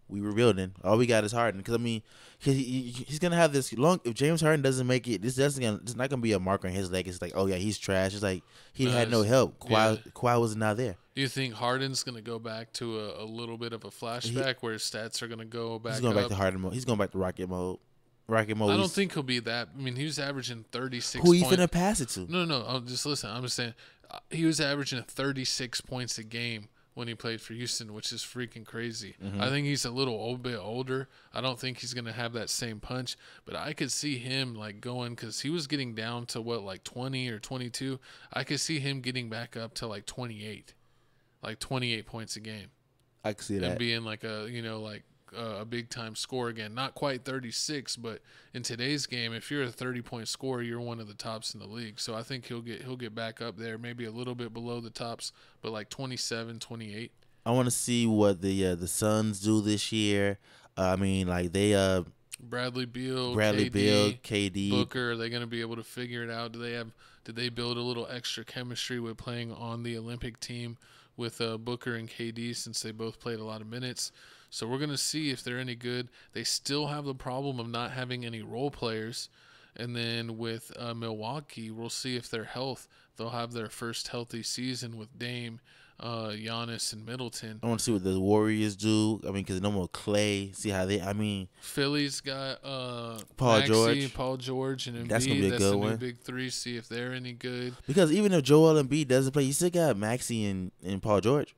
[SPEAKER 1] we rebuilding. All we got is Harden, because I mean, he's gonna have this long. If James Harden doesn't make it, it's not gonna be a mark on his leg. It's like, oh yeah, he's trash. It's like he had no help. Kawhi was not there.
[SPEAKER 2] Do you think Harden's gonna go back to a little bit of a flashback where his stats are gonna go back?
[SPEAKER 1] He's going
[SPEAKER 2] up?
[SPEAKER 1] back to Harden mode. He's going back to Rocket mode. I
[SPEAKER 2] don't think he'll be that. I mean, he was averaging 36.
[SPEAKER 1] Who you finna pass it to?
[SPEAKER 2] No. Just listen. I'm just saying, he was averaging 36 points a game when he played for Houston, which is freaking crazy.
[SPEAKER 1] Mhm.
[SPEAKER 2] I think he's a little bit older. I don't think he's going to have that same punch, but I could see him like going, because he was getting down to what, like 20 or 22. I could see him getting back up to like 28 points a game.
[SPEAKER 1] I can see that.
[SPEAKER 2] And being like a, you know, like a big time scorer again. Not quite 36, but in today's game, if you're a 30-point scorer, you're one of the tops in the league. So I think he'll get back up there, maybe a little bit below the tops, but like 27, 28.
[SPEAKER 1] I want to see what the Suns do this year. I mean, like they
[SPEAKER 2] Bradley Beal,
[SPEAKER 1] KD,
[SPEAKER 2] Booker, are they going to be able to figure it out? Did they build a little extra chemistry with playing on the Olympic team with Booker and KD, since they both played a lot of minutes? So we're going to see if they're any good. They still have the problem of not having any role players. And then with Milwaukee, we'll see if their health, they'll have their first healthy season with Dame, Giannis, and Middleton.
[SPEAKER 1] I want to see what the Warriors do. I mean, because no more Clay. See how they. I mean,
[SPEAKER 2] Philly's got
[SPEAKER 1] Paul
[SPEAKER 2] George, and Embiid.
[SPEAKER 1] That's gonna be a good one.
[SPEAKER 2] Big three. See if they're any good.
[SPEAKER 1] Because even if Joel Embiid doesn't play, you still got Maxey and Paul George.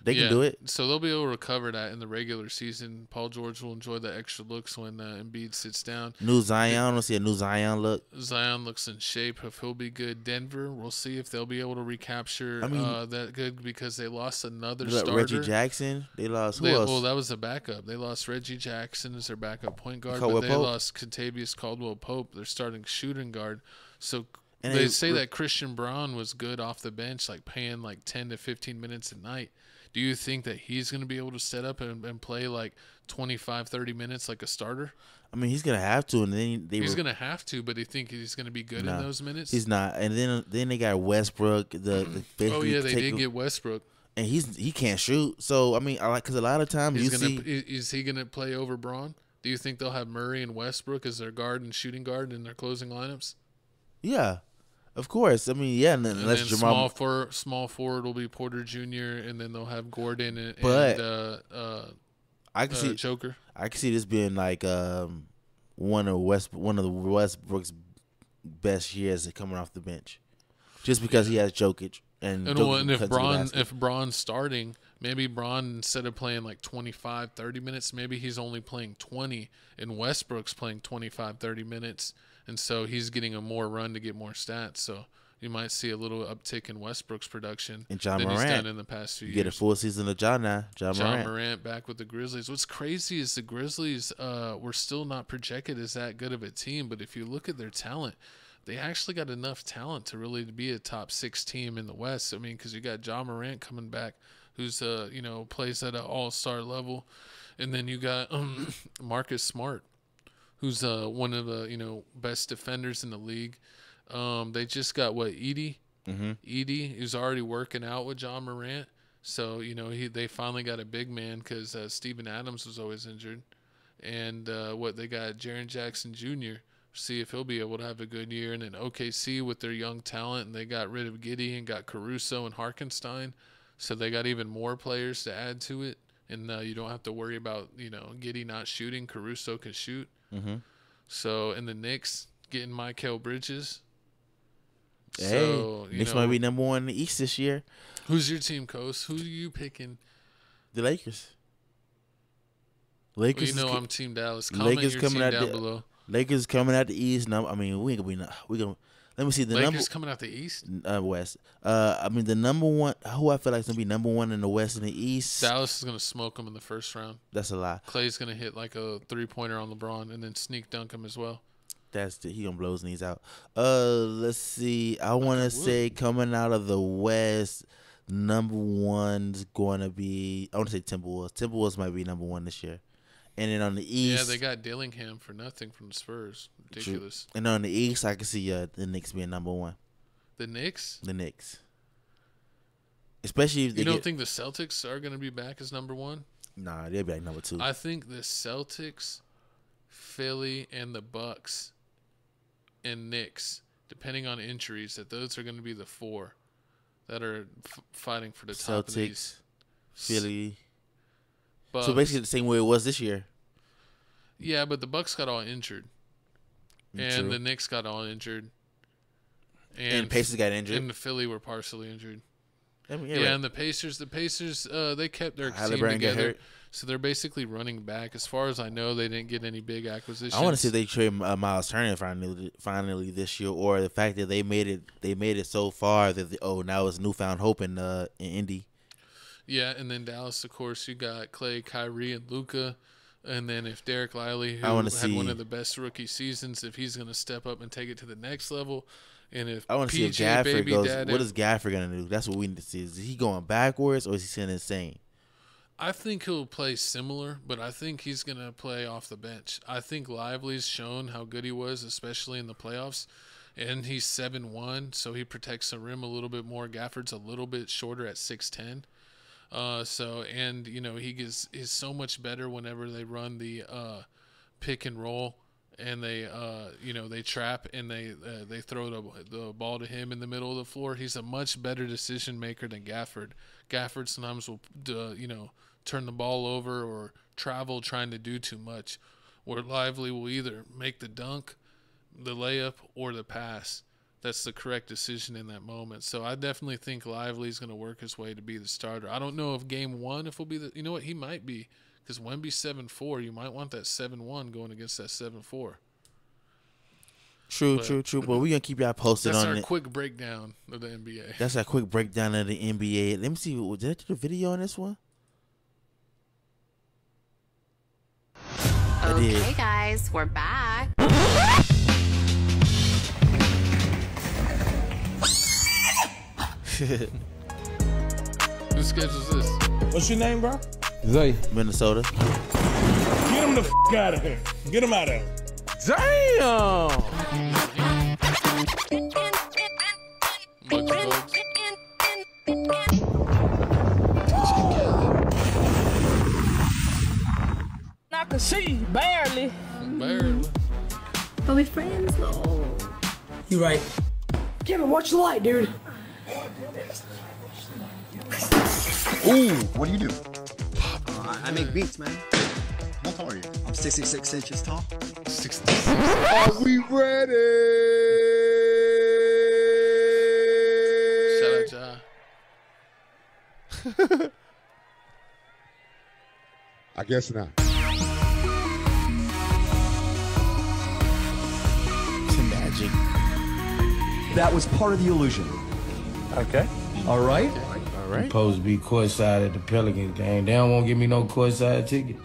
[SPEAKER 1] They can do it.
[SPEAKER 2] So they'll be able to recover that in the regular season. Paul George will enjoy the extra looks when Embiid sits down.
[SPEAKER 1] New Zion. I want to see a new Zion look.
[SPEAKER 2] Zion looks in shape. If he'll be good. Denver, we'll see if they'll be able to recapture that good, because they lost another starter.
[SPEAKER 1] Reggie Jackson. They lost who else?
[SPEAKER 2] Well, that was the backup. They lost Reggie Jackson as their backup point guard,
[SPEAKER 1] Caldwell
[SPEAKER 2] but they
[SPEAKER 1] Pope.
[SPEAKER 2] lost Kentavious Caldwell-Pope, their starting shooting guard. So
[SPEAKER 1] And
[SPEAKER 2] they say that Christian Braun was good off the bench, like paying like 10 to 15 minutes a night. Do you think that he's going to be able to set up and play like 25, 30 minutes like a starter?
[SPEAKER 1] I mean, he's gonna have to, and then
[SPEAKER 2] he's gonna have to. But do you think he's gonna be good in those minutes?
[SPEAKER 1] He's not. And then they got Westbrook. The
[SPEAKER 2] oh yeah, they did get Westbrook,
[SPEAKER 1] and he can't shoot. So I mean, because a lot of times
[SPEAKER 2] is he gonna play over Braun? Do you think they'll have Murray and Westbrook as their guard and shooting guard in their closing lineups?
[SPEAKER 1] Yeah. Of course, I mean, yeah, unless
[SPEAKER 2] Jamal small forward will be Porter Jr., and then they'll have Gordon and
[SPEAKER 1] I can see
[SPEAKER 2] Joker.
[SPEAKER 1] I can see this being like one of Westbrook's best years coming off the bench, just because he has Jokic and
[SPEAKER 2] if Braun's starting, maybe Braun, instead of playing like 25, 30 minutes, maybe he's only playing 20, and Westbrook's playing 25, 30 minutes. And so he's getting a more run to get more stats. So you might see a little uptick in Westbrook's production
[SPEAKER 1] and John
[SPEAKER 2] than
[SPEAKER 1] Morant.
[SPEAKER 2] he's done in the past few years.
[SPEAKER 1] Get a full season of John now. John
[SPEAKER 2] Morant back with the Grizzlies. What's crazy is the Grizzlies were still not projected as that good of a team. But if you look at their talent, they actually got enough talent to really be a top 6 team in the West. I mean, because you got John Morant coming back, who's plays at an all-star level. And then you got Marcus Smart, who's one of the best defenders in the league. They just got Edey.
[SPEAKER 1] Mm-hmm.
[SPEAKER 2] Edey, who's already working out with John Morant. So they finally got a big man, because Steven Adams was always injured. And they got Jaren Jackson Jr. See if he'll be able to have a good year. And then OKC with their young talent, and they got rid of Giddey and got Caruso and Hartenstein. So they got even more players to add to it. And you don't have to worry about Giddey not shooting. Caruso can shoot.
[SPEAKER 1] Mm-hmm.
[SPEAKER 2] So, and the Knicks getting Mikal Bridges.
[SPEAKER 1] Hey,
[SPEAKER 2] so,
[SPEAKER 1] Knicks might be number 1 in the East this year.
[SPEAKER 2] Who's your team, Coast? Who are you picking?
[SPEAKER 1] The Lakers.
[SPEAKER 2] I'm Team Dallas. Comment your team down below.
[SPEAKER 1] Lakers coming out the East. No, I mean, we gonna. Let me see the
[SPEAKER 2] Lakers coming out the East.
[SPEAKER 1] West. I mean, the number 1. Who I feel like is gonna be number 1 in the West and the East.
[SPEAKER 2] Dallas is gonna smoke them in the first round.
[SPEAKER 1] That's a lie.
[SPEAKER 2] Clay's gonna hit like a 3-pointer on LeBron and then sneak dunk him as well.
[SPEAKER 1] He gonna blow his knees out. Let's see. I want to say coming out of the West, number 1's going to be. I want to say Timberwolves. Timberwolves might be number 1 this year. And then on the East,
[SPEAKER 2] yeah, they got Dillingham for nothing from the Spurs. Ridiculous.
[SPEAKER 1] True. And on the East, I can see the Knicks being number 1.
[SPEAKER 2] The Knicks?
[SPEAKER 1] The Knicks. Especially if they
[SPEAKER 2] don't think the Celtics are going to be back as number 1?
[SPEAKER 1] Nah, they'll be like number 2.
[SPEAKER 2] I think the Celtics, Philly, and the Bucks and Knicks, depending on injuries, that those are going to be the 4 that are fighting for the top of the East.
[SPEAKER 1] Philly.
[SPEAKER 2] Bucks.
[SPEAKER 1] So basically the same way it was this year.
[SPEAKER 2] Yeah, but the Bucks got all injured. And
[SPEAKER 1] True.
[SPEAKER 2] the Knicks got all injured.
[SPEAKER 1] And Pacers got injured.
[SPEAKER 2] And the Philly were partially injured.
[SPEAKER 1] I mean,
[SPEAKER 2] yeah, and the Pacers, they kept their team together. So they're basically running back. As far as I know, they didn't get any big acquisitions.
[SPEAKER 1] I want to see if they trade Miles Turner finally this year, or the fact that they made it so far that now it's newfound hope in Indy.
[SPEAKER 2] Yeah, and then Dallas, of course, you got Clay, Kyrie, and Luka. And then if Derek Lively, who had one of the best rookie seasons, if he's going to step up and take it to the next level, and if
[SPEAKER 1] I want to see if Gafford goes, what is Gafford going to do? That's what we need to see. Is he going backwards or is he staying insane?
[SPEAKER 2] I think he'll play similar, but I think he's going to play off the bench. I think Lively's shown how good he was, especially in the playoffs, and he's 7'1", so he protects the rim a little bit more. Gafford's a little bit shorter at 6'10". He is so much better whenever they run the pick and roll, and they trap and they throw the ball to him in the middle of the floor. He's a much better decision maker than Gafford. Gafford sometimes will turn the ball over or travel trying to do too much, where Lively will either make the dunk, the layup, or the pass. That's the correct decision in that moment. So I definitely think Lively's going to work his way to be the starter. I don't know if game one, if he'll be the, you know what, he might be, because Wemby's 7'4", you might want that 7'1" going against that 7'4".
[SPEAKER 1] True. But we're going to keep y'all posted on it.
[SPEAKER 2] That's our quick breakdown of the NBA.
[SPEAKER 1] That's our quick breakdown of the NBA. Let me see, did I do the video on this one?
[SPEAKER 16] Okay, guys, we're back.
[SPEAKER 2] Who schedules this?
[SPEAKER 12] What's your name, bro?
[SPEAKER 7] Zay.
[SPEAKER 1] Minnesota.
[SPEAKER 12] Get him the out of here. Get him out of here.
[SPEAKER 7] Damn!
[SPEAKER 17] I can see, barely. But we friends, though.
[SPEAKER 18] You right.
[SPEAKER 17] Kevin, watch the light, dude.
[SPEAKER 18] Ooh, what do you do?
[SPEAKER 19] I make beats, man.
[SPEAKER 18] How tall are you?
[SPEAKER 19] I'm 66 inches tall.
[SPEAKER 2] 66.
[SPEAKER 12] Are we ready?
[SPEAKER 2] Shout out, Ja.
[SPEAKER 12] I guess not.
[SPEAKER 1] Magic.
[SPEAKER 18] That was part of the illusion.
[SPEAKER 12] Okay.
[SPEAKER 18] All right.
[SPEAKER 1] All right.
[SPEAKER 20] Supposed to be courtside at the Pelicans game. They don't want to give me no courtside ticket.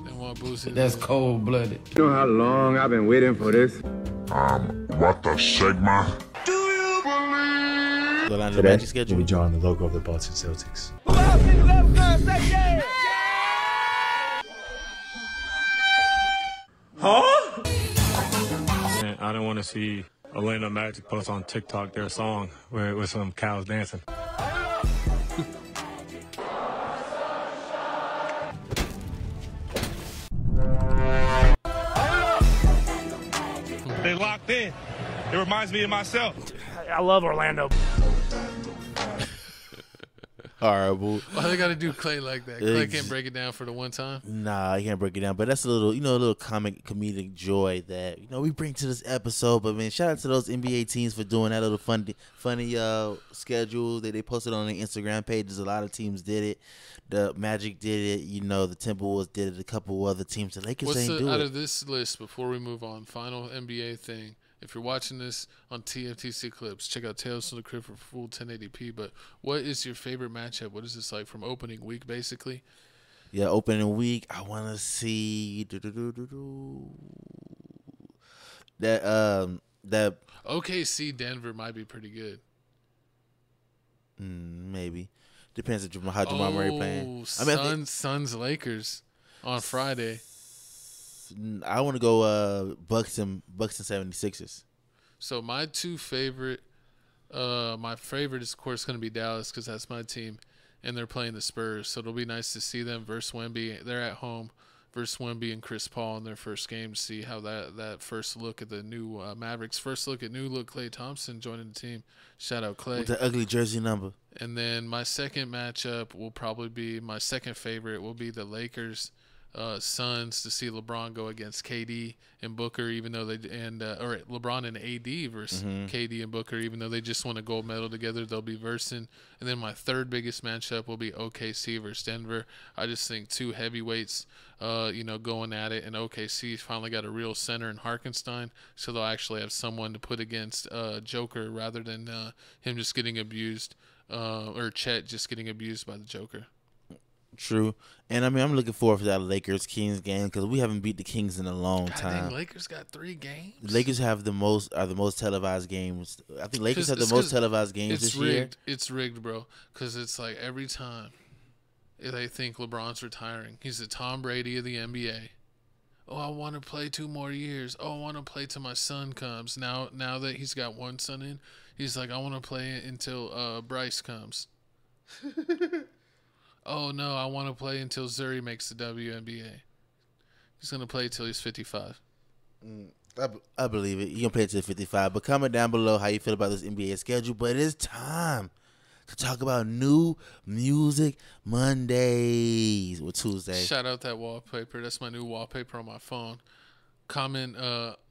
[SPEAKER 2] They want Boosie.
[SPEAKER 20] That's cold-blooded.
[SPEAKER 21] You know how long I've been waiting for this?
[SPEAKER 22] What the Sigma?
[SPEAKER 1] Do you believe? The Magic schedule.
[SPEAKER 23] We'll be drawing the logo of the Boston Celtics.
[SPEAKER 21] Huh? Man, I don't want to see Orlando Magic post on TikTok their song with some cows dancing. They locked in. It reminds me of myself.
[SPEAKER 12] I love Orlando.
[SPEAKER 1] Horrible.
[SPEAKER 2] Why they got to do Clay like that? Clay can't break it down for the one time?
[SPEAKER 1] Nah, he can't break it down. But that's a little comedic joy that, we bring to this episode. But, man, shout out to those NBA teams for doing that little funny schedule that they posted on their Instagram pages. A lot of teams did it. The Magic did it. The Timberwolves did it. A couple other teams. The Lakers ain't do it.
[SPEAKER 2] Out of this list, before we move on, final NBA thing. If you're watching this on TFTC Clips, check out Tales from the Crib for full 1080p. But what is your favorite matchup? What is this like from opening week, basically?
[SPEAKER 1] Yeah, opening week. I want to see that
[SPEAKER 2] OKC Denver might be pretty good.
[SPEAKER 1] Maybe depends on how Jamal Murray playing.
[SPEAKER 2] Suns Lakers on Friday.
[SPEAKER 1] I want to go Bucks and 76ers.
[SPEAKER 2] So my two favorite, my favorite is of course going to be Dallas because that's my team, and they're playing the Spurs. So it'll be nice to see them versus Wemby. They're at home versus Wemby and Chris Paul in their first game to see how that first look at the new Mavericks, first look at new look Klay Thompson joining the team. Shout out Klay.
[SPEAKER 1] With the ugly jersey number.
[SPEAKER 2] And then my second matchup will probably be, my second favorite will be the Lakers Suns to see LeBron go against KD and Booker, even though they or LeBron and AD versus KD and Booker, even though they just won a gold medal together. They'll be versing. And then my third biggest matchup will be OKC versus Denver. I just think two heavyweights, going at it, and OKC finally got a real center in Harkenstein, so they'll actually have someone to put against Joker rather than him just getting abused, or Chet just getting abused by the Joker.
[SPEAKER 1] True. And I mean, I'm looking forward to that Lakers-Kings game because we haven't beat the Kings in a long time.
[SPEAKER 2] Dang, Lakers got 3 games.
[SPEAKER 1] The Lakers are the most televised games. I think Lakers have the most televised games this year.
[SPEAKER 2] It's rigged, bro, because it's like every time they think LeBron's retiring. He's the Tom Brady of the NBA. Oh, I want to play 2 more years. Oh, I want to play till my son comes. Now that he's got one son in, he's like, I want to play until Bryce comes. Oh, no, I want to play until Zuri makes the WNBA. He's going to play till he's 55.
[SPEAKER 1] I believe it. You're going to play until 55. But comment down below how you feel about this NBA schedule. But it's time to talk about New Music Mondays or Tuesday.
[SPEAKER 2] Shout out that wallpaper. That's my new wallpaper on my phone. Comment,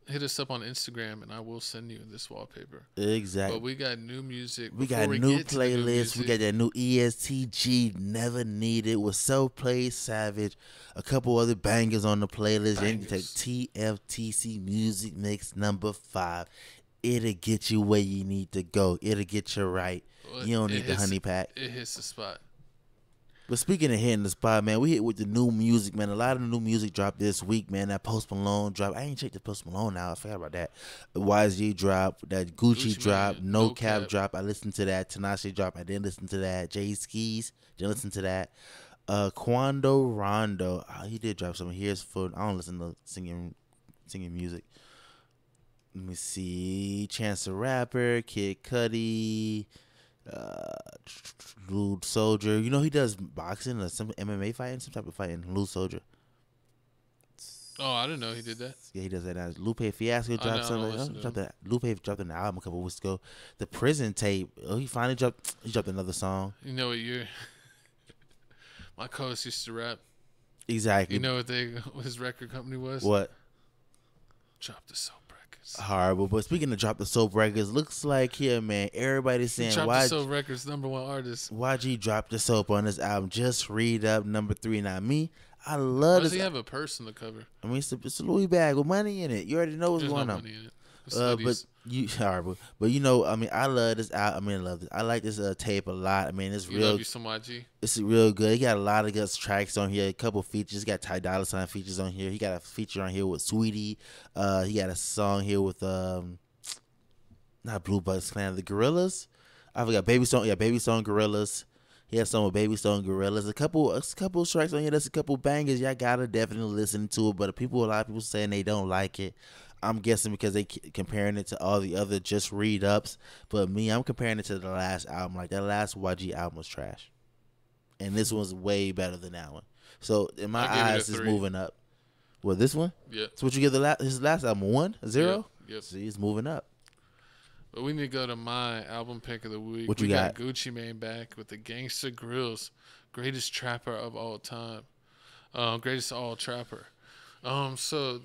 [SPEAKER 2] hit us up on Instagram, and I will send you this wallpaper.
[SPEAKER 1] Exactly.
[SPEAKER 2] But we got new music.
[SPEAKER 1] We got new playlists. We got that new ESTG, Never Needed, with Self Play Savage, a couple other bangers on the playlist. Then you take TFTC Music Mix number 5. It'll get you where you need to go. It'll get you right. You don't need the honey pack.
[SPEAKER 2] It hits the spot.
[SPEAKER 1] But speaking of hitting the spot, man, we hit with the new music, man. A lot of the new music dropped this week, man. That Post Malone drop. I ain't checked the Post Malone out. I forgot about that. The YG drop. That Gucci drop. No Cap drop. I listened to that. Tinashe drop. I didn't listen to that. Jay Skis. Didn't listen to that. Quando Rondo. He did drop something. Here's for. I don't listen to singing music. Let me see. Chance the Rapper. Kid Cudi. Lewd Soldier. You know he does boxing or some MMA fighting, some type of fighting. Lewd Soldier.
[SPEAKER 2] Oh, I didn't know he did that.
[SPEAKER 1] Yeah, he does that now. Lupe Fiasco dropped something. Lupe dropped an album a couple weeks ago. The Prison Tape. Oh, he finally dropped. He dropped another song.
[SPEAKER 2] You know what year? My co-host used to rap.
[SPEAKER 1] Exactly.
[SPEAKER 2] You know what his record company was?
[SPEAKER 1] What?
[SPEAKER 2] Drop the Soap.
[SPEAKER 1] Horrible. But speaking of Drop the Soap Records, looks like here, man, everybody's saying
[SPEAKER 2] Drop the Soap Records #1 artist.
[SPEAKER 1] YG dropped the soap on this album. Just Read Up number 3. Now me, I love this.
[SPEAKER 2] Why does he have a purse on the cover?
[SPEAKER 1] I mean, it's a Louis bag with money in it. You already know what's going on.
[SPEAKER 2] Money in it.
[SPEAKER 1] But horrible. But you know, I mean, I love this album. I mean, I love this. I like this tape a lot. I mean, it's real.
[SPEAKER 2] Love you some YG.
[SPEAKER 1] It's real good. He got a lot of good tracks on here. A couple features. He got Ty Dolla $ign features on here. He got a feature on here with Sweetie. He got a song here with not Blue Bucks Clan, the Gorillas. I forgot Baby Stone. Yeah, Baby Stone Gorillas. He has some with Baby Stone Gorillas. A couple tracks on here. That's a couple bangers. Y'all gotta definitely listen to it. But a lot of people saying they don't like it. I'm guessing because they comparing it to all the other Just Read Ups. But me, I'm comparing it to the last album. Like that last YG album was trash, and this one's way better than that one. So in my eyes, it's moving up. Well, this one?
[SPEAKER 2] Yeah.
[SPEAKER 1] So what you give his last album? 1, 0?
[SPEAKER 2] Yep.
[SPEAKER 1] See, it's moving up.
[SPEAKER 2] But we need to go to my album pick of the week.
[SPEAKER 1] What you got?
[SPEAKER 2] Gucci Mane back with the Gangsta Grills, greatest trapper of all time, greatest all trapper. So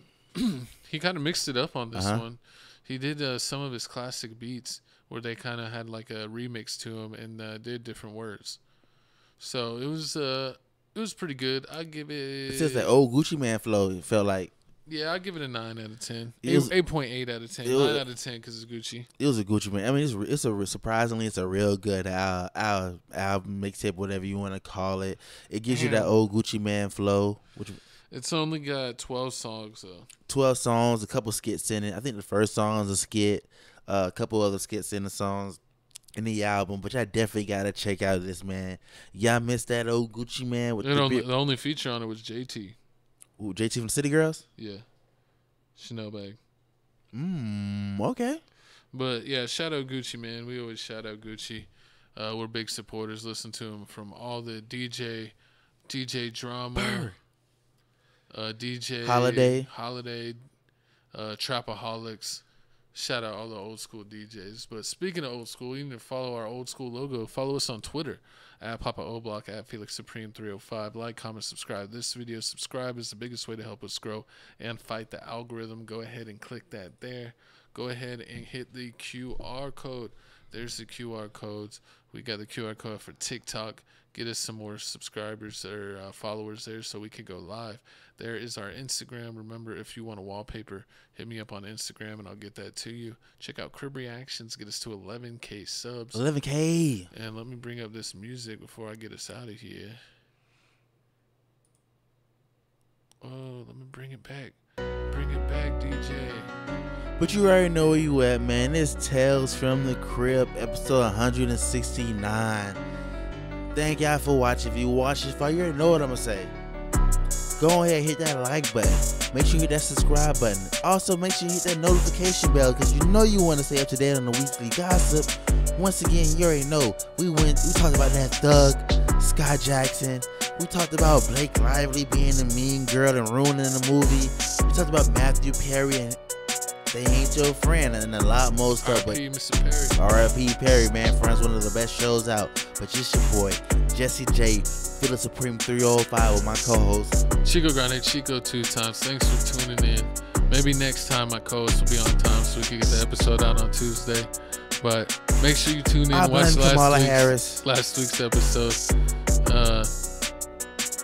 [SPEAKER 2] he kind of mixed it up on this one. He did some of his classic beats where they kind of had like a remix to him and did different words. So it was pretty good. I give it.
[SPEAKER 1] It's just that old Gucci Mane flow. It felt like.
[SPEAKER 2] Yeah, I give it a 9 out of 10. 8.8 out of 10. 9 out of 10 because it's Gucci.
[SPEAKER 1] It was a Gucci Mane. I mean, surprisingly, it's a real good album, mixtape, whatever you want to call it. It gives you that old Gucci Mane flow.
[SPEAKER 2] It's only got 12 songs though.
[SPEAKER 1] 12 songs, a couple skits in it. I think the first song is a skit, a couple other skits in the songs in the album. But y'all definitely gotta check out this, man. Y'all missed that old Gucci Mane with
[SPEAKER 2] the only feature on it was JT.
[SPEAKER 1] Ooh, JT from City Girls?
[SPEAKER 2] Yeah. Chanel bag.
[SPEAKER 1] Okay.
[SPEAKER 2] But yeah, shout out Gucci, man. We always shout out Gucci. We're big supporters. Listen to him from all the DJ drama. DJ
[SPEAKER 1] Holiday,
[SPEAKER 2] Trapaholics, Shout out all the old school DJs. But speaking of old school, you need to follow our old school logo. Follow us on Twitter at Papa Oblock, at Felix Supreme 305. Like, comment, subscribe this video. Subscribe is the biggest way to help us grow and fight the algorithm. Go ahead and click that there. Go ahead and hit the QR code. There's the QR codes. We got the QR code for TikTok. Get us some more subscribers or followers there so we can go live. There is our Instagram. Remember, if you want a wallpaper, hit me up on Instagram and I'll get that to you. Check out Crib Reactions. Get us to 11K subs.
[SPEAKER 1] 11K.
[SPEAKER 2] And let me bring up this music before I get us out of here. Oh, let me bring it back. Bring it back, DJ.
[SPEAKER 1] But you already know where you at, man. It's Tales from the Crib, episode 169. Thank y'all for watching. If you watch this far, you already know what I'm going to say. Go ahead and hit that like button. Make sure you hit that subscribe button. Also, make sure you hit that notification bell because you know you want to stay up to date on the weekly gossip. Once again, you already know. We talked about that thug, Skai Jackson. We talked about Blake Lively being the mean girl and ruining the movie. We talked about Mathew Perry and They Ain't Your Friend and a lot more stuff.
[SPEAKER 2] R.I.P. Mr. Perry.
[SPEAKER 1] R.I.P. Perry, man. Friends, one of the best shows out. But just your boy, Jesse J, Felix Supreme 305 with my co-host
[SPEAKER 2] Chico Grande, Chico 2 times. Thanks for tuning in. Maybe next time my co-host will be on time so we can get the episode out on Tuesday. But make sure you tune in. Watch last week's episode.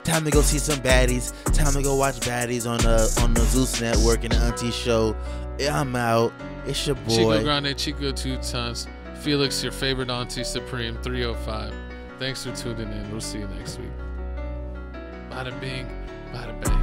[SPEAKER 1] Time to go see some baddies. Time to go watch baddies on the Zeus Network and the Auntie Show. I'm out. It's your boy
[SPEAKER 2] Chico Grande, Chico 2 times. Felix, your favorite Auntie Supreme 305. Thanks for tuning in. We'll see you next week. Bada bing, bada bang.